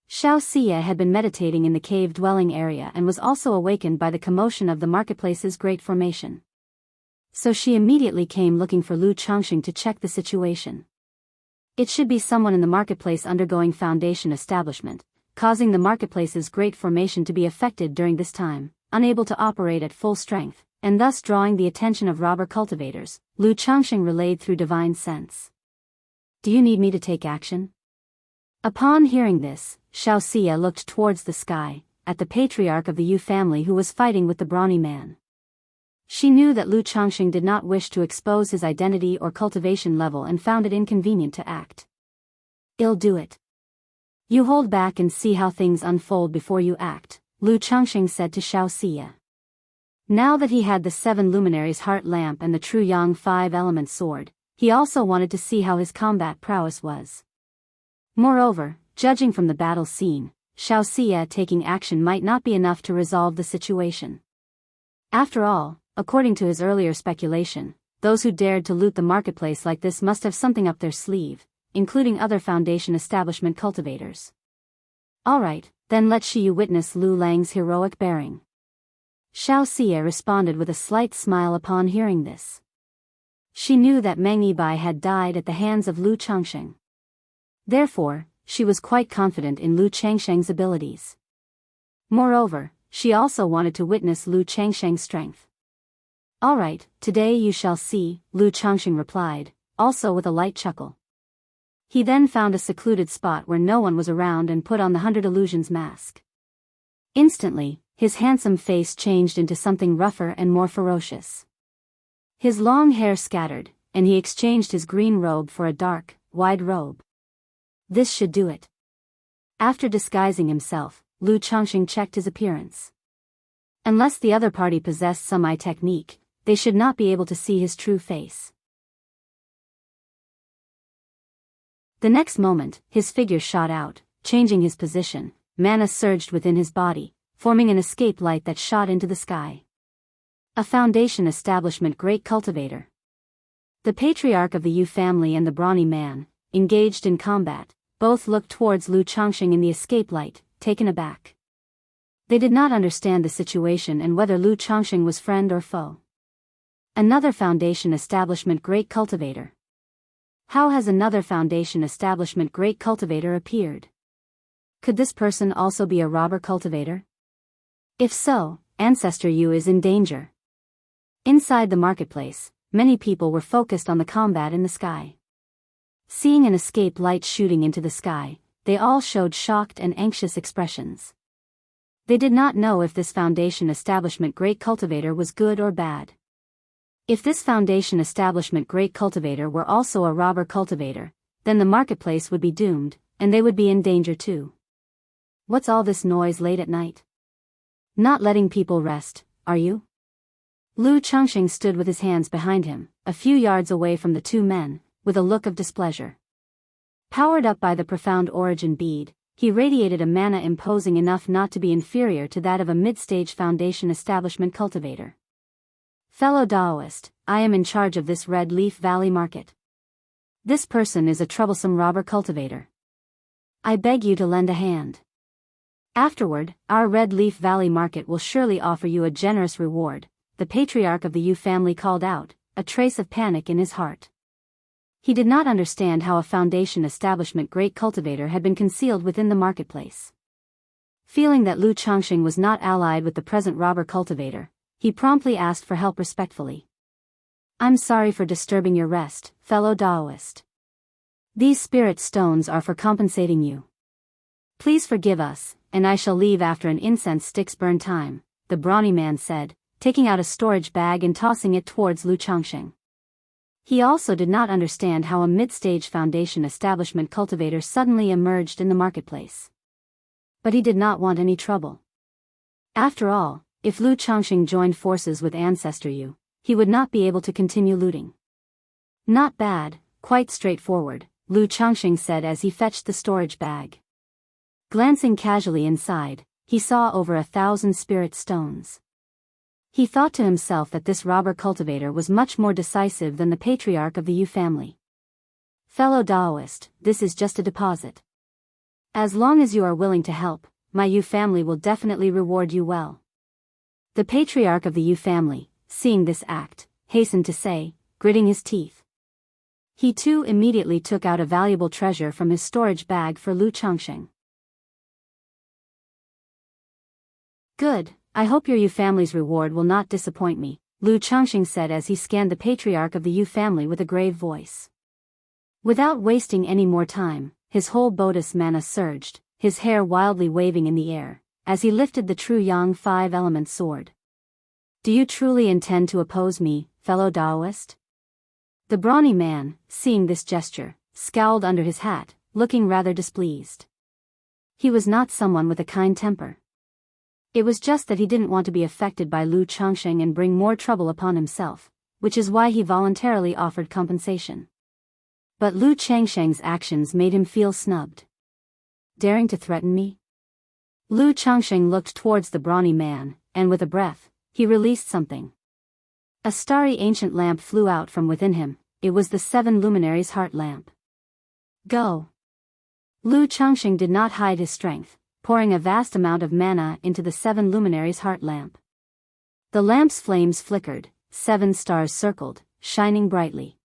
Xiao Xia had been meditating in the cave-dwelling area and was also awakened by the commotion of the marketplace's great formation. So she immediately came looking for Lu Changsheng to check the situation. It should be someone in the marketplace undergoing foundation establishment, causing the marketplace's great formation to be affected during this time, unable to operate at full strength, and thus drawing the attention of robber cultivators. Lu Changsheng relayed through divine sense. Do you need me to take action? Upon hearing this, Xiao Xia looked towards the sky, at the patriarch of the Yu family who was fighting with the brawny man. She knew that Lu Changsheng did not wish to expose his identity or cultivation level and found it inconvenient to act. I'll do it. You hold back and see how things unfold before you act, Lu Changsheng said to Xiao Xia. Now that he had the 7 luminaries heart lamp and the true yang 5-element sword, he also wanted to see how his combat prowess was. Moreover, judging from the battle scene, Xiao Xie taking action might not be enough to resolve the situation. After all, according to his earlier speculation, those who dared to loot the marketplace like this must have something up their sleeve, including other Foundation establishment cultivators. Alright, then let Shiyu witness Lu Lang's heroic bearing. Xiao Xie responded with a slight smile upon hearing this. She knew that Meng Yibai had died at the hands of Lu Changsheng. Therefore, she was quite confident in Lu Changsheng's abilities. Moreover, she also wanted to witness Lu Changsheng's strength. Alright, today you shall see, Lu Changsheng replied, also with a light chuckle. He then found a secluded spot where no one was around and put on the 100 Illusions mask. Instantly, his handsome face changed into something rougher and more ferocious. His long hair scattered, and he exchanged his green robe for a dark, wide robe. This should do it. After disguising himself, Lu Changsheng checked his appearance. Unless the other party possessed some eye technique, they should not be able to see his true face. The next moment, his figure shot out, changing his position. Mana surged within his body, forming an escape light that shot into the sky. A Foundation establishment great cultivator. The patriarch of the Yu family and the brawny man, engaged in combat, both looked towards Lu Changsheng in the escape light, taken aback. They did not understand the situation and whether Lu Changsheng was friend or foe. Another Foundation establishment great cultivator. How has another Foundation establishment great cultivator appeared? Could this person also be a robber cultivator? If so, Ancestor Yu is in danger. Inside the marketplace, many people were focused on the combat in the sky. Seeing an escape light shooting into the sky, they all showed shocked and anxious expressions. They did not know if this Foundation establishment great cultivator was good or bad. If this Foundation establishment great cultivator were also a robber cultivator, then the marketplace would be doomed, and they would be in danger too. What's all this noise late at night? Not letting people rest, are you? Lu Changsheng stood with his hands behind him, a few yards away from the two men, with a look of displeasure. Powered up by the profound origin bead, he radiated a mana imposing enough not to be inferior to that of a mid-stage Foundation establishment cultivator. Fellow Daoist, I am in charge of this Red Leaf Valley market. This person is a troublesome robber cultivator. I beg you to lend a hand. Afterward, our Red Leaf Valley market will surely offer you a generous reward, the patriarch of the Yu family called out, a trace of panic in his heart. He did not understand how a Foundation establishment great cultivator had been concealed within the marketplace. Feeling that Lu Changsheng was not allied with the present robber cultivator, he promptly asked for help respectfully. I'm sorry for disturbing your rest, fellow Daoist. These spirit stones are for compensating you. Please forgive us, and I shall leave after an incense stick's burn time, the brawny man said, taking out a storage bag and tossing it towards Lu Changsheng. He also did not understand how a mid-stage Foundation establishment cultivator suddenly emerged in the marketplace. But he did not want any trouble. After all, if Lu Changsheng joined forces with Ancestor Yu, he would not be able to continue looting. Not bad, quite straightforward, Lu Changsheng said as he fetched the storage bag. Glancing casually inside, he saw over 1,000 spirit stones. He thought to himself that this robber cultivator was much more decisive than the patriarch of the Yu family. Fellow Daoist, this is just a deposit. As long as you are willing to help, my Yu family will definitely reward you well. The patriarch of the Yu family, seeing this act, hastened to say, gritting his teeth. He too immediately took out a valuable treasure from his storage bag for Lu Changsheng. Good, I hope your Yu family's reward will not disappoint me, Lu Changsheng said as he scanned the patriarch of the Yu family with a grave voice. Without wasting any more time, his whole Bodhis mana surged, his hair wildly waving in the air, as he lifted the true Yang 5-element sword. Do you truly intend to oppose me, fellow Daoist? The brawny man, seeing this gesture, scowled under his hat, looking rather displeased. He was not someone with a kind temper. It was just that he didn't want to be affected by Lu Changsheng and bring more trouble upon himself, which is why he voluntarily offered compensation. But Lu Changsheng's actions made him feel snubbed. Daring to threaten me? Lu Changxing looked towards the brawny man, and with a breath, he released something. A starry ancient lamp flew out from within him. It was the 7 luminaries' heart lamp. Go! Lu Changxing did not hide his strength, pouring a vast amount of mana into the 7 luminaries' heart lamp. The lamp's flames flickered, 7 stars circled, shining brightly.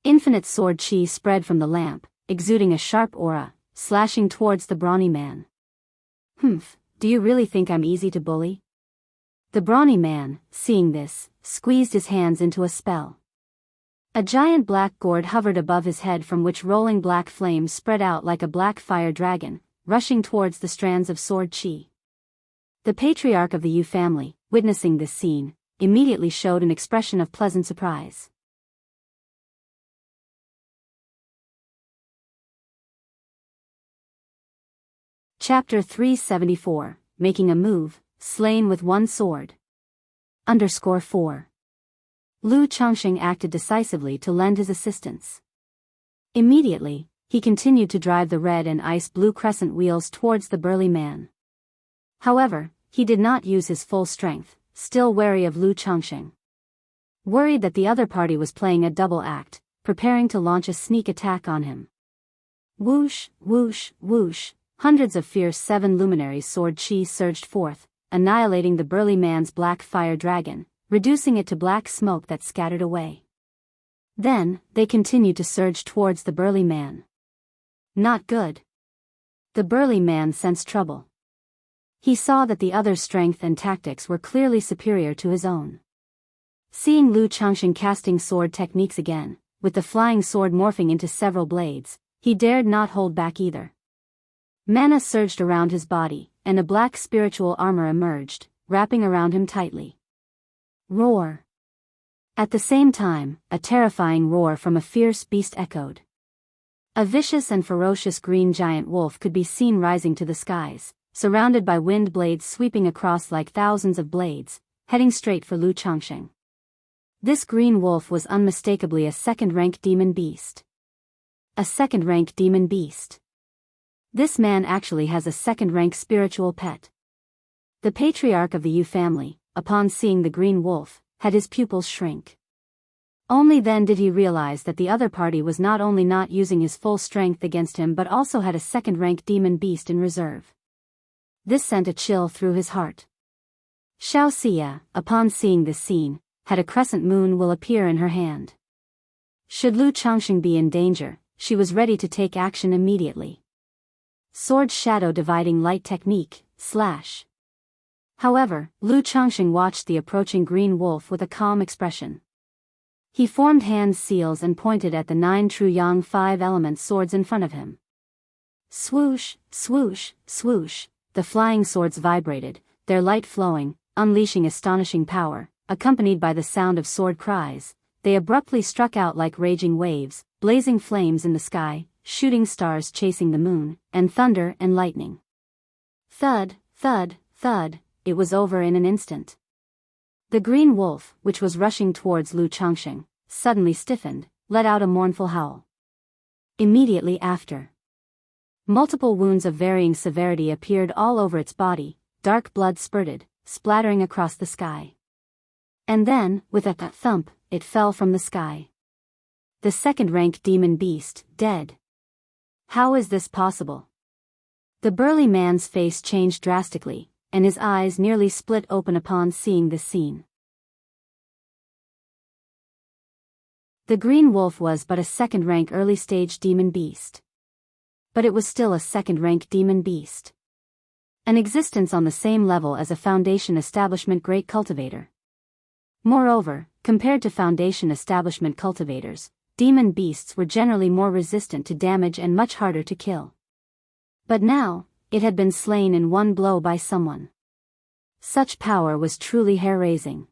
Infinite sword chi spread from the lamp, exuding a sharp aura, slashing towards the brawny man. Humph, do you really think I'm easy to bully? The brawny man, seeing this, squeezed his hands into a spell. A giant black gourd hovered above his head from which rolling black flames spread out like a black fire dragon, rushing towards the strands of sword chi. The patriarch of the Yu family, witnessing this scene, immediately showed an expression of pleasant surprise. Chapter 374, Making a Move, Slain with One Sword. _4. Lu Changxing acted decisively to lend his assistance. Immediately, he continued to drive the red and ice-blue crescent wheels towards the burly man. However, he did not use his full strength, still wary of Lu Changxing. Worried that the other party was playing a double act, preparing to launch a sneak attack on him. Whoosh, whoosh, whoosh, hundreds of fierce 7 luminaries' sword chi surged forth, annihilating the burly man's black fire dragon, reducing it to black smoke that scattered away. Then, they continued to surge towards the burly man. Not good. The burly man sensed trouble. He saw that the other's strength and tactics were clearly superior to his own. Seeing Lu Changxing casting sword techniques again, with the flying sword morphing into several blades, he dared not hold back either. Mana surged around his body, and a black spiritual armor emerged, wrapping around him tightly. Roar! At the same time, a terrifying roar from a fierce beast echoed. A vicious and ferocious green giant wolf could be seen rising to the skies, surrounded by wind blades sweeping across like thousands of blades, heading straight for Lu Changxing. This green wolf was unmistakably a second-rank demon beast. A second-rank demon beast. This man actually has a second-rank spiritual pet. The patriarch of the Yu family, upon seeing the green wolf, had his pupils shrink. Only then did he realize that the other party was not only not using his full strength against him but also had a second-rank demon beast in reserve. This sent a chill through his heart. Xiao Xia, upon seeing this scene, had a crescent moon will appear in her hand. Should Lu Changxing be in danger, she was ready to take action immediately. Sword shadow dividing light technique, slash. However, Lu Changxing watched the approaching green wolf with a calm expression. He formed hand seals and pointed at the 9 true yang 5-element swords in front of him. Swoosh, swoosh, swoosh, the flying swords vibrated, their light flowing, unleashing astonishing power, accompanied by the sound of sword cries. They abruptly struck out like raging waves, blazing flames in the sky, shooting stars chasing the moon, and thunder and lightning. Thud, thud, thud, it was over in an instant. The green wolf, which was rushing towards Lu Changxing, suddenly stiffened, let out a mournful howl. Immediately after, multiple wounds of varying severity appeared all over its body, dark blood spurted, splattering across the sky. And then, with a thump, it fell from the sky. The second-rank demon beast, dead. How is this possible? The burly man's face changed drastically, and his eyes nearly split open upon seeing this scene. The green wolf was but a second-rank early-stage demon beast. But it was still a second-rank demon beast. An existence on the same level as a Foundation Establishment great cultivator. Moreover, compared to Foundation Establishment cultivators, demon beasts were generally more resistant to damage and much harder to kill. But now, it had been slain in one blow by someone. Such power was truly hair-raising.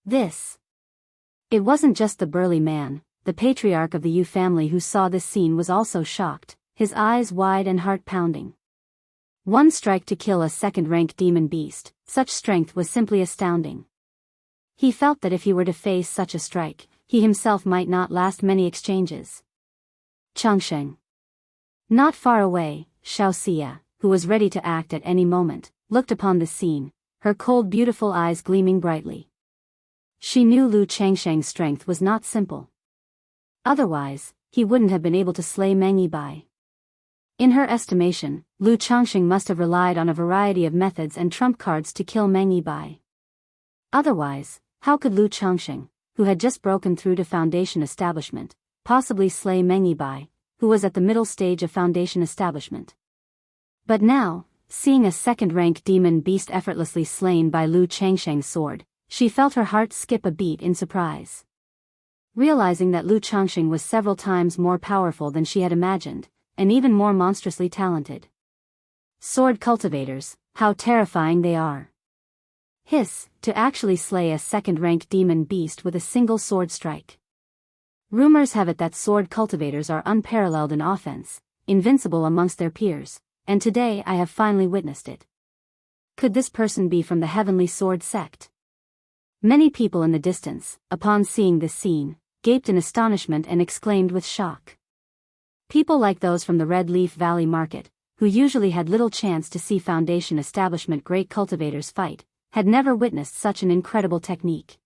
It wasn't just the burly man, the patriarch of the Yu family who saw this scene was also shocked, his eyes wide and heart pounding. One strike to kill a second-rank demon beast, such strength was simply astounding. He felt that if he were to face such a strike, he himself might not last many exchanges. Changxing. Not far away, Xiao Xia, who was ready to act at any moment, looked upon the scene, her cold beautiful eyes gleaming brightly. She knew Lu Changsheng's strength was not simple. Otherwise, he wouldn't have been able to slay Meng Yibai. In her estimation, Lu Changsheng must have relied on a variety of methods and trump cards to kill Meng Yibai. Otherwise, how could Lu Changsheng, who had just broken through to Foundation Establishment, possibly slay Meng Yibai, who was at the middle stage of Foundation Establishment? But now, seeing a second-rank demon beast effortlessly slain by Lu Changsheng's sword, she felt her heart skip a beat in surprise. Realizing that Lu Changsheng was several times more powerful than she had imagined, and even more monstrously talented. Sword cultivators, how terrifying they are. Hiss, to actually slay a second-rank demon beast with a single sword strike. Rumors have it that sword cultivators are unparalleled in offense, invincible amongst their peers, and today I have finally witnessed it. Could this person be from the Heavenly Sword sect? Many people in the distance, upon seeing this scene, gaped in astonishment and exclaimed with shock. People like those from the Red Leaf Valley Market, who usually had little chance to see Foundation Establishment great cultivators fight, had never witnessed such an incredible technique.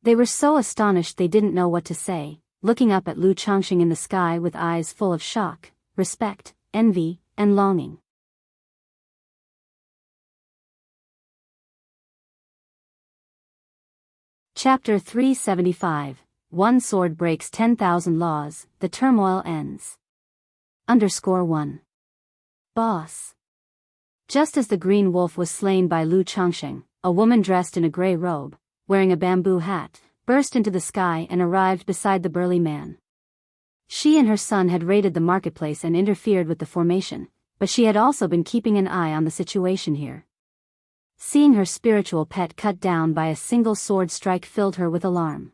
They were so astonished they didn't know what to say, looking up at Lu Changsheng in the sky with eyes full of shock, respect, envy, and longing. Chapter 375. One sword breaks 10,000 laws, the turmoil ends. _1. Boss. Just as the green wolf was slain by Lu Changsheng, a woman dressed in a gray robe, wearing a bamboo hat, burst into the sky and arrived beside the burly man. She and her son had raided the marketplace and interfered with the formation, but she had also been keeping an eye on the situation here. Seeing her spiritual pet cut down by a single sword strike filled her with alarm.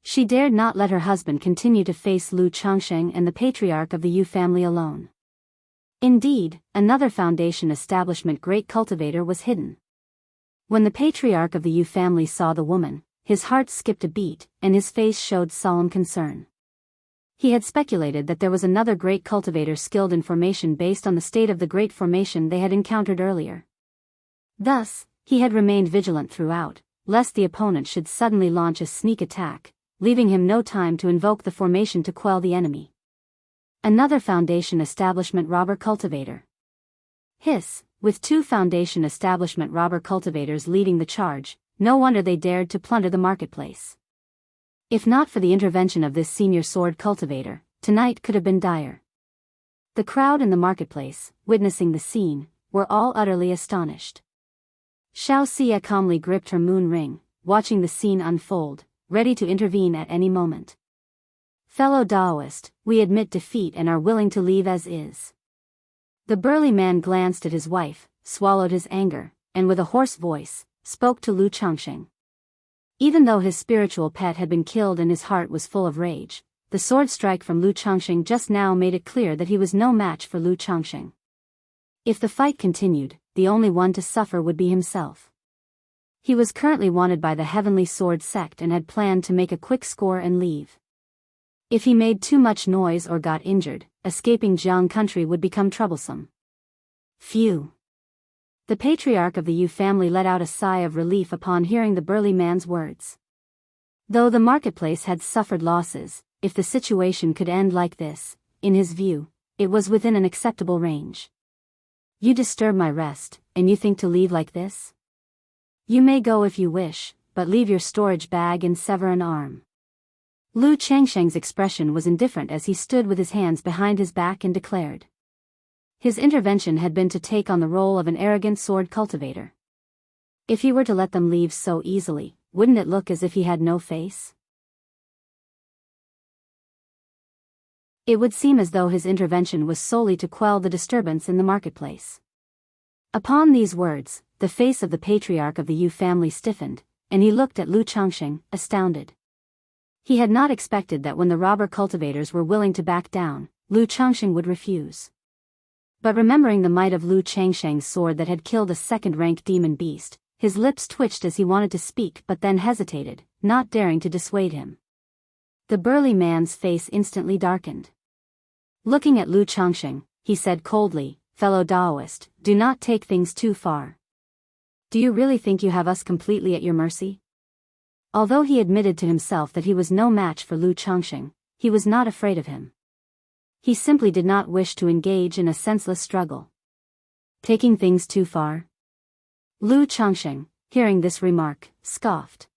She dared not let her husband continue to face Lu Changsheng and the patriarch of the Yu family alone. Indeed, another Foundation Establishment great cultivator was hidden. When the patriarch of the Yu family saw the woman, his heart skipped a beat, and his face showed solemn concern. He had speculated that there was another great cultivator skilled in formation based on the state of the great formation they had encountered earlier. Thus, he had remained vigilant throughout, lest the opponent should suddenly launch a sneak attack, leaving him no time to invoke the formation to quell the enemy. Another Foundation Establishment robber cultivator. Hiss, with two Foundation Establishment robber cultivators leading the charge, no wonder they dared to plunder the marketplace. If not for the intervention of this senior sword cultivator, tonight could have been dire. The crowd in the marketplace, witnessing the scene, were all utterly astonished. Xiao Xia calmly gripped her moon ring, watching the scene unfold, ready to intervene at any moment. Fellow Daoist, we admit defeat and are willing to leave as is. The burly man glanced at his wife, swallowed his anger, and with a hoarse voice, spoke to Lu Changsheng. Even though his spiritual pet had been killed and his heart was full of rage, the sword strike from Lu Changsheng just now made it clear that he was no match for Lu Changsheng. If the fight continued, the only one to suffer would be himself. He was currently wanted by the Heavenly Sword sect and had planned to make a quick score and leave. If he made too much noise or got injured, escaping Jiang country would become troublesome. Phew. The patriarch of the Yu family let out a sigh of relief upon hearing the burly man's words. Though the marketplace had suffered losses, if the situation could end like this, in his view, it was within an acceptable range. You disturb my rest, and you think to leave like this? You may go if you wish, but leave your storage bag and sever an arm. Lu Changsheng's expression was indifferent as he stood with his hands behind his back and declared. His intervention had been to take on the role of an arrogant sword cultivator. If he were to let them leave so easily, wouldn't it look as if he had no face? It would seem as though his intervention was solely to quell the disturbance in the marketplace. Upon these words, the face of the patriarch of the Yu family stiffened, and he looked at Lu Changsheng, astounded. He had not expected that when the robber cultivators were willing to back down, Lu Changsheng would refuse. But remembering the might of Lu Changsheng's sword that had killed a second-rank demon beast, his lips twitched as he wanted to speak but then hesitated, not daring to dissuade him. The burly man's face instantly darkened. Looking at Lu Changsheng, he said coldly, fellow Daoist, do not take things too far. Do you really think you have us completely at your mercy? Although he admitted to himself that he was no match for Lu Changxing, he was not afraid of him. He simply did not wish to engage in a senseless struggle. Taking things too far? Lu Changxing, hearing this remark, scoffed.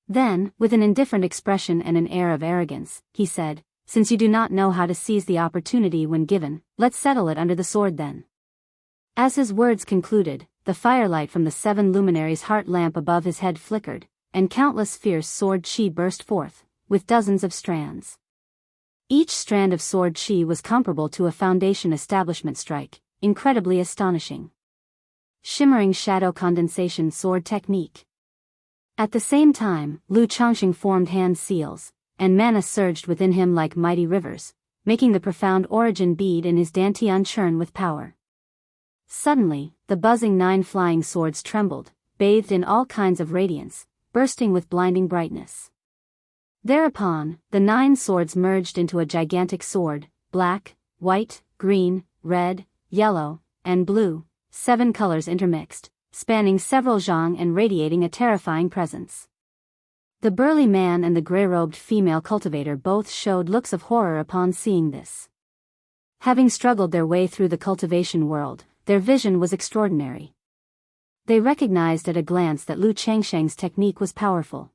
Then, with an indifferent expression and an air of arrogance, he said, "Since you do not know how to seize the opportunity when given, let's settle it under the sword then." As his words concluded, the firelight from the 7 luminaries' heart lamp above his head flickered, and countless fierce sword chi burst forth, with dozens of strands. Each strand of sword chi was comparable to a foundation establishment strike, incredibly astonishing. Shimmering shadow condensation sword technique. At the same time, Lu Changxing formed hand seals, and mana surged within him like mighty rivers, making the profound origin bead in his dantian churn with power. Suddenly, the buzzing 9 flying swords trembled, bathed in all kinds of radiance, bursting with blinding brightness. Thereupon, the 9 swords merged into a gigantic sword, black, white, green, red, yellow, and blue, 7 colors intermixed, spanning several zhang and radiating a terrifying presence. The burly man and the grey-robed female cultivator both showed looks of horror upon seeing this. Having struggled their way through the cultivation world, their vision was extraordinary. They recognized at a glance that Lu Changxing's technique was powerful.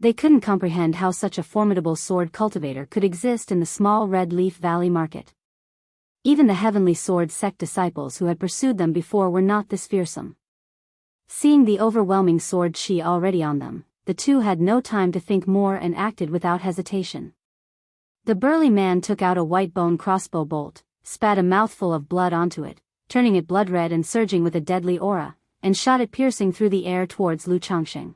They couldn't comprehend how such a formidable sword cultivator could exist in the small Red Leaf Valley market. Even the Heavenly Sword sect disciples who had pursued them before were not this fearsome. Seeing the overwhelming sword chi already on them, the two had no time to think more and acted without hesitation. The burly man took out a white bone crossbow bolt, spat a mouthful of blood onto it, turning it blood red and surging with a deadly aura, and shot it piercing through the air towards Lu Changxing.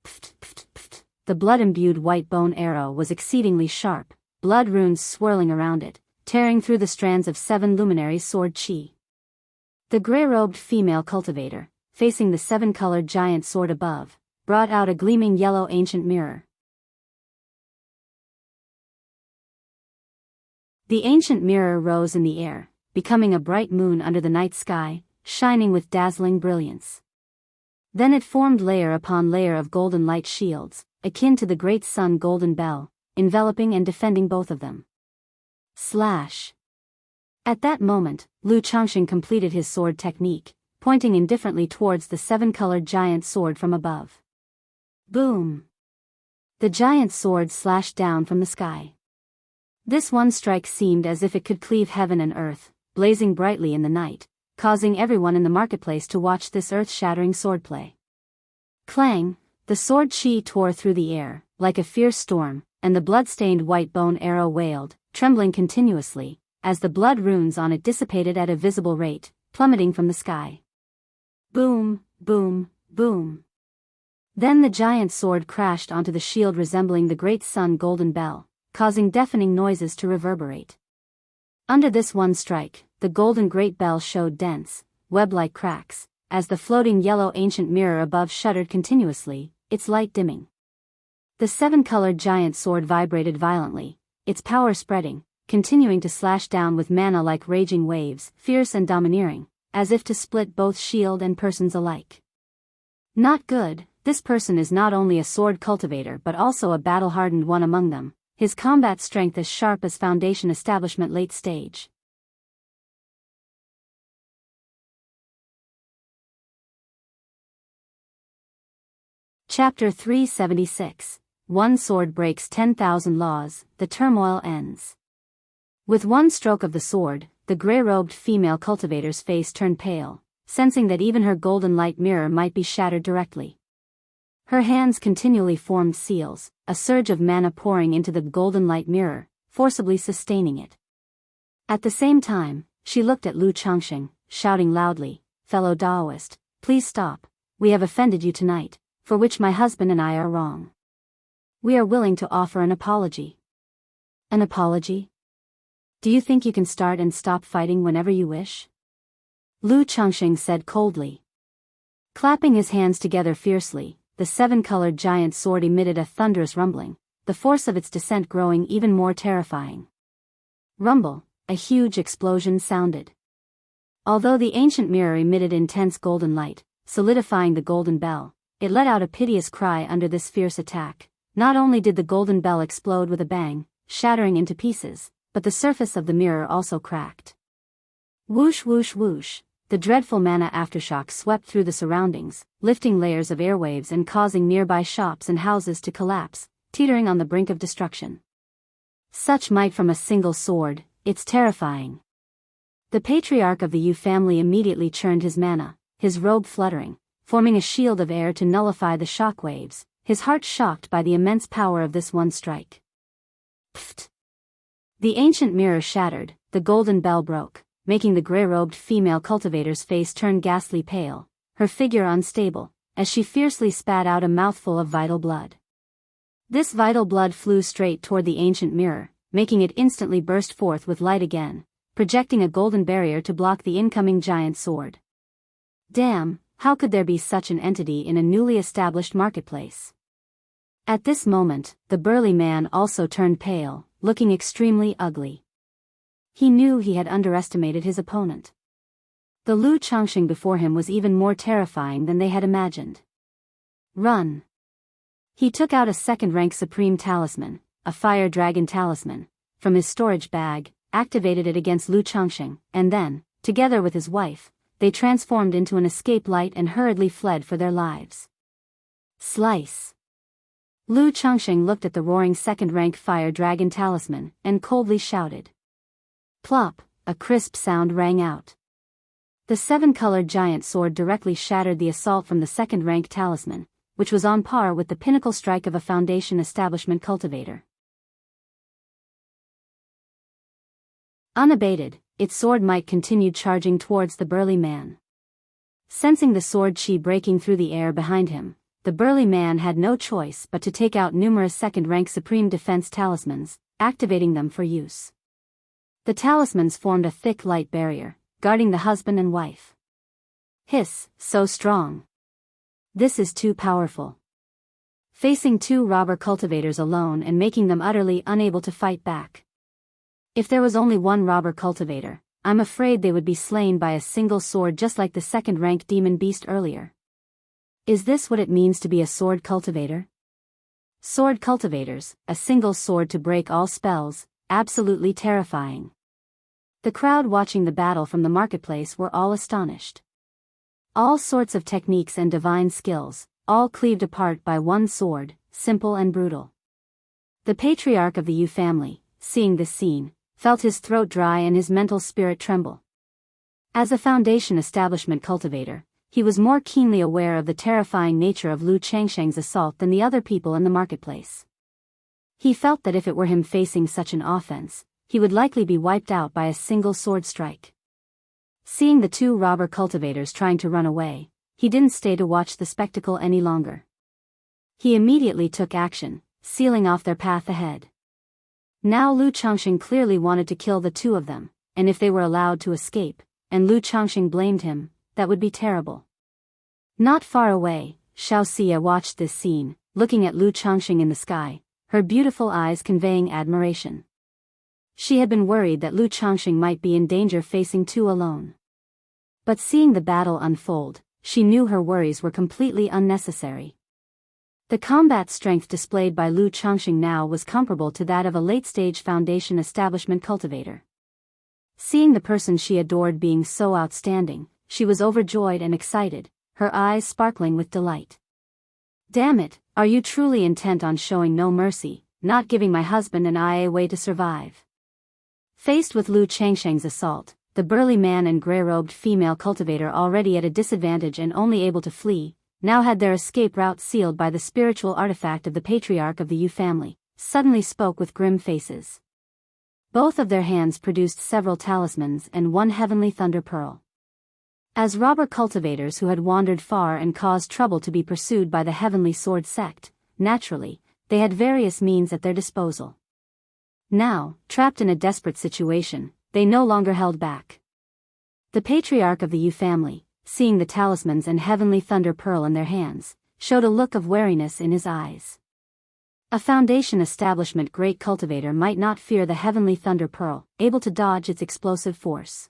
Pft, pft, pft. The blood-imbued white bone arrow was exceedingly sharp, blood runes swirling around it, tearing through the strands of 7 luminaries' sword chi. The grey-robed female cultivator, facing the 7-colored giant sword above, brought out a gleaming yellow ancient mirror. The ancient mirror rose in the air, becoming a bright moon under the night sky, shining with dazzling brilliance. Then it formed layer upon layer of golden light shields, akin to the great sun golden bell, enveloping and defending both of them. Slash! At that moment, Lu Changxing completed his sword technique, pointing indifferently towards the 7-colored giant sword from above. Boom! The giant sword slashed down from the sky. This one strike seemed as if it could cleave heaven and earth, blazing brightly in the night, causing everyone in the marketplace to watch this earth-shattering swordplay. Clang! The sword chi tore through the air, like a fierce storm, and the blood-stained white bone arrow wailed, trembling continuously, as the blood runes on it dissipated at a visible rate, plummeting from the sky. Boom, boom, boom. Then the giant sword crashed onto the shield resembling the great sun golden bell, causing deafening noises to reverberate. Under this one strike, the golden great bell showed dense, web-like cracks, as the floating yellow ancient mirror above shuddered continuously, its light dimming. The 7-colored giant sword vibrated violently, its power spreading, continuing to slash down with mana like raging waves, fierce and domineering, as if to split both shield and persons alike. Not good, this person is not only a sword cultivator but also a battle-hardened one among them, his combat strength as sharp as foundation establishment late stage. Chapter 376. One sword breaks 10,000 laws, the turmoil ends. With one stroke of the sword, the grey-robed female cultivator's face turned pale, sensing that even her golden light mirror might be shattered directly. Her hands continually formed seals, a surge of mana pouring into the golden light mirror, forcibly sustaining it. At the same time, she looked at Lu Changxing, shouting loudly, "Fellow Daoist, please stop, we have offended you tonight, for which my husband and I are wrong. We are willing to offer an apology." An apology? Do you think you can start and stop fighting whenever you wish? Lu Changxing said coldly. Clapping his hands together fiercely, the 7-colored giant sword emitted a thunderous rumbling, the force of its descent growing even more terrifying. Rumble, a huge explosion sounded. Although the ancient mirror emitted intense golden light, solidifying the golden bell, it let out a piteous cry under this fierce attack. Not only did the golden bell explode with a bang, shattering into pieces, but the surface of the mirror also cracked. Whoosh whoosh whoosh, the dreadful mana aftershock swept through the surroundings, lifting layers of airwaves and causing nearby shops and houses to collapse, teetering on the brink of destruction. Such might from a single sword, it's terrifying. The patriarch of the Yu family immediately churned his mana, his robe fluttering, forming a shield of air to nullify the shock waves, his heart shocked by the immense power of this one strike. Pfft! The ancient mirror shattered, the golden bell broke, making the grey-robed female cultivator's face turn ghastly pale, her figure unstable, as she fiercely spat out a mouthful of vital blood. This vital blood flew straight toward the ancient mirror, making it instantly burst forth with light again, projecting a golden barrier to block the incoming giant sword. Damn, how could there be such an entity in a newly established marketplace? At this moment, the burly man also turned pale, looking extremely ugly. He knew he had underestimated his opponent. The Lu Changxing before him was even more terrifying than they had imagined. Run! He took out a second-rank supreme talisman, a fire dragon talisman, from his storage bag, activated it against Lu Changxing, and then, together with his wife, they transformed into an escape light and hurriedly fled for their lives. Slice! Lu Changxing looked at the roaring second-rank fire dragon talisman, and coldly shouted. Plop, a crisp sound rang out. The seven-colored giant sword directly shattered the assault from the second-rank talisman, which was on par with the pinnacle strike of a Foundation establishment cultivator. Unabated, its sword might continued charging towards the burly man. Sensing the sword chi breaking through the air behind him, the burly man had no choice but to take out numerous second-rank supreme defense talismans, activating them for use. The talismans formed a thick light barrier, guarding the husband and wife. Hiss, so strong. This is too powerful. Facing two robber cultivators alone and making them utterly unable to fight back. If there was only one robber cultivator, I'm afraid they would be slain by a single sword just like the second-rank demon beast earlier. Is this what it means to be a sword cultivator? Sword cultivators, a single sword to break all spells, absolutely terrifying. The crowd watching the battle from the marketplace were all astonished. All sorts of techniques and divine skills, all cleaved apart by one sword, simple and brutal. The patriarch of the Yu family, seeing this scene, felt his throat dry and his mental spirit tremble. As a Foundation establishment cultivator, he was more keenly aware of the terrifying nature of Lu Changxing's assault than the other people in the marketplace. He felt that if it were him facing such an offense, he would likely be wiped out by a single sword strike. Seeing the two robber cultivators trying to run away, he didn't stay to watch the spectacle any longer. He immediately took action, sealing off their path ahead. Now Lu Changxing clearly wanted to kill the two of them, and if they were allowed to escape, and Lu Changxing blamed him, that would be terrible. Not far away, Xiao Xia watched this scene, looking at Lu Changxing in the sky, her beautiful eyes conveying admiration. She had been worried that Lu Changxing might be in danger facing two alone. But seeing the battle unfold, she knew her worries were completely unnecessary. The combat strength displayed by Lu Changxing now was comparable to that of a late-stage Foundation establishment cultivator. Seeing the person she adored being so outstanding, she was overjoyed and excited, her eyes sparkling with delight. Damn it, are you truly intent on showing no mercy, not giving my husband and I a way to survive? Faced with Lu Changxing's assault, the burly man and grey-robed female cultivator already at a disadvantage and only able to flee, now had their escape route sealed by the spiritual artifact of the patriarch of the Yu family, suddenly spoke with grim faces. Both of their hands produced several talismans and one heavenly thunder pearl. As robber cultivators who had wandered far and caused trouble to be pursued by the Heavenly Sword sect, naturally, they had various means at their disposal. Now, trapped in a desperate situation, they no longer held back. The patriarch of the Yu family, seeing the talismans and heavenly thunder pearl in their hands, showed a look of wariness in his eyes. A Foundation establishment great cultivator might not fear the heavenly thunder pearl, able to dodge its explosive force.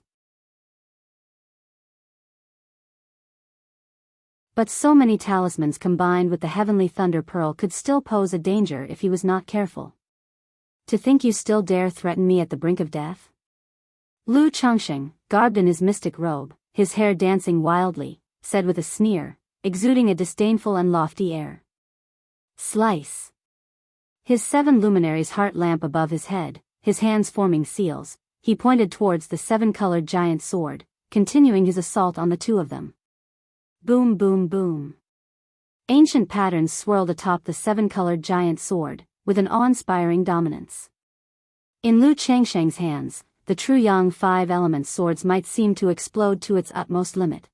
But so many talismans combined with the heavenly thunder pearl could still pose a danger if he was not careful. To think you still dare threaten me at the brink of death? Lu Changxing, garbed in his mystic robe, his hair dancing wildly, said with a sneer, exuding a disdainful and lofty air. Slice. His 7 luminaries heart lamp above his head, his hands forming seals, he pointed towards the 7-colored giant sword, continuing his assault on the 2 of them. Boom boom boom. Ancient patterns swirled atop the 7-colored giant sword, with an awe-inspiring dominance. In Lu Changsheng's hands, the true Yang 5-element swords might seem to explode to its utmost limit.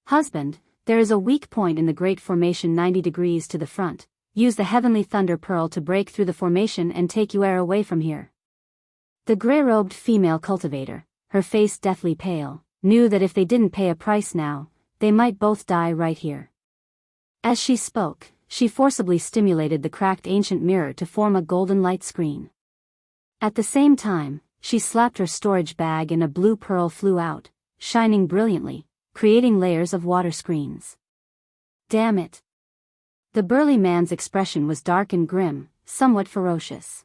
Husband, there is a weak point in the great formation 90 degrees to the front. Use the heavenly thunder pearl to break through the formation and take your away from here. The grey-robed female cultivator, her face deathly pale, knew that if they didn't pay a price now, they might both die right here. As she spoke, she forcibly stimulated the cracked ancient mirror to form a golden light screen. At the same time, she slapped her storage bag and a blue pearl flew out, shining brilliantly, creating layers of water screens. Damn it! The burly man's expression was dark and grim, somewhat ferocious.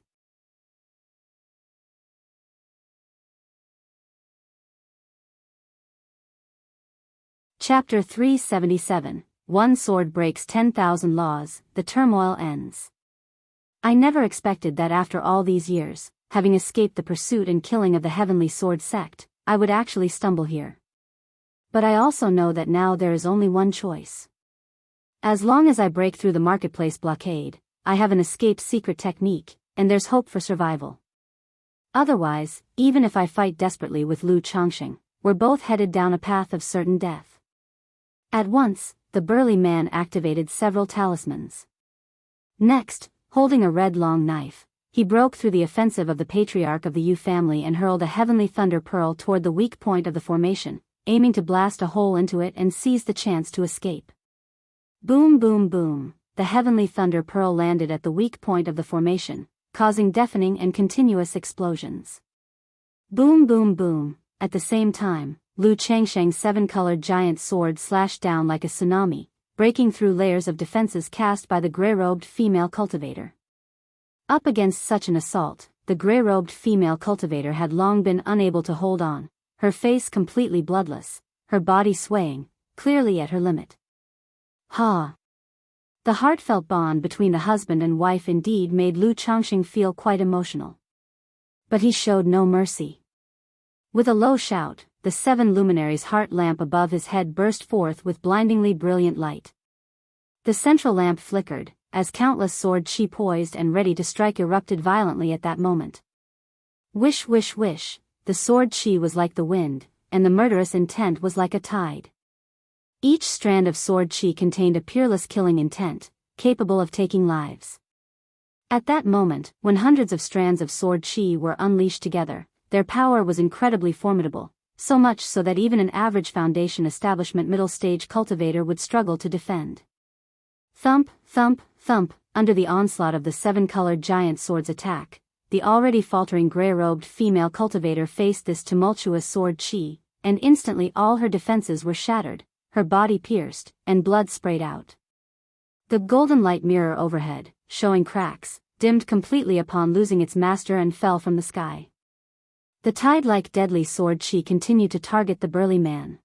Chapter 377, One Sword Breaks 10,000 Laws, The Turmoil Ends. I never expected that after all these years, having escaped the pursuit and killing of the Heavenly Sword sect, I would actually stumble here. But I also know that now there is only one choice. As long as I break through the marketplace blockade, I have an escape secret technique, and there's hope for survival. Otherwise, even if I fight desperately with Lu Changxing, we're both headed down a path of certain death. At once, the burly man activated several talismans. Next, holding a red long knife, he broke through the offensive of the patriarch of the Yu family and hurled a heavenly thunder pearl toward the weak point of the formation, aiming to blast a hole into it and seize the chance to escape. Boom boom boom, the heavenly thunder pearl landed at the weak point of the formation, causing deafening and continuous explosions. Boom boom boom, at the same time, Lu Changsheng's 7-colored giant sword slashed down like a tsunami, breaking through layers of defenses cast by the grey-robed female cultivator. Up against such an assault, the grey-robed female cultivator had long been unable to hold on, her face completely bloodless, her body swaying, clearly at her limit. Ha! The heartfelt bond between the husband and wife indeed made Lu Changxing feel quite emotional. But he showed no mercy. With a low shout, the 7 luminaries heart lamp above his head burst forth with blindingly brilliant light. The central lamp flickered, as countless sword chi poised and ready to strike erupted violently at that moment. Wish wish wish, the sword chi was like the wind, and the murderous intent was like a tide. Each strand of sword chi contained a peerless killing intent, capable of taking lives. At that moment, when hundreds of strands of sword chi were unleashed together, their power was incredibly formidable, so much so that even an average foundation establishment middle-stage cultivator would struggle to defend. Thump, thump, thump, under the onslaught of the 7-colored giant sword's attack, the already faltering grey-robed female cultivator faced this tumultuous sword chi, and instantly all her defenses were shattered, her body pierced, and blood sprayed out. The golden light mirror overhead, showing cracks, dimmed completely upon losing its master and fell from the sky. The tide-like deadly sword chi continued to target the burly man.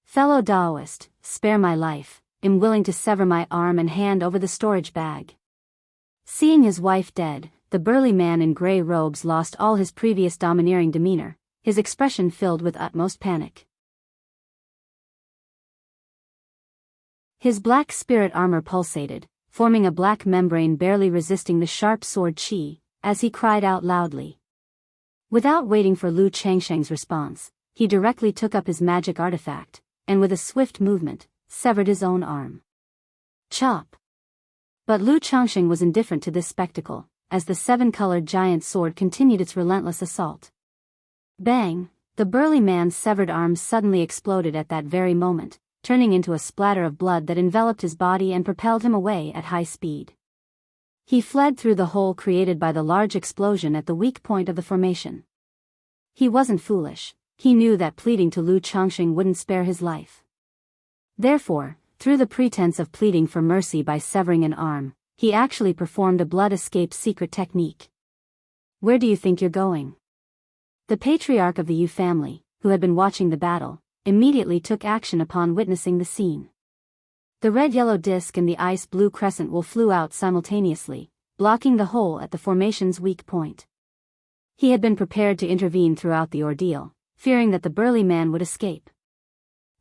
Fellow Taoist, spare my life, am willing to sever my arm and hand over the storage bag. Seeing his wife dead, the burly man in grey robes lost all his previous domineering demeanor, his expression filled with utmost panic. His black spirit armor pulsated, forming a black membrane barely resisting the sharp sword chi, as he cried out loudly. Without waiting for Lu Changsheng's response, he directly took up his magic artifact, and with a swift movement, severed his own arm. Chop! But Lu Changsheng was indifferent to this spectacle, as the 7-colored giant sword continued its relentless assault. Bang! The burly man's severed arm suddenly exploded at that very moment, turning into a splatter of blood that enveloped his body and propelled him away at high speed. He fled through the hole created by the large explosion at the weak point of the formation. He wasn't foolish, he knew that pleading to Lu Changxing wouldn't spare his life. Therefore, through the pretense of pleading for mercy by severing an arm, he actually performed a blood escape secret technique. Where do you think you're going? The patriarch of the Yu family, who had been watching the battle, immediately took action upon witnessing the scene. The red-yellow disc and the ice-blue crescent will flew out simultaneously, blocking the hole at the formation's weak point. He had been prepared to intervene throughout the ordeal, fearing that the burly man would escape.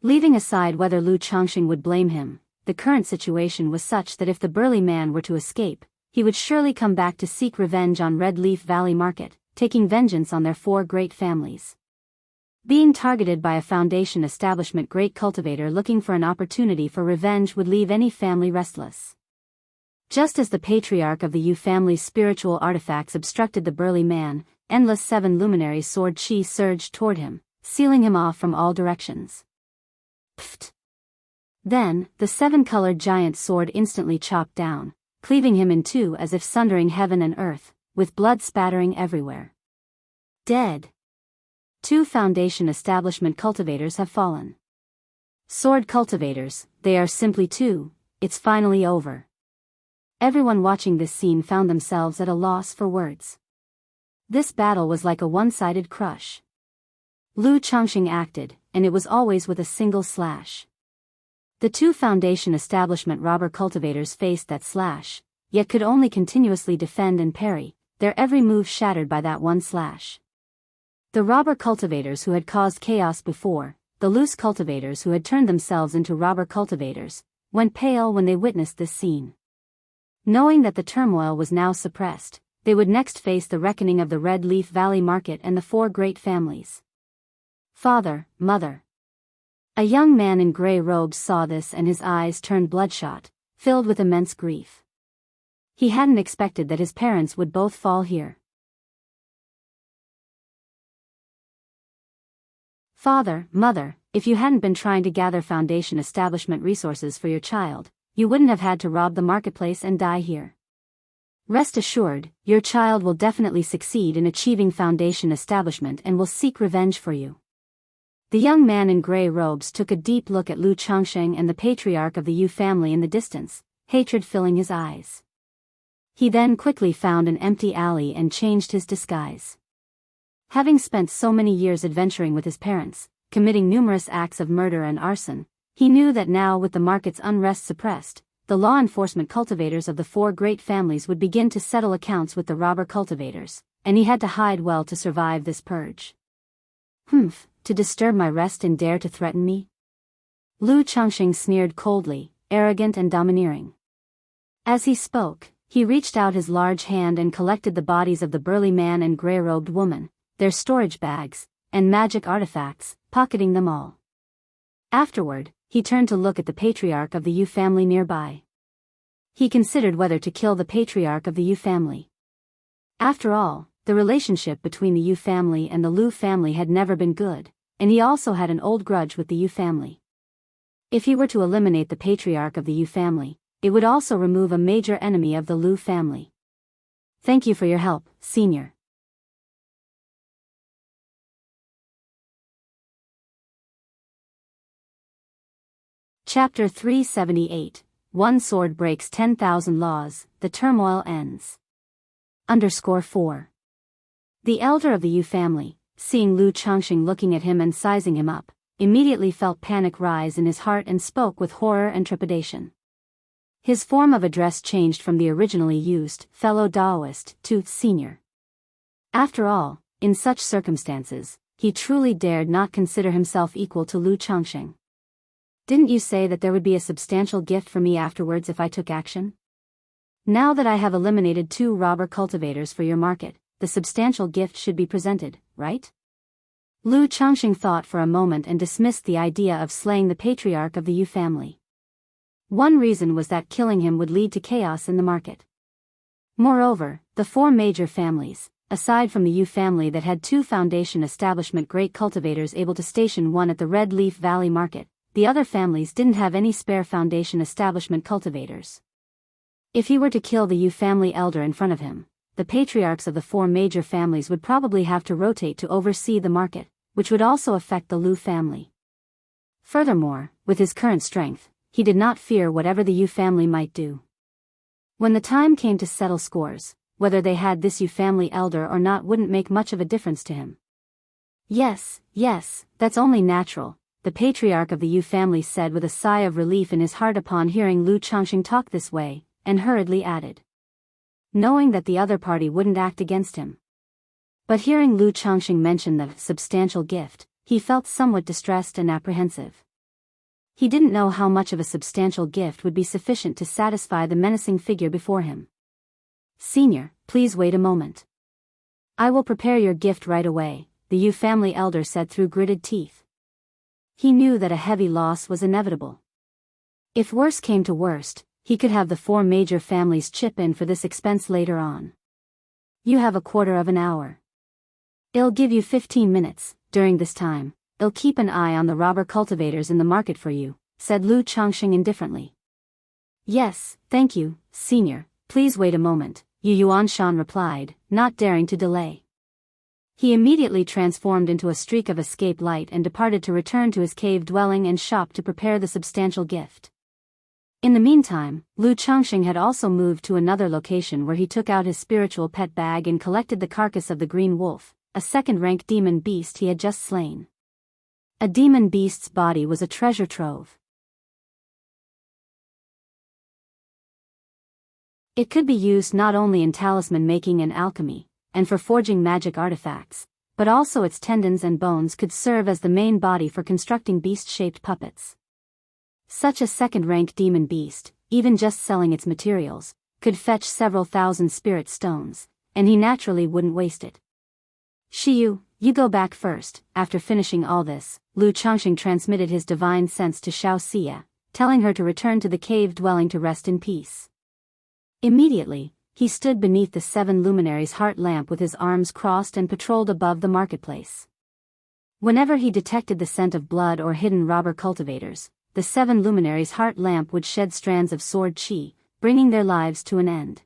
Leaving aside whether Lu Changxing would blame him, the current situation was such that if the burly man were to escape, he would surely come back to seek revenge on Red Leaf Valley Market, taking vengeance on their 4 great families. Being targeted by a Foundation establishment great cultivator looking for an opportunity for revenge would leave any family restless. Just as the patriarch of the Yu family's spiritual artifacts obstructed the burly man, endless 7 luminary sword chi surged toward him, sealing him off from all directions. Pfft! Then, the 7-colored giant sword instantly chopped down, cleaving him in 2 as if sundering heaven and earth, with blood spattering everywhere. Dead. 2 Foundation establishment cultivators have fallen. Sword cultivators, they are simply 2, it's finally over. Everyone watching this scene found themselves at a loss for words. This battle was like a one-sided crush. Lu Changxing acted, and it was always with a single slash. The 2 Foundation establishment robber cultivators faced that slash, yet could only continuously defend and parry, their every move shattered by that one slash. The robber cultivators who had caused chaos before, the loose cultivators who had turned themselves into robber cultivators, went pale when they witnessed this scene. Knowing that the turmoil was now suppressed, they would next face the reckoning of the Red Leaf Valley Market and the 4 great families. Father, mother. A young man in gray robes saw this and his eyes turned bloodshot, filled with immense grief. He hadn't expected that his parents would both fall here. Father, mother, if you hadn't been trying to gather Foundation establishment resources for your child, you wouldn't have had to rob the marketplace and die here. Rest assured, your child will definitely succeed in achieving Foundation establishment and will seek revenge for you. The young man in gray robes took a deep look at Lu Changxing and the patriarch of the Yu family in the distance, hatred filling his eyes. He then quickly found an empty alley and changed his disguise. Having spent so many years adventuring with his parents, committing numerous acts of murder and arson, he knew that now with the market's unrest suppressed, the law enforcement cultivators of the 4 great families would begin to settle accounts with the robber cultivators, and he had to hide well to survive this purge. Humph, to disturb my rest and dare to threaten me? Lu Changxing sneered coldly, arrogant and domineering. As he spoke, he reached out his large hand and collected the bodies of the burly man and gray-robed woman, their storage bags, and magic artifacts, pocketing them all. Afterward, he turned to look at the patriarch of the Yu family nearby. He considered whether to kill the patriarch of the Yu family. After all, the relationship between the Yu family and the Lu family had never been good, and he also had an old grudge with the Yu family. If he were to eliminate the patriarch of the Yu family, it would also remove a major enemy of the Lu family. Thank you for your help, Senior. Chapter 378, One Sword Breaks 10,000 Laws, The Turmoil Ends. _4. The elder of the Yu family, seeing Lu Changxing looking at him and sizing him up, immediately felt panic rise in his heart and spoke with horror and trepidation. His form of address changed from the originally used fellow Daoist to Senior. After all, in such circumstances, he truly dared not consider himself equal to Lu Changxing. Didn't you say that there would be a substantial gift for me afterwards if I took action? Now that I have eliminated 2 robber cultivators for your market, the substantial gift should be presented, right? Lu Changxing thought for a moment and dismissed the idea of slaying the patriarch of the Yu family. One reason was that killing him would lead to chaos in the market. Moreover, the 4 major families, aside from the Yu family that had 2 Foundation establishment great cultivators able to station one at the Red Leaf Valley Market, the other families didn't have any spare Foundation establishment cultivators. If he were to kill the Yu family elder in front of him, the patriarchs of the 4 major families would probably have to rotate to oversee the market, which would also affect the Lu family. Furthermore, with his current strength, he did not fear whatever the Yu family might do. When the time came to settle scores, whether they had this Yu family elder or not wouldn't make much of a difference to him. Yes, that's only natural, the patriarch of the Yu family said with a sigh of relief in his heart upon hearing Lu Changxing talk this way, and hurriedly added, knowing that the other party wouldn't act against him. But hearing Lu Changxing mention the substantial gift, he felt somewhat distressed and apprehensive. He didn't know how much of a substantial gift would be sufficient to satisfy the menacing figure before him. Senior, please wait a moment. I will prepare your gift right away, the Yu family elder said through gritted teeth. He knew that a heavy loss was inevitable. If worse came to worst, he could have the 4 major families chip in for this expense later on. You have a quarter of an hour. I'll give you 15 minutes, during this time, I'll keep an eye on the robber cultivators in the market for you, said Lu Changxing indifferently. Yes, thank you, senior, please wait a moment, Yu Yuanshan replied, not daring to delay. He immediately transformed into a streak of escape light and departed to return to his cave dwelling and shop to prepare the substantial gift. In the meantime, Lu Changxing had also moved to another location where he took out his spiritual pet bag and collected the carcass of the green wolf, a second-rank demon beast he had just slain. A demon beast's body was a treasure trove. It could be used not only in talisman making and alchemy, and for forging magic artifacts, but also its tendons and bones could serve as the main body for constructing beast-shaped puppets. Such a second-rank demon beast, even just selling its materials, could fetch several thousand spirit stones, and he naturally wouldn't waste it. Shiyu, you go back first. After finishing all this, Lu Changxing transmitted his divine sense to Xiao Xia, telling her to return to the cave dwelling to rest in peace. Immediately, he stood beneath the 7 luminaries' heart lamp with his arms crossed and patrolled above the marketplace. Whenever he detected the scent of blood or hidden robber cultivators, the 7 luminaries' heart lamp would shed strands of sword qi, bringing their lives to an end.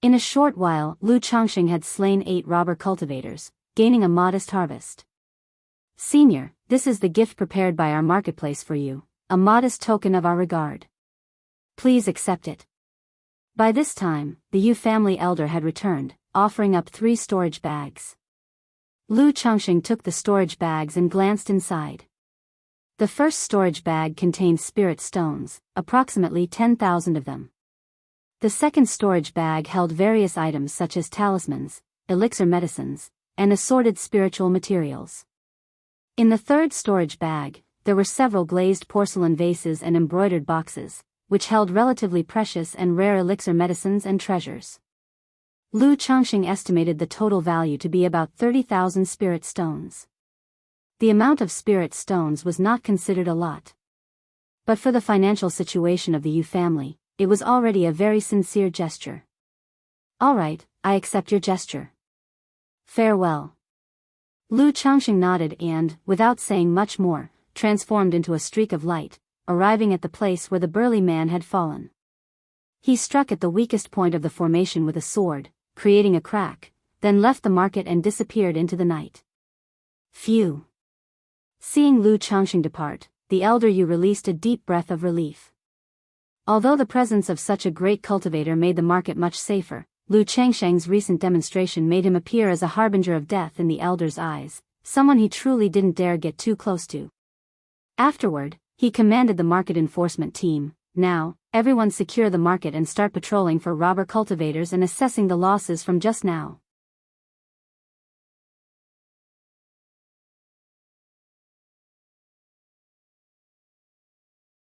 In a short while, Lu Changxing had slain 8 robber cultivators, gaining a modest harvest. Senior, this is the gift prepared by our marketplace for you, a modest token of our regard. Please accept it. By this time, the Yu family elder had returned, offering up 3 storage bags. Lu Changxing took the storage bags and glanced inside. The first storage bag contained spirit stones, approximately 10,000 of them. The second storage bag held various items such as talismans, elixir medicines, and assorted spiritual materials. In the third storage bag, there were several glazed porcelain vases and embroidered boxes, which held relatively precious and rare elixir medicines and treasures. Lu Changxing estimated the total value to be about 30,000 spirit stones. The amount of spirit stones was not considered a lot. But for the financial situation of the Yu family, it was already a very sincere gesture. All right, I accept your gesture. Farewell. Lu Changxing nodded and, without saying much more, transformed into a streak of light, arriving at the place where the burly man had fallen. He struck at the weakest point of the formation with a sword, creating a crack, then left the market and disappeared into the night. Phew. Seeing Lu Changxing depart, the elder Yu released a deep breath of relief. Although the presence of such a great cultivator made the market much safer, Lu Changxing's recent demonstration made him appear as a harbinger of death in the elder's eyes, someone he truly didn't dare get too close to. Afterward, he commanded the market enforcement team, now, everyone secure the market and start patrolling for robber cultivators and assessing the losses from just now.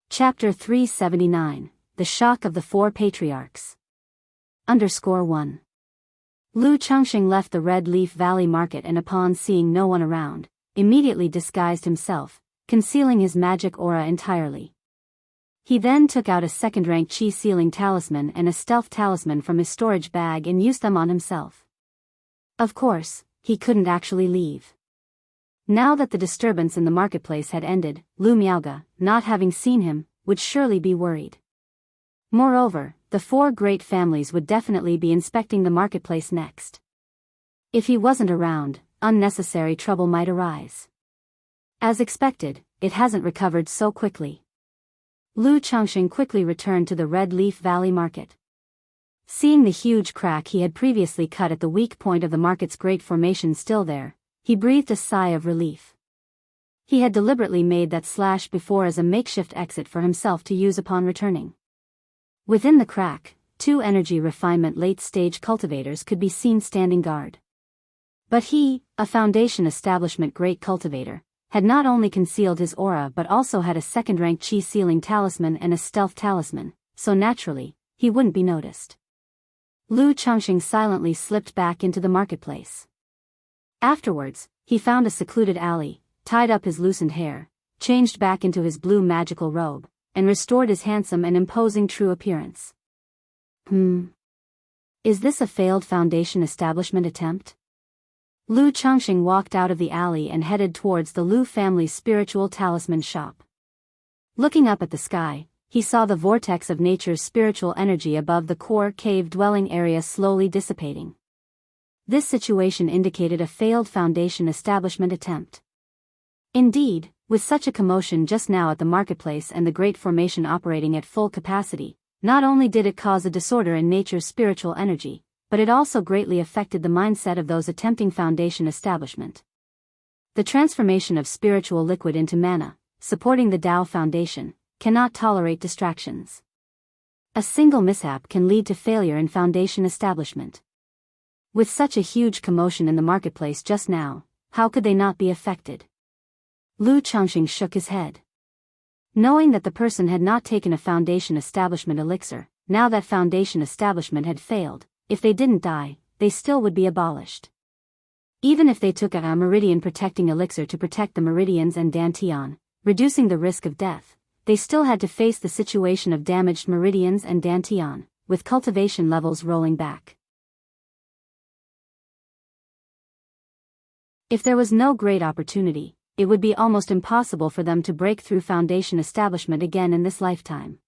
Chapter 379, The Shock of the 4 Patriarchs. _1. Lu Changxing left the Red Leaf Valley Market and upon seeing no one around, immediately disguised himself, concealing his magic aura entirely. He then took out a second-rank Qi sealing talisman and a stealth talisman from his storage bag and used them on himself. Of course, he couldn't actually leave. Now that the disturbance in the marketplace had ended, Lu Miaoge, not having seen him, would surely be worried. Moreover, the 4 great families would definitely be inspecting the marketplace next. If he wasn't around, unnecessary trouble might arise. As expected, it hasn't recovered so quickly. Lu Changxing quickly returned to the Red Leaf Valley market. Seeing the huge crack he had previously cut at the weak point of the market's great formation still there, he breathed a sigh of relief. He had deliberately made that slash before as a makeshift exit for himself to use upon returning. Within the crack, 2 energy refinement late-stage cultivators could be seen standing guard. But he, a Foundation Establishment great cultivator, had not only concealed his aura but also had a second-rank chi sealing talisman and a stealth talisman, so naturally, he wouldn't be noticed. Lu Changxing silently slipped back into the marketplace. Afterwards, he found a secluded alley, tied up his loosened hair, changed back into his blue magical robe, and restored his handsome and imposing true appearance. Is this a failed Foundation Establishment attempt? Lu Changxing walked out of the alley and headed towards the Lu family's spiritual talisman shop. Looking up at the sky, he saw the vortex of nature's spiritual energy above the core cave dwelling area slowly dissipating. This situation indicated a failed Foundation Establishment attempt. Indeed, with such a commotion just now at the marketplace and the Great Formation operating at full capacity, not only did it cause a disorder in nature's spiritual energy, but it also greatly affected the mindset of those attempting Foundation Establishment. The transformation of spiritual liquid into mana, supporting the Tao Foundation, cannot tolerate distractions. A single mishap can lead to failure in Foundation Establishment. With such a huge commotion in the marketplace just now, how could they not be affected? Lu Changxing shook his head. Knowing that the person had not taken a Foundation Establishment elixir, now that Foundation Establishment had failed, if they didn't die, they still would be abolished. Even if they took a meridian protecting elixir to protect the meridians and dantian, reducing the risk of death, they still had to face the situation of damaged meridians and dantian, with cultivation levels rolling back. If there was no great opportunity, it would be almost impossible for them to break through Foundation Establishment again in this lifetime.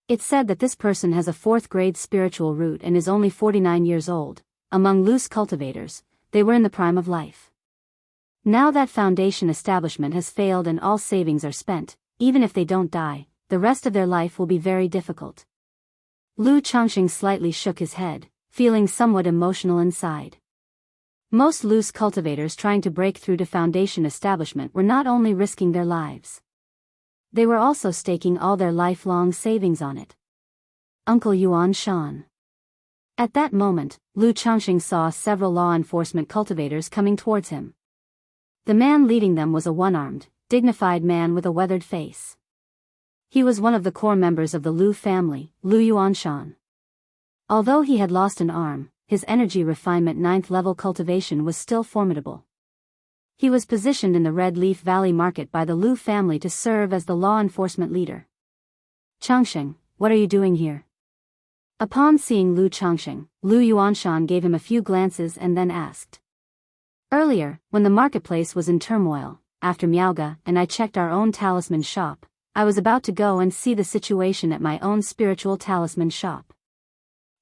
It's said that this person has a 4th-grade spiritual root and is only 49 years old. Among loose cultivators, they were in the prime of life. Now that Foundation Establishment has failed and all savings are spent, even if they don't die, the rest of their life will be very difficult. Lu Changxing slightly shook his head, feeling somewhat emotional inside. Most loose cultivators trying to break through to Foundation Establishment were not only risking their lives. They were also staking all their lifelong savings on it. Uncle Yuan Shan. At that moment, Lu Changxing saw several law enforcement cultivators coming towards him. The man leading them was a one-armed, dignified man with a weathered face. He was one of the core members of the Lu family, Lu Yuanshan. Although he had lost an arm, his energy refinement 9th level cultivation was still formidable. He was positioned in the Red Leaf Valley market by the Lu family to serve as the law enforcement leader. Changxing, what are you doing here? Upon seeing Lu Changxing, Lu Yuanshan gave him a few glances and then asked. Earlier, when the marketplace was in turmoil, after Miaoga and I checked our own talisman shop, I was about to go and see the situation at my own spiritual talisman shop.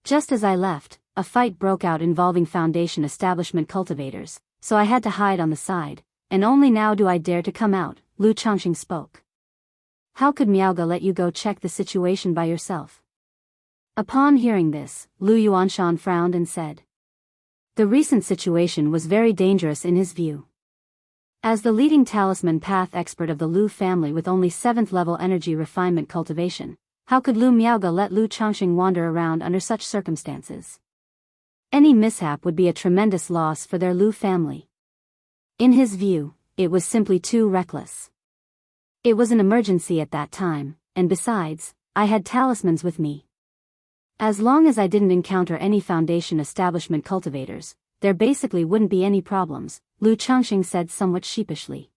Just as I left, a fight broke out involving Foundation Establishment cultivators, so I had to hide on the side, and only now do I dare to come out, Lu Changxing spoke. How could Miaoga let you go check the situation by yourself? Upon hearing this, Lu Yuanshan frowned and said. The recent situation was very dangerous in his view. As the leading talisman path expert of the Lu family with only 7th level energy refinement cultivation, how could Lu Miaoga let Lu Changxing wander around under such circumstances? Any mishap would be a tremendous loss for their Lu family. In his view, it was simply too reckless. It was an emergency at that time, and besides, I had talismans with me. As long as I didn't encounter any Foundation Establishment cultivators, there basically wouldn't be any problems, Lu Changxing said somewhat sheepishly.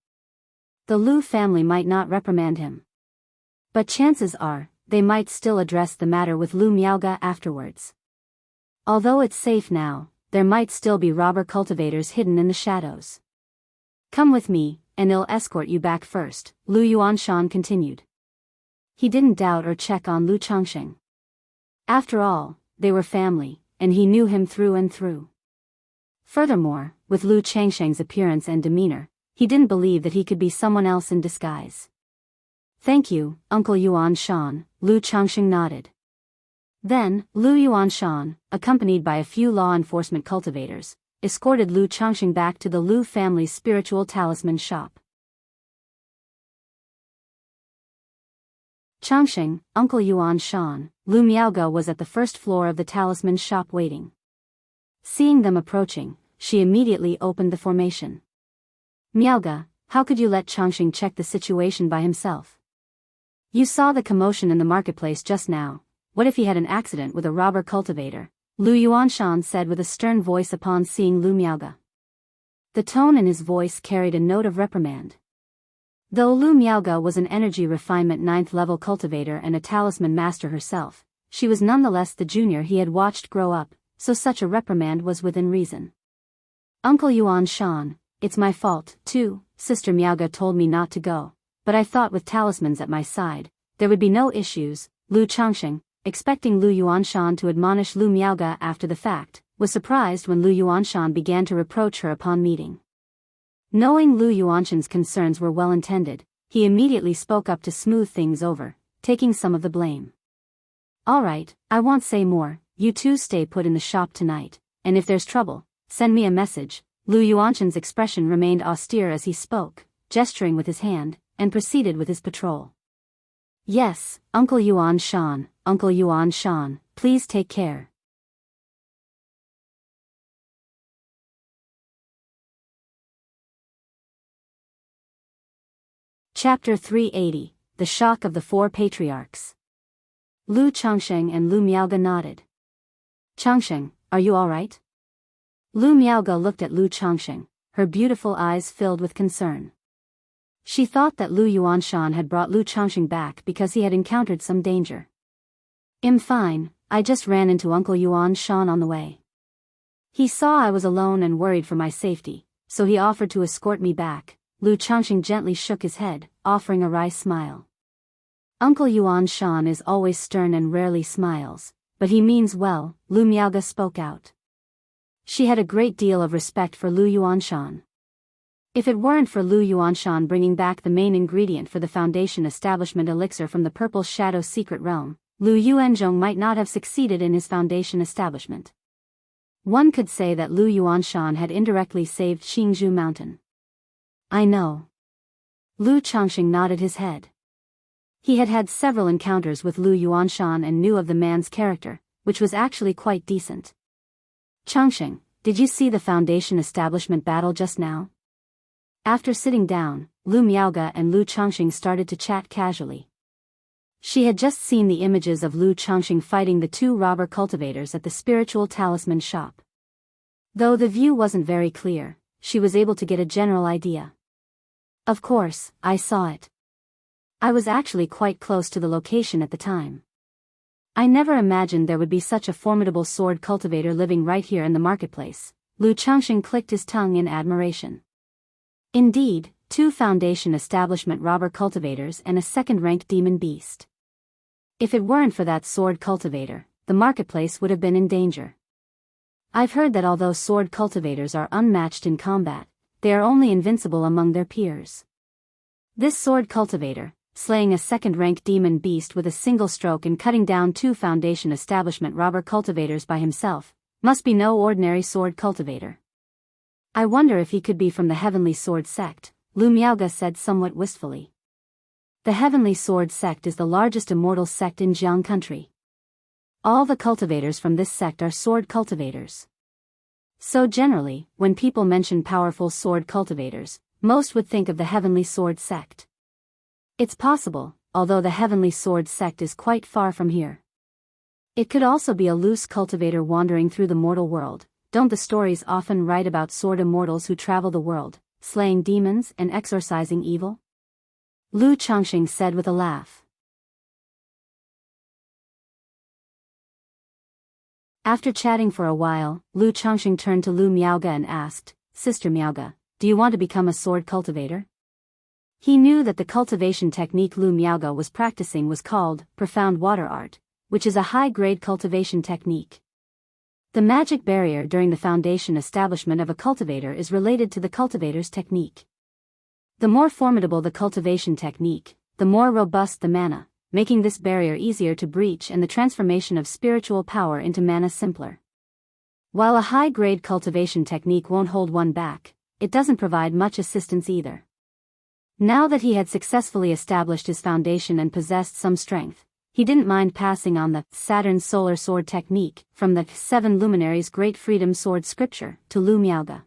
The Lu family might not reprimand him. But chances are, they might still address the matter with Lu Miaoga afterwards. Although it's safe now, there might still be robber cultivators hidden in the shadows. Come with me, and I'll escort you back first, Lu Yuanshan continued. He didn't doubt or check on Lu Changxing. After all, they were family, and he knew him through and through. Furthermore, with Lu Changxing's appearance and demeanor, he didn't believe that he could be someone else in disguise. Thank you, Uncle Yuan Shan, Lu Changxing nodded. Then, Lu Yuan Shan, accompanied by a few law enforcement cultivators, escorted Lu Changxing back to the Lu family's spiritual talisman shop. Changxing, Uncle Yuan Shan, Lu Miaoge was at the first floor of the talisman shop waiting. Seeing them approaching, she immediately opened the formation. Miaoge, how could you let Changxing check the situation by himself? You saw the commotion in the marketplace just now. What if he had an accident with a robber cultivator? Lu Yuanshan said with a stern voice upon seeing Lu Miaoge. The tone in his voice carried a note of reprimand. Though Lu Miaoge was an energy refinement 9th level cultivator and a talisman master herself, she was nonetheless the junior he had watched grow up, so such a reprimand was within reason. Uncle Yuan Shan, it's my fault, too. Sister Miaoge told me not to go, but I thought with talismans at my side, there would be no issues. Lu Changxing, expecting Lu Yuanshan to admonish Lu Miaoge after the fact, was surprised when Lu Yuanshan began to reproach her upon meeting. Knowing Lu Yuanshan's concerns were well intended, he immediately spoke up to smooth things over, taking some of the blame. Alright, I won't say more, you two stay put in the shop tonight, and if there's trouble, send me a message. Lu Yuanshan's expression remained austere as he spoke, gesturing with his hand, and proceeded with his patrol. Yes, Uncle Yuan Shan, Uncle Yuan Shan, please take care. Chapter 380, The Shock of the Four Patriarchs. Lu Changxing and Lu Miaoge nodded. Changxing, are you alright? Lu Miaoge looked at Lu Changxing, her beautiful eyes filled with concern. She thought that Lu Yuanshan had brought Lu Changxing back because he had encountered some danger. I'm fine, I just ran into Uncle Yuan Shan on the way. He saw I was alone and worried for my safety, so he offered to escort me back. Lu Changxing gently shook his head, offering a wry smile. Uncle Yuan Shan is always stern and rarely smiles, but he means well, Lu Miaoge spoke out. She had a great deal of respect for Lu Yuanshan. If it weren't for Lu Yuanshan bringing back the main ingredient for the Foundation establishment elixir from the Purple Shadow secret realm, Lu Yuanzhong might not have succeeded in his Foundation establishment. One could say that Lu Yuanshan had indirectly saved Qingzhou Mountain. I know. Lu Changxing nodded his head. He had had several encounters with Lu Yuanshan and knew of the man's character, which was actually quite decent. Changxing, did you see the Foundation establishment battle just now? After sitting down, Lu Miaoge and Lu Changxing started to chat casually. She had just seen the images of Lu Changxing fighting the two robber cultivators at the spiritual talisman shop. Though the view wasn't very clear, she was able to get a general idea. Of course, I saw it. I was actually quite close to the location at the time. I never imagined there would be such a formidable sword cultivator living right here in the marketplace. Lu Changxing clicked his tongue in admiration. Indeed, two Foundation establishment robber cultivators and a second-ranked demon beast. If it weren't for that sword cultivator, the marketplace would have been in danger. I've heard that although sword cultivators are unmatched in combat, they are only invincible among their peers. This sword cultivator, slaying a second-ranked demon beast with a single stroke and cutting down two Foundation establishment robber cultivators by himself, must be no ordinary sword cultivator. I wonder if he could be from the Heavenly Sword Sect, Lu Miaoge said somewhat wistfully. The Heavenly Sword Sect is the largest immortal sect in Jiang country. All the cultivators from this sect are sword cultivators. So generally, when people mention powerful sword cultivators, most would think of the Heavenly Sword Sect. It's possible, although the Heavenly Sword Sect is quite far from here. It could also be a loose cultivator wandering through the mortal world. Don't the stories often write about sword immortals who travel the world, slaying demons and exorcising evil? Lu Changxing said with a laugh. After chatting for a while, Lu Changxing turned to Lu Miaoge and asked, Sister Miaoge, do you want to become a sword cultivator? He knew that the cultivation technique Lu Miaoge was practicing was called profound water art, which is a high-grade cultivation technique. The magic barrier during the Foundation establishment of a cultivator is related to the cultivator's technique. The more formidable the cultivation technique, the more robust the mana, making this barrier easier to breach and the transformation of spiritual power into mana simpler. While a high-grade cultivation technique won't hold one back, it doesn't provide much assistance either. Now that he had successfully established his foundation and possessed some strength, he didn't mind passing on the Saturn Solar Sword technique from the Seven Luminaries Great Freedom Sword scripture to Lu Miaoge.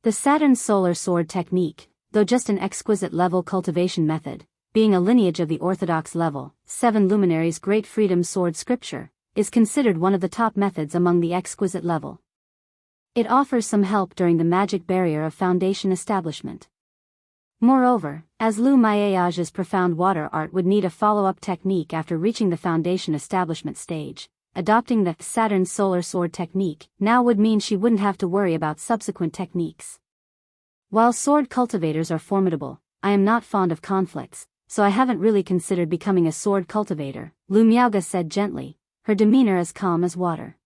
The Saturn Solar Sword technique, though just an exquisite level cultivation method, being a lineage of the orthodox level, Seven Luminaries Great Freedom Sword scripture, is considered one of the top methods among the exquisite level. It offers some help during the magic barrier of foundation establishment. Moreover, as Lu Miaoge's profound water art would need a follow-up technique after reaching the foundation establishment stage, adopting the Saturn Solar Sword technique now would mean she wouldn't have to worry about subsequent techniques. While sword cultivators are formidable, I am not fond of conflicts, so I haven't really considered becoming a sword cultivator, Lu Miaoge said gently, her demeanor as calm as water.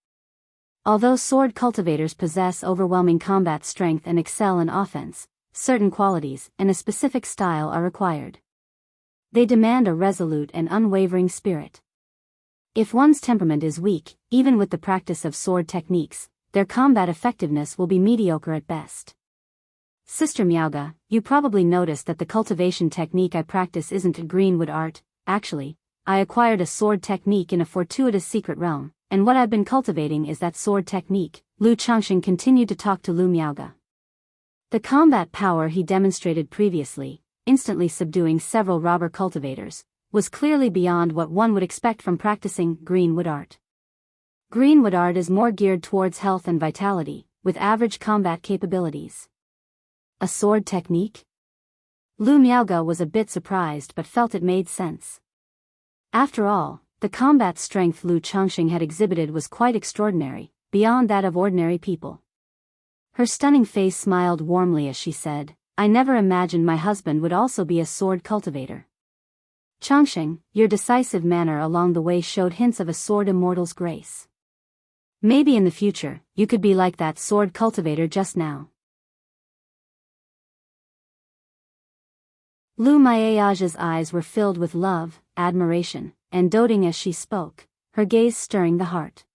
Although sword cultivators possess overwhelming combat strength and excel in offense, certain qualities and a specific style are required. They demand a resolute and unwavering spirit. If one's temperament is weak, even with the practice of sword techniques, their combat effectiveness will be mediocre at best. Sister Miaoge, you probably noticed that the cultivation technique I practice isn't a greenwood art. Actually, I acquired a sword technique in a fortuitous secret realm, and what I've been cultivating is that sword technique. Lu Changxing continued to talk to Lu Miaoge. The combat power he demonstrated previously, instantly subduing several robber cultivators, was clearly beyond what one would expect from practicing greenwood art. Greenwood art is more geared towards health and vitality, with average combat capabilities. A sword technique? Lu Miaoge was a bit surprised but felt it made sense. After all, the combat strength Lu Changxing had exhibited was quite extraordinary, beyond that of ordinary people. Her stunning face smiled warmly as she said, I never imagined my husband would also be a sword cultivator. Changxing, your decisive manner along the way showed hints of a sword immortal's grace. Maybe in the future, you could be like that sword cultivator just now. Lu Miaoge's eyes were filled with love, admiration, and doting as she spoke, her gaze stirring the heart.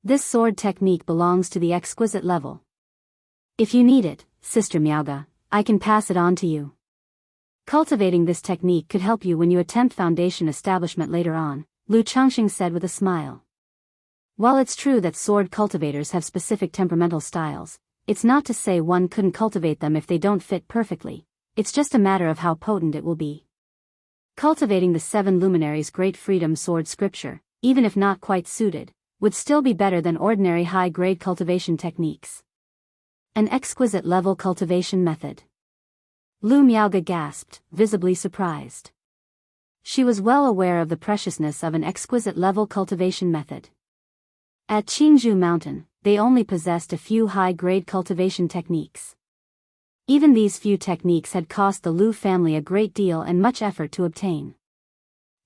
This sword technique belongs to the exquisite level. If you need it, Sister Miaoge, I can pass it on to you. Cultivating this technique could help you when you attempt foundation establishment later on, Lu Changxing said with a smile. While it's true that sword cultivators have specific temperamental styles, it's not to say one couldn't cultivate them if they don't fit perfectly, it's just a matter of how potent it will be. Cultivating the Seven Luminaries Great Freedom Sword scripture, even if not quite suited, would still be better than ordinary high-grade cultivation techniques. An exquisite level cultivation method. Lu Miaoge gasped, visibly surprised. She was well aware of the preciousness of an exquisite level cultivation method. At Qingzhou Mountain, they only possessed a few high-grade cultivation techniques. Even these few techniques had cost the Lu family a great deal and much effort to obtain.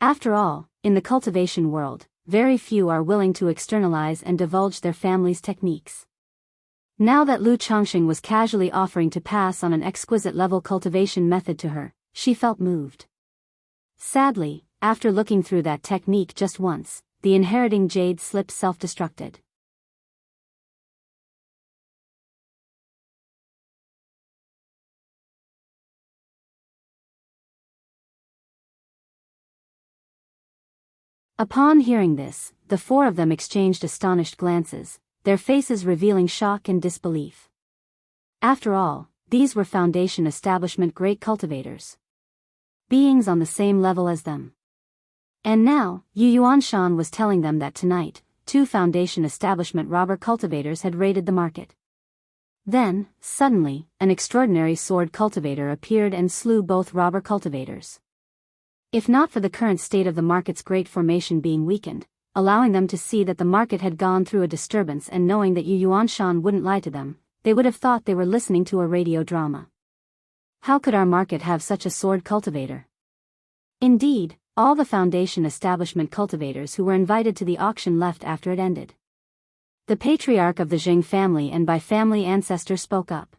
After all, in the cultivation world, very few are willing to externalize and divulge their family's techniques. Now that Lu Changxing was casually offering to pass on an exquisite level cultivation method to her, she felt moved. Sadly, after looking through that technique just once, the inheriting jade slip self-destructed. Upon hearing this, the four of them exchanged astonished glances, their faces revealing shock and disbelief. After all, these were foundation establishment great cultivators. Beings on the same level as them. And now, Yu Yuanshan was telling them that tonight, two foundation establishment robber cultivators had raided the market. Then, suddenly, an extraordinary sword cultivator appeared and slew both robber cultivators. If not for the current state of the market's great formation being weakened, allowing them to see that the market had gone through a disturbance and knowing that Yu Yuanshan wouldn't lie to them, they would have thought they were listening to a radio drama. How could our market have such a sword cultivator? Indeed, all the foundation establishment cultivators who were invited to the auction left after it ended. The patriarch of the Jing family and by family ancestor spoke up.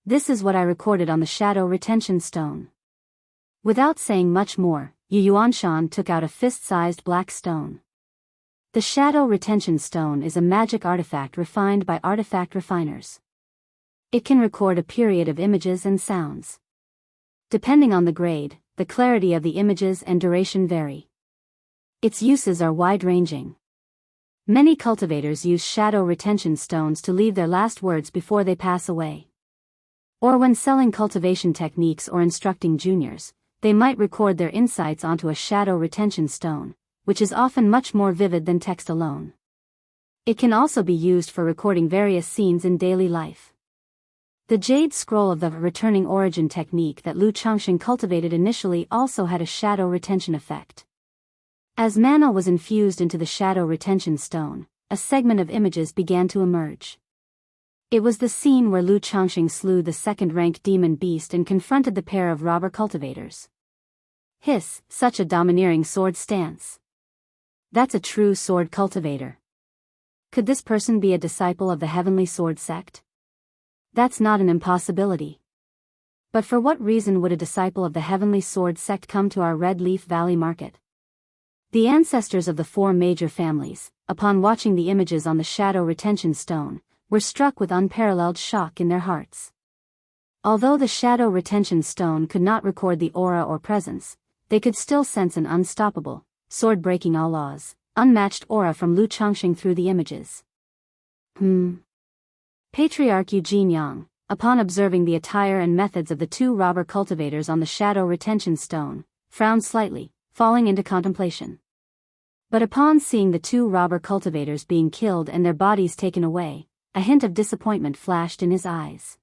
This is what I recorded on the shadow retention stone. Without saying much more, Yu Yuanshan took out a fist-sized black stone. The Shadow Retention Stone is a magic artifact refined by artifact refiners. It can record a period of images and sounds. Depending on the grade, the clarity of the images and duration vary. Its uses are wide-ranging. Many cultivators use shadow retention stones to leave their last words before they pass away. Or when selling cultivation techniques or instructing juniors, they might record their insights onto a shadow retention stone, which is often much more vivid than text alone. It can also be used for recording various scenes in daily life. The Jade Scroll of the Returning Origin technique that Lu Changxing cultivated initially also had a shadow retention effect. As mana was infused into the shadow retention stone, a segment of images began to emerge. It was the scene where Lu Changxing slew the second-rank demon beast and confronted the pair of robber cultivators. Hiss, such a domineering sword stance. That's a true sword cultivator. Could this person be a disciple of the Heavenly Sword sect? That's not an impossibility. But for what reason would a disciple of the Heavenly Sword sect come to our Red Leaf Valley market? The ancestors of the four major families, upon watching the images on the shadow retention stone, were struck with unparalleled shock in their hearts. Although the shadow retention stone could not record the aura or presence, they could still sense an unstoppable, sword-breaking all laws, unmatched aura from Lu Changxing through the images. Patriarch Eugene Yang, upon observing the attire and methods of the two robber cultivators on the shadow retention stone, frowned slightly, falling into contemplation. But upon seeing the two robber cultivators being killed and their bodies taken away, a hint of disappointment flashed in his eyes.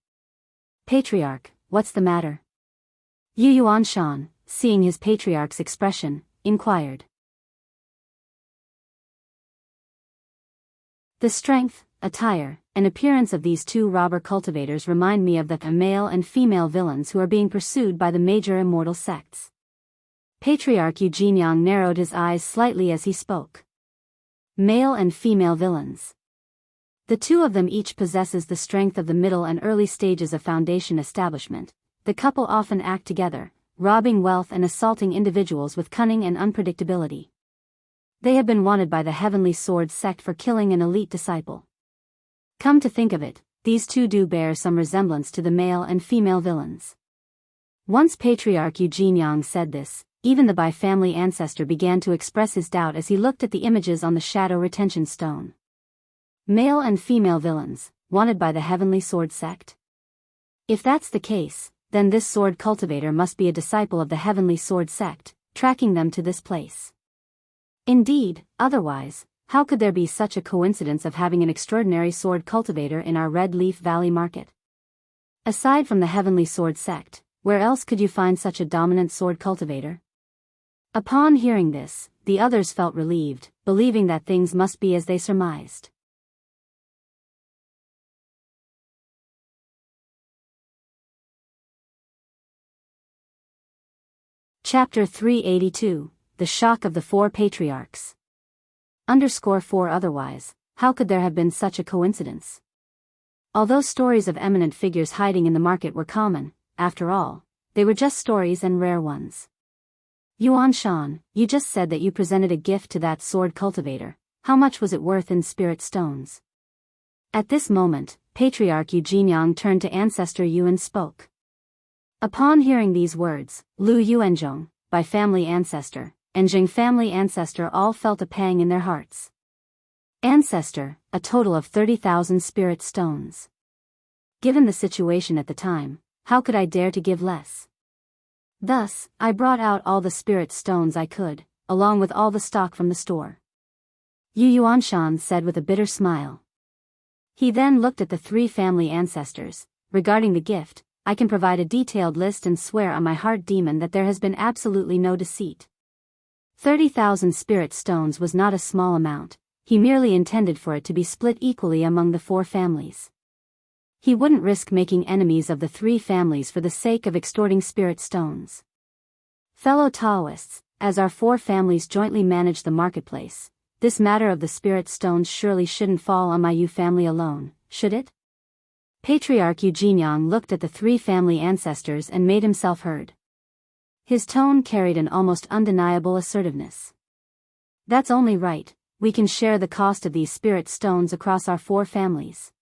Patriarch, what's the matter? Yu Yuanshan, seeing his patriarch's expression, inquired. The strength, attire, and appearance of these two robber cultivators remind me of the male and female villains who are being pursued by the major immortal sects. Patriarch Eugene Yang narrowed his eyes slightly as he spoke. Male and female villains. The two of them each possesses the strength of the middle and early stages of foundation establishment. The couple often act together, robbing wealth and assaulting individuals with cunning and unpredictability. They have been wanted by the Heavenly Sword sect for killing an elite disciple. Come to think of it, these two do bear some resemblance to the male and female villains. Once Patriarch Eugene Yang said this, even the by-family ancestor began to express his doubt as he looked at the images on the shadow retention stone. Male and female villains, wanted by the Heavenly Sword sect? If that's the case, then this sword cultivator must be a disciple of the Heavenly Sword sect, tracking them to this place. Indeed, otherwise, how could there be such a coincidence of having an extraordinary sword cultivator in our Red Leaf Valley market? Aside from the Heavenly Sword sect, where else could you find such a dominant sword cultivator? Upon hearing this, the others felt relieved, believing that things must be as they surmised. Chapter 382, The Shock of the Four Patriarchs. _4 Otherwise, how could there have been such a coincidence? Although stories of eminent figures hiding in the market were common, after all, they were just stories and rare ones. Yuanshan, you just said that you presented a gift to that sword cultivator. How much was it worth in spirit stones? At this moment, Patriarch Eugene Yang turned to Ancestor Yu and spoke. Upon hearing these words, Lu Yuanzhong, by family ancestor, and Jing family ancestor all felt a pang in their hearts. Ancestor, a total of 30,000 spirit stones. Given the situation at the time, how could I dare to give less? Thus, I brought out all the spirit stones I could, along with all the stock from the store. Yu Yuanshan said with a bitter smile. He then looked at the three family ancestors. Regarding the gift, I can provide a detailed list and swear on my heart demon that there has been absolutely no deceit. 30,000 spirit stones was not a small amount. He merely intended for it to be split equally among the four families. He wouldn't risk making enemies of the three families for the sake of extorting spirit stones. Fellow Taoists, as our four families jointly manage the marketplace, this matter of the spirit stones surely shouldn't fall on my Yu family alone, should it? Patriarch Eugene Yang looked at the three family ancestors and made himself heard. His tone carried an almost undeniable assertiveness. That's only right, we can share the cost of these spirit stones across our 4 families.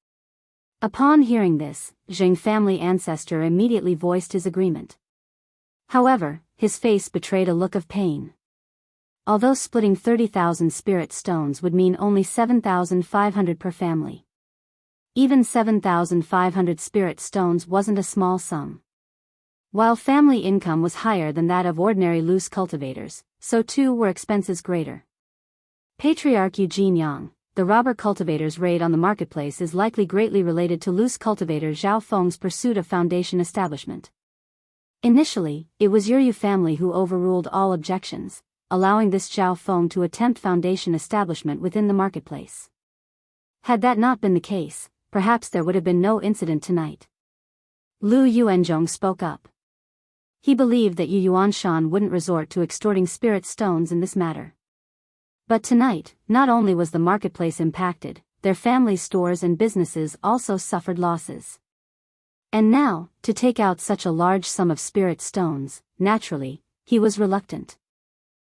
Upon hearing this, Zheng family ancestor immediately voiced his agreement. However, his face betrayed a look of pain. Although splitting 30,000 spirit stones would mean only 7,500 per family. Even 7,500 spirit stones wasn't a small sum. While family income was higher than that of ordinary loose cultivators, so too were expenses greater. Patriarch Eugene Yang, the robber cultivator's raid on the marketplace is likely greatly related to loose cultivator Zhao Feng's pursuit of foundation establishment. Initially, it was Yu family who overruled all objections, allowing this Zhao Feng to attempt foundation establishment within the marketplace. Had that not been the case, perhaps there would have been no incident tonight. Lu Yuanzhong spoke up. He believed that Yu Yuanshan wouldn't resort to extorting spirit stones in this matter. But tonight, not only was the marketplace impacted, their family stores and businesses also suffered losses. And now, to take out such a large sum of spirit stones, naturally, he was reluctant.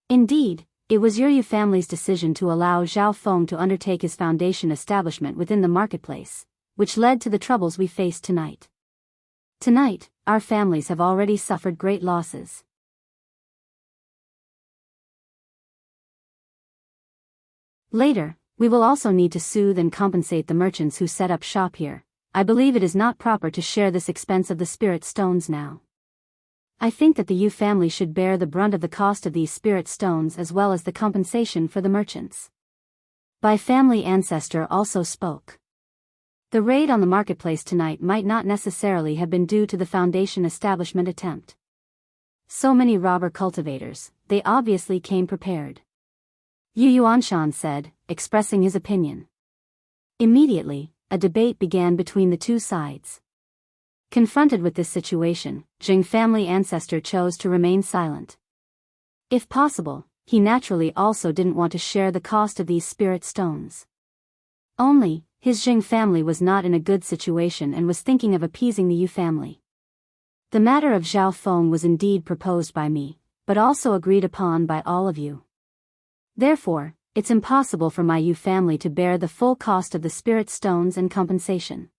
Indeed, it was Yu family's decision to allow Zhao Feng to undertake his foundation establishment within the marketplace, which led to the troubles we faced tonight. Tonight, our families have already suffered great losses. Later, we will also need to soothe and compensate the merchants who set up shop here. I believe it is not proper to share this expense of the spirit stones now. I think that the Yu family should bear the brunt of the cost of these spirit stones as well as the compensation for the merchants. Bai family ancestor also spoke. The raid on the marketplace tonight might not necessarily have been due to the foundation establishment attempt. So many robber cultivators, they obviously came prepared. Yu Yuanshan said, expressing his opinion. Immediately, a debate began between the 2 sides. Confronted with this situation, Zheng family ancestor chose to remain silent. If possible, he naturally also didn't want to share the cost of these spirit stones. Only, his Zheng family was not in a good situation and was thinking of appeasing the Yu family. The matter of Zhao Feng was indeed proposed by me, but also agreed upon by all of you. Therefore, it's impossible for my Yu family to bear the full cost of the spirit stones and compensation.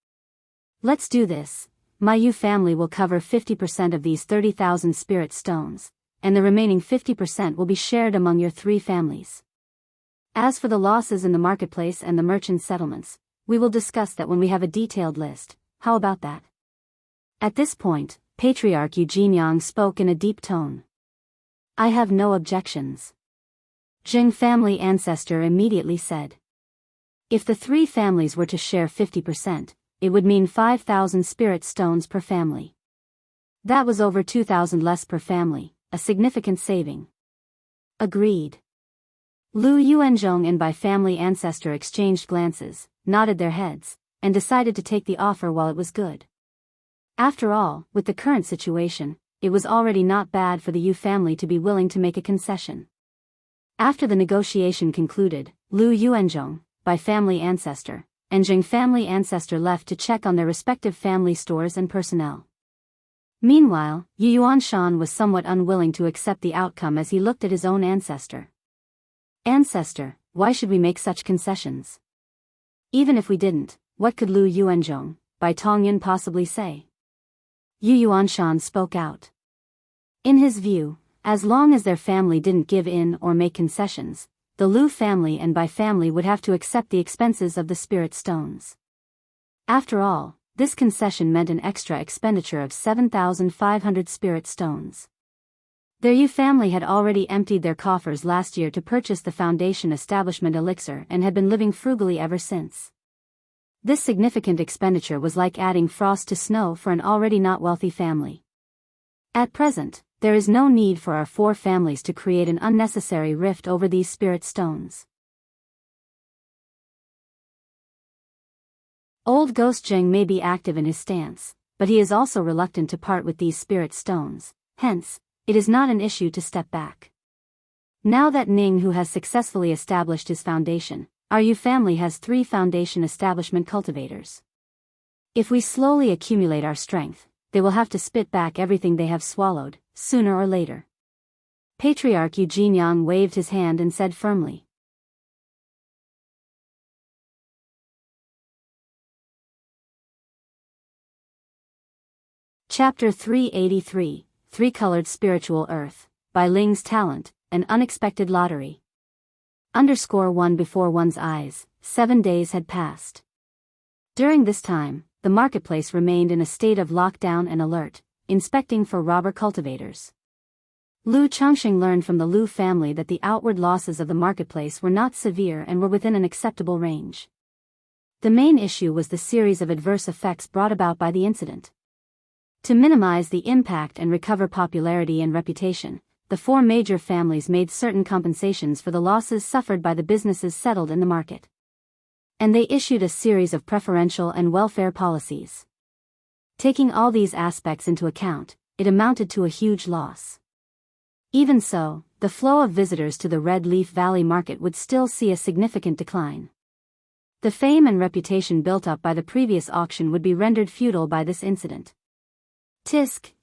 Let's do this. My Yu family will cover 50% of these 30,000 spirit stones, and the remaining 50% will be shared among your 3 families. As for the losses in the marketplace and the merchant settlements, we will discuss that when we have a detailed list. How about that? At this point, Patriarch Eugene Yang spoke in a deep tone. I have no objections. Zheng family ancestor immediately said. If the 3 families were to share 50%, it would mean 5,000 spirit stones per family. That was over 2,000 less per family, a significant saving. Agreed. Lu Yuanzhong and Bai family ancestor exchanged glances, nodded their heads, and decided to take the offer while it was good. After all, with the current situation, it was already not bad for the Yu family to be willing to make a concession. After the negotiation concluded, Lu Yuanzhong, Bai family ancestor, and Zheng family ancestor left to check on their respective family stores and personnel. Meanwhile, Yu Yuanshan was somewhat unwilling to accept the outcome as he looked at his own ancestor. Ancestor, why should we make such concessions? Even if we didn't, what could Lu Yuanzhong, Bai Tongyun possibly say? Yu Yuanshan spoke out. In his view, as long as their family didn't give in or make concessions, the Lu family and Bai family would have to accept the expenses of the spirit stones. After all, this concession meant an extra expenditure of 7,500 spirit stones. Their Yu family had already emptied their coffers last year to purchase the foundation establishment elixir and had been living frugally ever since. This significant expenditure was like adding frost to snow for an already not wealthy family. At present, there is no need for our 4 families to create an unnecessary rift over these spirit stones. Old Ghost Zheng may be active in his stance, but he is also reluctant to part with these spirit stones, hence, it is not an issue to step back. Now that Ning Hu has successfully established his foundation, our Yu family has 3 foundation establishment cultivators. If we slowly accumulate our strength, they will have to spit back everything they have swallowed, sooner or later. Patriarch Eugene Yang waved his hand and said firmly. Chapter 383, Three-Colored Spiritual Earth, by Ling's Talent, An Unexpected Lottery. _1 Before one's eyes, 7 days had passed. During this time, the marketplace remained in a state of lockdown and alert, inspecting for robber cultivators. Lu Changxing learned from the Lu family that the outward losses of the marketplace were not severe and were within an acceptable range. The main issue was the series of adverse effects brought about by the incident. To minimize the impact and recover popularity and reputation, the 4 major families made certain compensations for the losses suffered by the businesses settled in the market. And they issued a series of preferential and welfare policies. Taking all these aspects into account, it amounted to a huge loss. Even so, the flow of visitors to the Red Leaf Valley market would still see a significant decline. The fame and reputation built up by the previous auction would be rendered futile by this incident. TSK,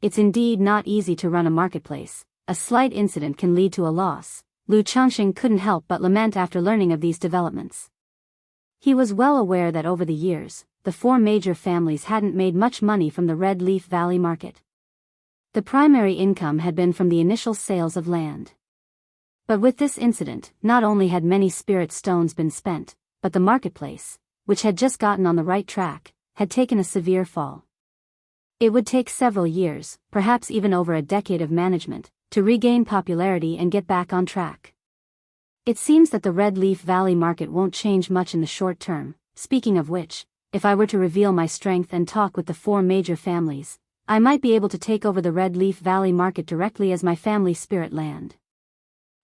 it's indeed not easy to run a marketplace. A slight incident can lead to a loss. Lu Changxing couldn't help but lament after learning of these developments. He was well aware that over the years, the 4 major families hadn't made much money from the Red Leaf Valley market. The primary income had been from the initial sales of land. But with this incident, not only had many spirit stones been spent, but the marketplace, which had just gotten on the right track, had taken a severe fall. It would take several years, perhaps even over a decade of management, to regain popularity and get back on track. It seems that the Red Leaf Valley market won't change much in the short term. Speaking of which, if I were to reveal my strength and talk with the 4 major families, I might be able to take over the Red Leaf Valley market directly as my family spirit land.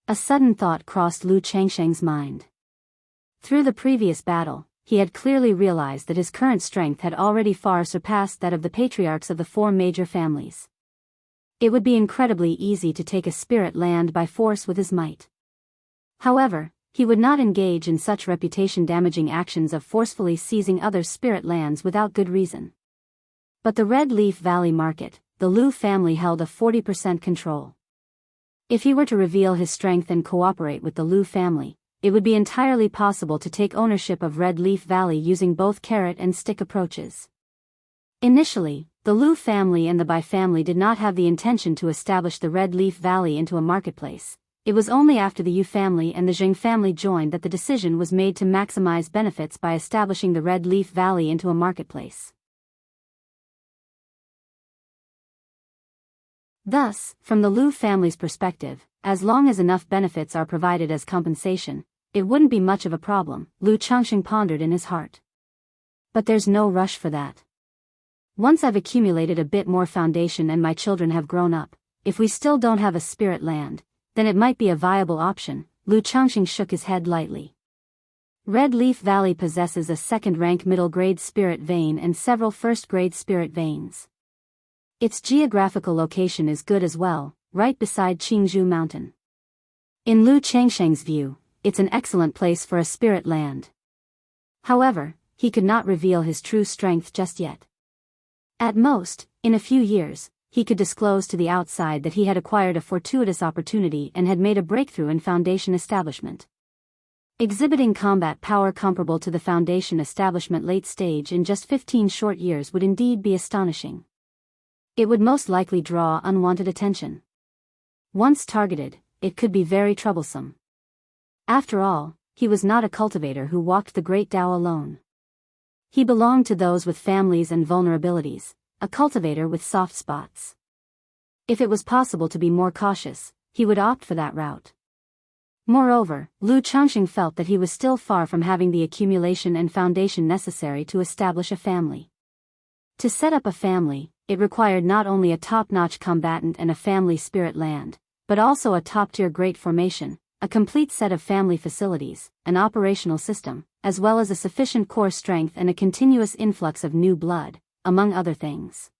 A sudden thought crossed Lu Changxing's mind. Through the previous battle, he had clearly realized that his current strength had already far surpassed that of the patriarchs of the 4 major families. It would be incredibly easy to take a spirit land by force with his might. However, he would not engage in such reputation-damaging actions of forcefully seizing other spirit lands without good reason. But the Red Leaf Valley market, the Lu family held a 40% control. If he were to reveal his strength and cooperate with the Lu family, it would be entirely possible to take ownership of Red Leaf Valley using both carrot and stick approaches. Initially, the Lu family and the Bai family did not have the intention to establish the Red Leaf Valley into a marketplace. It was only after the Yu family and the Zheng family joined that the decision was made to maximize benefits by establishing the Red Leaf Valley into a marketplace. Thus, from the Lu family's perspective, as long as enough benefits are provided as compensation, it wouldn't be much of a problem, Lu Changxing pondered in his heart. But there's no rush for that. Once I've accumulated a bit more foundation and my children have grown up, if we still don't have a spirit land, then it might be a viable option. Lu Changxing shook his head lightly. Red Leaf Valley possesses a second-rank middle-grade spirit vein and several first-grade spirit veins. Its geographical location is good as well, right beside Qingzhou Mountain. In Lu Changxing's view, it's an excellent place for a spirit land. However, he could not reveal his true strength just yet. At most, in a few years, he could disclose to the outside that he had acquired a fortuitous opportunity and had made a breakthrough in Foundation establishment. Exhibiting combat power comparable to the Foundation establishment late stage in just 15 short years would indeed be astonishing. It would most likely draw unwanted attention. Once targeted, it could be very troublesome. After all, he was not a cultivator who walked the Great Tao alone. He belonged to those with families and vulnerabilities, a cultivator with soft spots. If it was possible to be more cautious, he would opt for that route. Moreover, Lu Changxing felt that he was still far from having the accumulation and foundation necessary to establish a family. To set up a family, it required not only a top-notch combatant and a family spirit land, but also a top-tier great formation, a complete set of family facilities, an operational system, as well as a sufficient core strength and a continuous influx of new blood, among other things.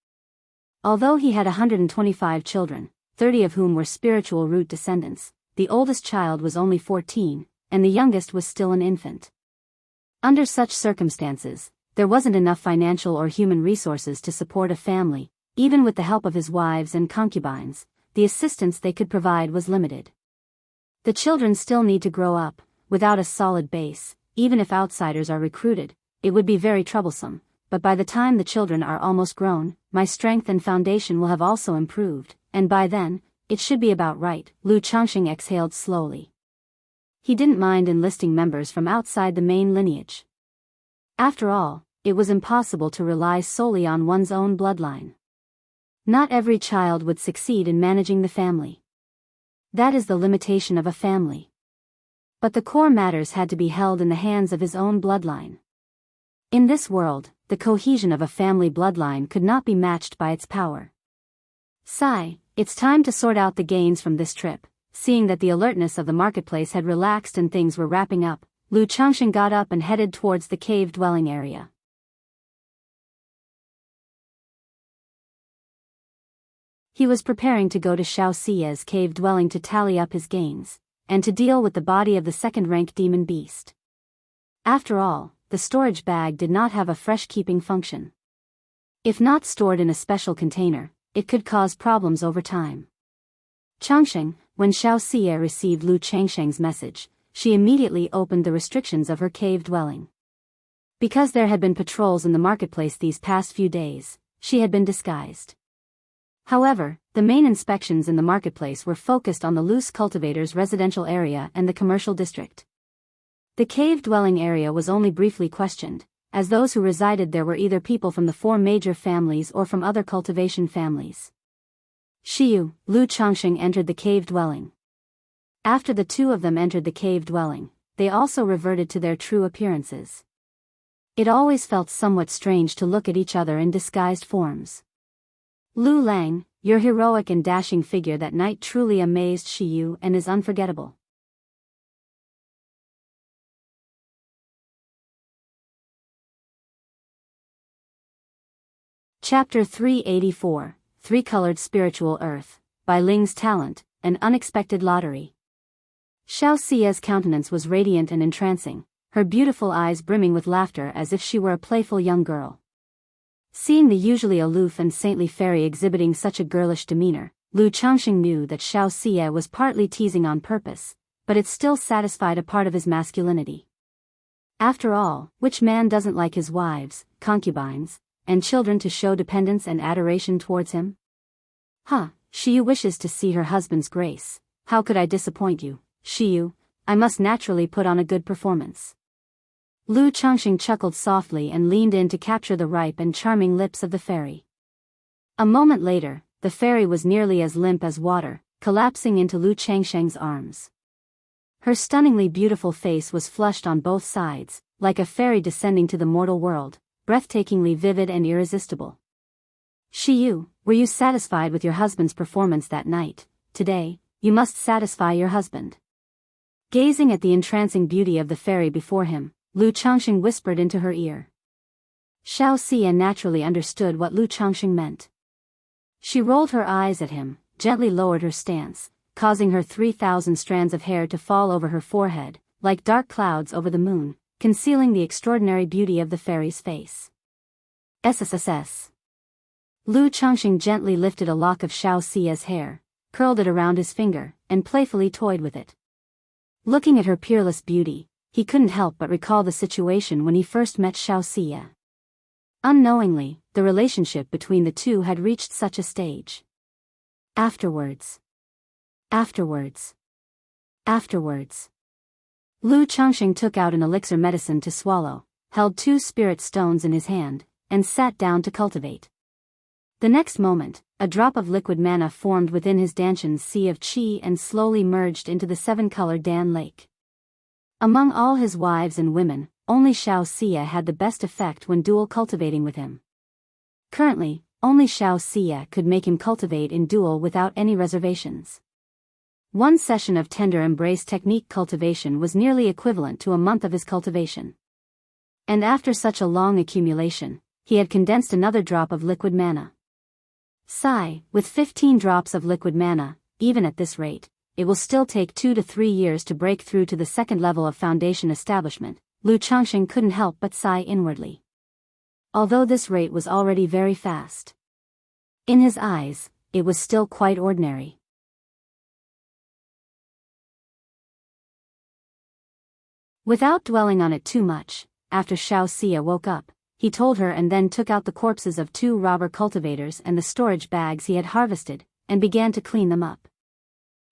Although he had 125 children, 30 of whom were spiritual root descendants, the oldest child was only 14, and the youngest was still an infant. Under such circumstances, there wasn't enough financial or human resources to support a family. Even with the help of his wives and concubines, the assistance they could provide was limited. The children still need to grow up. Without a solid base, even if outsiders are recruited, it would be very troublesome, but by the time the children are almost grown, my strength and foundation will have also improved, and by then, it should be about right. Lu Changxing exhaled slowly. He didn't mind enlisting members from outside the main lineage. After all, it was impossible to rely solely on one's own bloodline. Not every child would succeed in managing the family. That is the limitation of a family. But the core matters had to be held in the hands of his own bloodline. In this world, the cohesion of a family bloodline could not be matched by its power. Sigh, it's time to sort out the gains from this trip. Seeing that the alertness of the marketplace had relaxed and things were wrapping up, Lu Changxing got up and headed towards the cave dwelling area. He was preparing to go to Xiao Xiye's cave dwelling to tally up his gains, and to deal with the body of the second-rank demon beast. After all, the storage bag did not have a fresh-keeping function. If not stored in a special container, it could cause problems over time. Changxing, when Xiao Xiye received Lu Changxing's message, she immediately opened the restrictions of her cave dwelling. Because there had been patrols in the marketplace these past few days, she had been disguised. However, the main inspections in the marketplace were focused on the loose cultivators' residential area and the commercial district. The cave dwelling area was only briefly questioned, as those who resided there were either people from the 4 major families or from other cultivation families. Shiyu, Lu Changxing entered the cave dwelling. After the two of them entered the cave dwelling, they also reverted to their true appearances. It always felt somewhat strange to look at each other in disguised forms. Lu Lang, your heroic and dashing figure that night truly amazed Shiyu and is unforgettable. Chapter 384, Three-Colored Spiritual Earth, by Ling's Talent, An Unexpected Lottery. Xiao Xiye's countenance was radiant and entrancing, her beautiful eyes brimming with laughter as if she were a playful young girl. Seeing the usually aloof and saintly fairy exhibiting such a girlish demeanor, Lu Changxing knew that Xiao Xiye was partly teasing on purpose, but it still satisfied a part of his masculinity. After all, which man doesn't like his wives, concubines, and children to show dependence and adoration towards him? Shiyu wishes to see her husband's grace. How could I disappoint you, Shiyu? I must naturally put on a good performance. Lu Changxing chuckled softly and leaned in to capture the ripe and charming lips of the fairy. A moment later, the fairy was nearly as limp as water, collapsing into Lu Changxing's arms. Her stunningly beautiful face was flushed on both sides, like a fairy descending to the mortal world, breathtakingly vivid and irresistible. Shiyu, were you satisfied with your husband's performance that night? Today, you must satisfy your husband. Gazing at the entrancing beauty of the fairy before him, Lu Changxing whispered into her ear. Xiao Xiye naturally understood what Lu Changxing meant. She rolled her eyes at him, gently lowered her stance, causing her 3,000 strands of hair to fall over her forehead, like dark clouds over the moon, concealing the extraordinary beauty of the fairy's face. SSSS. Lu Changxing gently lifted a lock of Xiao Xiye's hair, curled it around his finger, and playfully toyed with it. Looking at her peerless beauty, he couldn't help but recall the situation when he first met Xiao Xiye. Unknowingly, the relationship between the two had reached such a stage. Afterwards. Lu Changxing took out an elixir medicine to swallow, held 2 spirit stones in his hand, and sat down to cultivate. The next moment, a drop of liquid mana formed within his Danshan's sea of qi and slowly merged into the 7-colored Dan Lake. Among all his wives and women, only Xiao Xiye had the best effect when dual cultivating with him. Currently, only Xiao Xiye could make him cultivate in dual without any reservations. One session of tender embrace technique cultivation was nearly equivalent to a month of his cultivation. And after such a long accumulation, he had condensed another drop of liquid mana. Sigh, with 15 drops of liquid mana, even at this rate, it will still take 2 to 3 years to break through to the second level of foundation establishment. Lu Changxing couldn't help but sigh inwardly. although this rate was already very fast. In his eyes, it was still quite ordinary. Without dwelling on it too much, after Xiao Xia woke up, he told her and then took out the corpses of 2 robber cultivators and the storage bags he had harvested, and began to clean them up.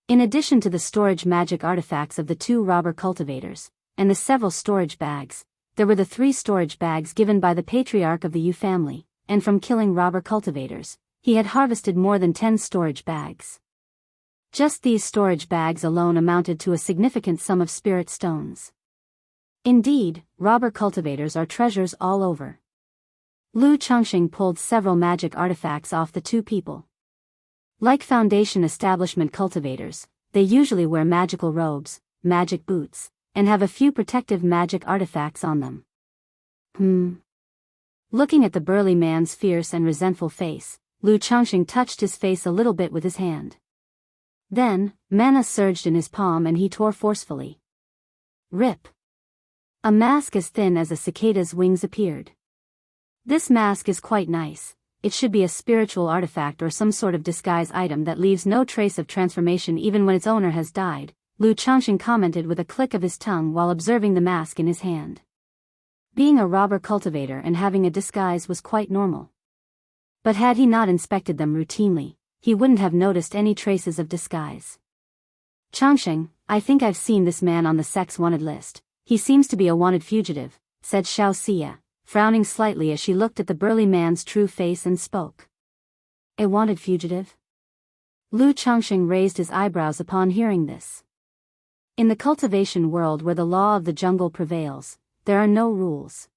In addition to the storage magic artifacts of the 2 robber cultivators, and the several storage bags, there were the 3 storage bags given by the patriarch of the Yu family, and from killing robber cultivators, he had harvested more than 10 storage bags. Just these storage bags alone amounted to a significant sum of spirit stones. Indeed, robber cultivators are treasures all over. Lu Chongqing pulled several magic artifacts off the 2 people. Like Foundation establishment cultivators, they usually wear magical robes, magic boots, and have a few protective magic artifacts on them. Looking at the burly man's fierce and resentful face, Lu Chongqing touched his face a little bit with his hand. Then, mana surged in his palm and he tore forcefully. Rip! A mask as thin as a cicada's wings appeared. This mask is quite nice. It should be a spiritual artifact or some sort of disguise item that leaves no trace of transformation even when its owner has died, Lu Chongqing commented with a click of his tongue while observing the mask in his hand. Being a robber cultivator and having a disguise was quite normal. But had he not inspected them routinely, he wouldn't have noticed any traces of disguise. Chongqing, I think I've seen this man on the sect's wanted list. He seems to be a wanted fugitive, said Xiao Xia, frowning slightly as she looked at the burly man's true face and spoke. A wanted fugitive? Lu Chongqing raised his eyebrows upon hearing this. In the cultivation world where the law of the jungle prevails, there are no rules.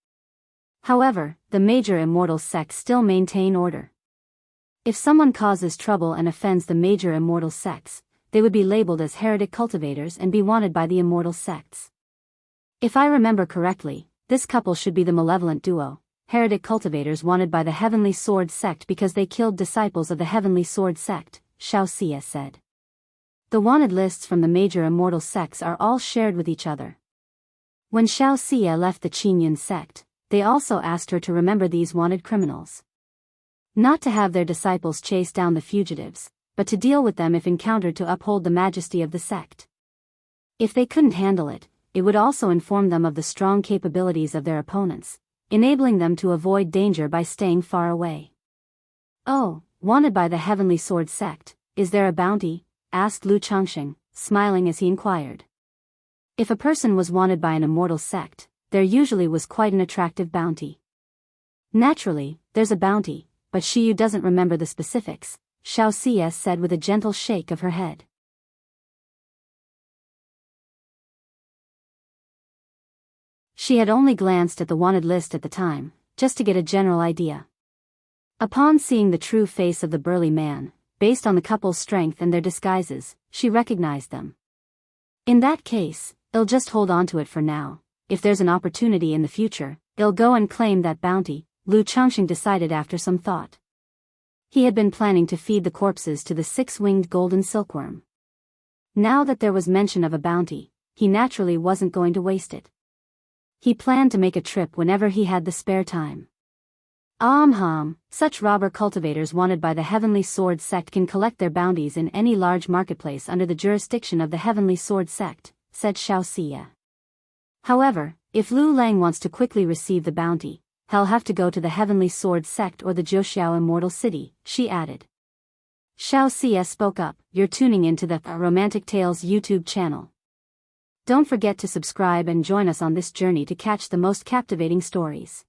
However, the major immortal sects still maintain order. If someone causes trouble and offends the major immortal sects, they would be labeled as heretic cultivators and be wanted by the immortal sects. If I remember correctly, this couple should be the malevolent duo, heretic cultivators wanted by the Heavenly Sword sect because they killed disciples of the Heavenly Sword sect, Xiao Xia said. The wanted lists from the major immortal sects are all shared with each other. When Xiao Xia left the Qingyun sect, they also asked her to remember these wanted criminals. Not to have their disciples chase down the fugitives, but to deal with them if encountered to uphold the majesty of the sect. If they couldn't handle it, it would also inform them of the strong capabilities of their opponents, enabling them to avoid danger by staying far away. Oh, wanted by the Heavenly Sword sect, is there a bounty? Asked Lu Chongqing, smiling as he inquired. If a person was wanted by an immortal sect, there usually was quite an attractive bounty. Naturally, there's a bounty, but Shiyu doesn't remember the specifics, Xiao Xia said with a gentle shake of her head. She had only glanced at the wanted list at the time, just to get a general idea. Upon seeing the true face of the burly man, based on the couple's strength and their disguises, she recognized them. In that case, I'll just hold on to it for now. If there's an opportunity in the future, I'll go and claim that bounty, Lu Chongqing decided after some thought. He had been planning to feed the corpses to the 6-winged golden silkworm. Now that there was mention of a bounty, he naturally wasn't going to waste it. He planned to make a trip whenever he had the spare time. Such robber cultivators wanted by the Heavenly Sword sect can collect their bounties in any large marketplace under the jurisdiction of the Heavenly Sword sect, said Xiao Xia. However, if Lu Lang wants to quickly receive the bounty, he'll have to go to the Heavenly Sword sect or the Zhouxiao Immortal City, she added. Xiao Xia spoke up, you're tuning into the Romantic Tales YouTube channel. Don't forget to subscribe and join us on this journey to catch the most captivating stories.